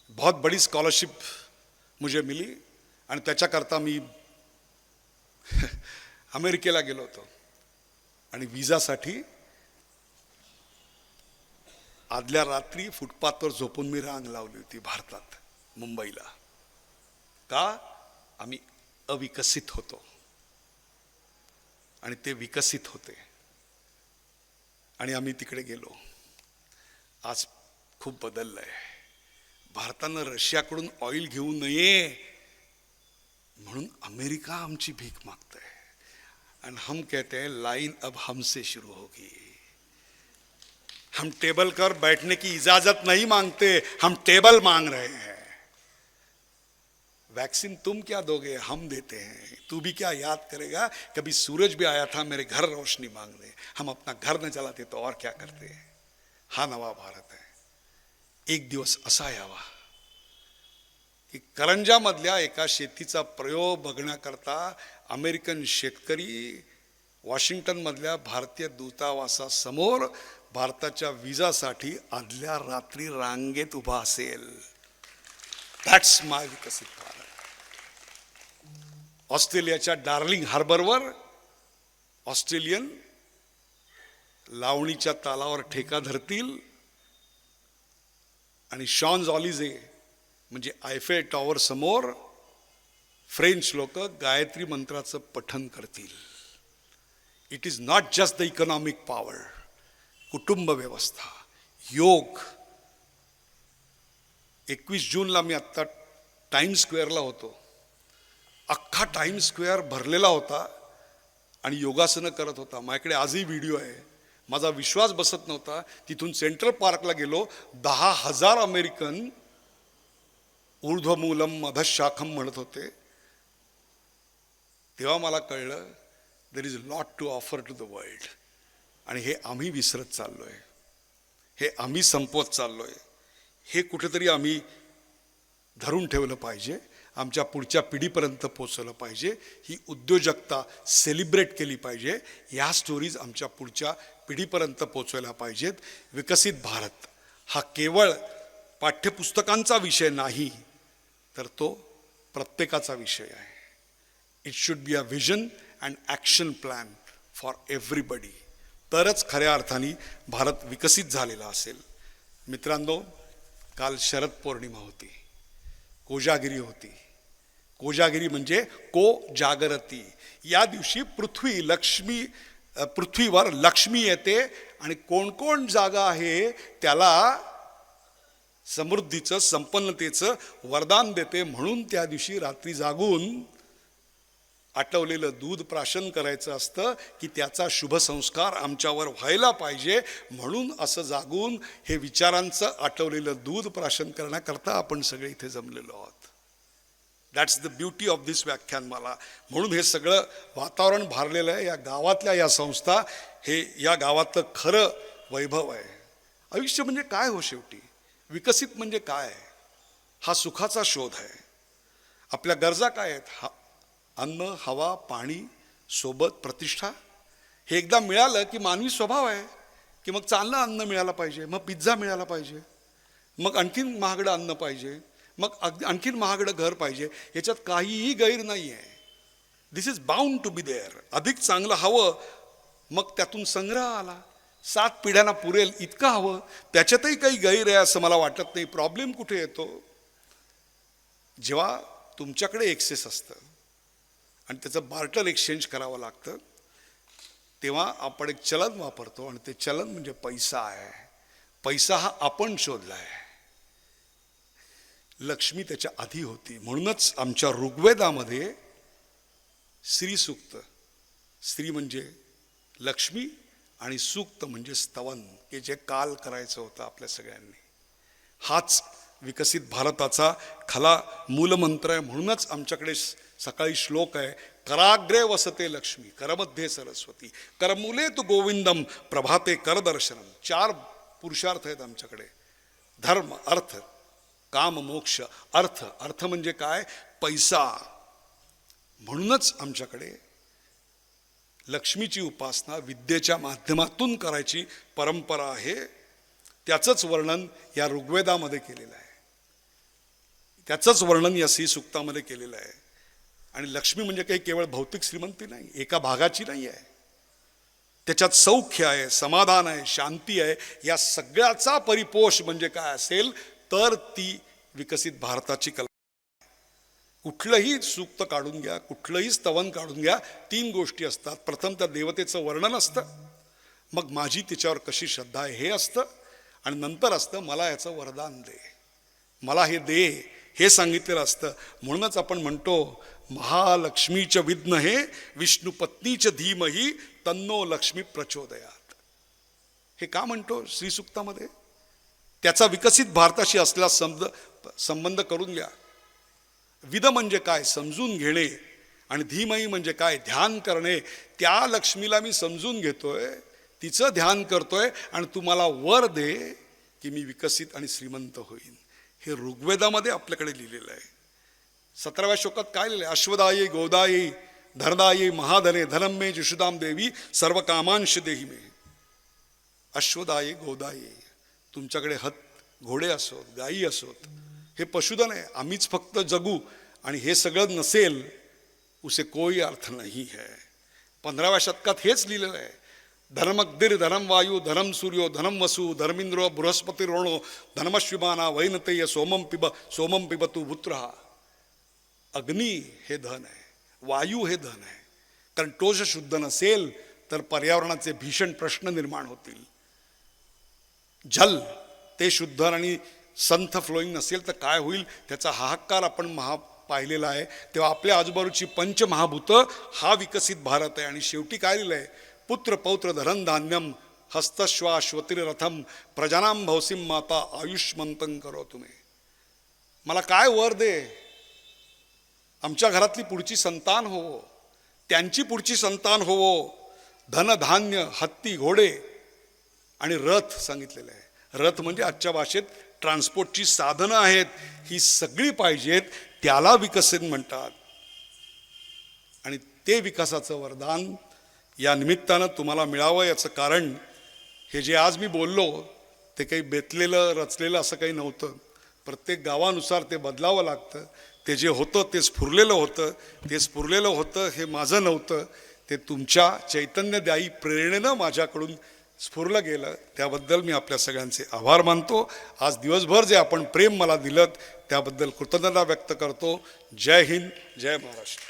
बहुत बड़ी स्कॉलरशिप मुझे मिली आणि त्याच्याकरता मी अमेरिकेला गेलो होतो. आणि विजासाठी आदल्या रात्री फुटपाथवर झोपून मी रांग लावली होती भारतात, मुंबईला. का? आम्ही अविकसित होतो आणि ते विकसित होते आणि आम्ही तिकडे गेलो. आज खूप बदललंय. भारतानं रशियाकडून ऑइल घेऊ नये म्हणून अमेरिका आमची भीक मागतंय. आणि हम कहते हैं लाइन अब हमसे शुरू होगी. हम टेबल पर बैठने की इजाजत नहीं मांगते, हम टेबल मांग रहे हैं. वैक्सीन तुम क्या दोगे, हम देते हैं. तू भी क्या याद करेगा, कभी सूरज भी आया था मेरे घर रोशनी मांगने. हम अपना घर न जलाते तो और क्या करते. हा नवा भारत आहे. एक दिवस असा यावा की करंजामधल्या एका शेतीचा प्रयोग बघण्याकरता अमेरिकन शेतकरी वॉशिंग्टनमधल्या भारतीय दूतावासासमोर भारताच्या विजासाठी आदल्या रात्री रांगेत उभा असेल. दॅट्स माय विकसित भारत. ऑस्ट्रेलियाच्या डार्लिंग हार्बरवर ऑस्ट्रेलियन लावणीच्या तालावर ठेका धरतील आणि शॉन्स ऑलिजे म्हणजे आयफेल टॉवर समोर फ्रेंच लोक गायत्री मंत्राचं पठण करतील. It is not just the economic power. कुटुंब व्यवस्था, योग. 21 जूनला मी आत्ता टाइम्स स्क्वेअरला होतो. अख्खा टाइम्स स्क्वेअर भरलेला होता आणि योगासनं करत होता. माझ्याकडे आजही व्हिडिओ आहे. माझा विश्वास बसत नव्हता. तिथून सेंट्रल पार्कला गेलो. 10,000 अमेरिकन ऊर्ध्वमूलम अधशाखम म्हणत होते. तेव्हा मला कळलं there is lot to offer to the world. आणि हे आम्ही विसरत चाललोय, हे आम्ही संपवत चाललोय. हे कुठेतरी आम्ही धरून ठेवलं पाहिजे, आमच्या पुढच्या पिढीपर्यंत पोचवलं पाहिजे. ही उद्योजकता सेलिब्रेट केली पाहिजे. या स्टोरीज आमच्या पुढच्या पिढीपर्यंत पोचवायला पाहिजेत. विकसित भारत हा केवळ पाठ्यपुस्तकांचा विषय नाही, तर तो प्रत्येकाचा विषय आहे. It should be a vision and action plan for everybody. तरच खऱ्या अर्थाने भारत विकसित झालेला असेल. मित्रांनो, काल शरद पौर्णिमा होती, कोजागिरी होती. कोजागिरी म्हणजे को जागरती. या दिवशी पृथ्वीवर लक्ष्मी येते आणि कोण कोण जागा आहे त्याला समृद्धीचं, संपन्नतेचं वरदान देते. म्हणून त्या दिवशी रात्री जागून आटवलेलं दूध प्राशन करायचं असतं की त्याचा शुभसंस्कार आमच्यावर व्हायला पाहिजे, म्हणून असं जागून हे विचारांचं आटवलेलं दूध प्राशन करण्याकरता आपण सगळे इथे जमलेलो आहोत. दॅट्स द ब्युटी ऑफ दिस व्याख्यानमाला. म्हणून हे सगळं वातावरण भारलेलं आहे. या गावातल्या या संस्था हे या गावातलं खरं वैभव आहे. आयुष्य म्हणजे काय हो शेवटी? विकसित म्हणजे काय? हा सुखाचा शोध आहे. आपल्या गरजा काय आहेत? अन्न, हवा, पाणी, सोबत प्रतिष्ठा. हे एकदा मिळालं की मानवी स्वभाव आहे की मग चांगलं अन्न मिळालं पाहिजे, मग पिझ्झा मिळाला पाहिजे, मग आणखीन महागडं अन्न पाहिजे, मग आणखीन महागडं घर पाहिजे. याच्यात काहीही गैर नाही आहे. This is bound to be there. अधिक चांगलं हवं, मग त्यातून संग्रह आला. 7 पिढ्यांना पुरेल इतकं हवं, त्याच्यातही काही गैर आहे असं मला वाटत नाही. प्रॉब्लेम कुठे येतो? जेव्हा तुमच्याकडे एक्सेस असतं आणि त्याचं बार्टर एक्सचेंज करावं लागतं, तेव्हा आपण एक चलन वापरतो आणि ते चलन म्हणजे पैसा आहे. पैसा हा आपण शोधला आहे. लक्ष्मी त्याच्या आधी होती. म्हणूनच आमच्या ऋग्वेदामध्ये श्री सूक्त, श्री म्हणजे लक्ष्मी आणि सूक्त म्हणजे स्तवन, हे जे काल करायचं होतं आपल्या सगळ्यांनी. हाच विकसित भारताचा खरा मूलमंत्र आहे. म्हणूनच आमच्याकडे सकाळी श्लोक आहे, कराग्रे वसते लक्ष्मी, करमध्ये सरस्वती, करमूले तू गोविंदम, प्रभाते करदर्शनम. 4 पुरुषार्थ आहेत आमच्याकडे: धर्म, अर्थ, काम, मोक्ष. अर्थ, अर्थ म्हणजे काय? पैसा. म्हणूनच आमच्याकडे लक्ष्मीची उपासना विद्येच्या माध्यमातून करायची परंपरा आहे. त्याचंच वर्णन या ऋग्वेदामध्ये केलेलं आहे, त्याचंच वर्णन या श्रीसूक्तामध्ये केलेलं आहे. आणि लक्ष्मी म्हणजे काही केवळ भौतिक श्रीमंती नाही, एका भागाची नाही आहे. त्याच्यात सौख्य आहे, समाधान आहे, शांती आहे. या सगळ्याचा परिपोष म्हणजे काय असेल तर ती विकसित भारताची कल्पना. कुठलंही सूक्त काढून घ्या, कुठलंही स्तवन काढून घ्या, 3 गोष्टी असतात. प्रथम त्या देवतेचं वर्णन असतं, मग माझी तिच्यावर कशी श्रद्धा आहे हे असतं, आणि नंतर असतं मला याचं वरदान दे, मला हे दे, हे सांगितलेलं असतं. म्हणूनच आपण म्हणतो महालक्ष्मीच विद्महे विष्णुपत्नीच धीमही तन्नो लक्ष्मी प्रचोदयात. हे का म्हणतो श्रीसूक्तामध्ये? त्याचा विकसित भारताशी असलेला संबंध करून घ्या. विद म्हणजे काय? समजून घेणे. आणि धीमही म्हणजे काय? ध्यान करणे. त्या लक्ष्मीला मी समजून घेतोय, तिचं ध्यान करतोय, आणि तुम्हाला वर दे की मी विकसित आणि श्रीमंत होईन. हे ऋग्वेदामध्ये आपल्याकडे लिहिलेलं आहे. 17व्या श्लोकात काय लिहिलं आहे? अश्वदायी गोदायी धरदायी महाधने धनम मे जुषुदाम देवी सर्व कामांश देही मे. अश्वदायी गोदायी, तुमच्याकडे घोडे असोत, गायी असोत, हे पशुधन आहे. आम्हीच फक्त जगू आणि हे सगळं नसेल, उसे कोई अर्थ नाही है. 15व्या शतकात हेच लिहिलेलं आहे. धर्मग्दिर धर्म वायू धर्म सूर्यो धर्म वसु धर्मिंद्रो बृहस्पती रोणो धर्मश्विमाना वैनतेय सोमम पिबतु पुत्र. अग्नी हे धन आहे, वायू हे धन आहे. कारण तो जर शुद्ध नसेल तर पर्यावरणाचे भीषण प्रश्न निर्माण होतील. जल ते शुद्ध आणि संथ फ्लोईंग नसेल तर काय होईल, त्याचा हाहाकार आपण पाहिलेला आहे. तेव्हा आपल्या आजूबाजूची पंचमहाभूतं हा विकसित भारत आहे. आणि शेवटी काय लिहिलं आहे? पुत्र पौत्र धन धान्यम हस्तश्वाश्वतिर रथम प्रजानाम भौसिम माता आयुष्मंतं करो तुम्ही. मला काय वर दे? आमच्या घरातली पुढची संतान होवो, त्यांची पुढची संतान होवो. धन धान्य, हत्ती, घोडे आणि रथ सांगितलेलं आहे. रथ म्हणजे आजच्या भाषेत ट्रान्सपोर्टची साधनं आहेत, ही सगळी पाहिजेत. त्याला विकसित म्हणतात. आणि ते विकासाचं वरदान या निमित्तानं तुम्हाला मिळावं. याचं कारण हे जे आज मी बोललो ते काही बेतलेलं रचलेलं असं काही नव्हतं. प्रत्येक गावानुसार ते बदलावं लागतं. ते जे होतं ते स्फुरलेलं होतं. ते स्फुरलेलं होतं हे माझं नव्हतं, ते तुमच्या चैतन्यदायी प्रेरणेनं माझ्याकडून स्फुरलं गेलं. त्याबद्दल मी आपल्या सगळ्यांचे आभार मानतो. आज दिवसभर जे आपण प्रेम मला दिलं त्याबद्दल कृतज्ञता व्यक्त करतो. जय हिंद, जय महाराष्ट्र.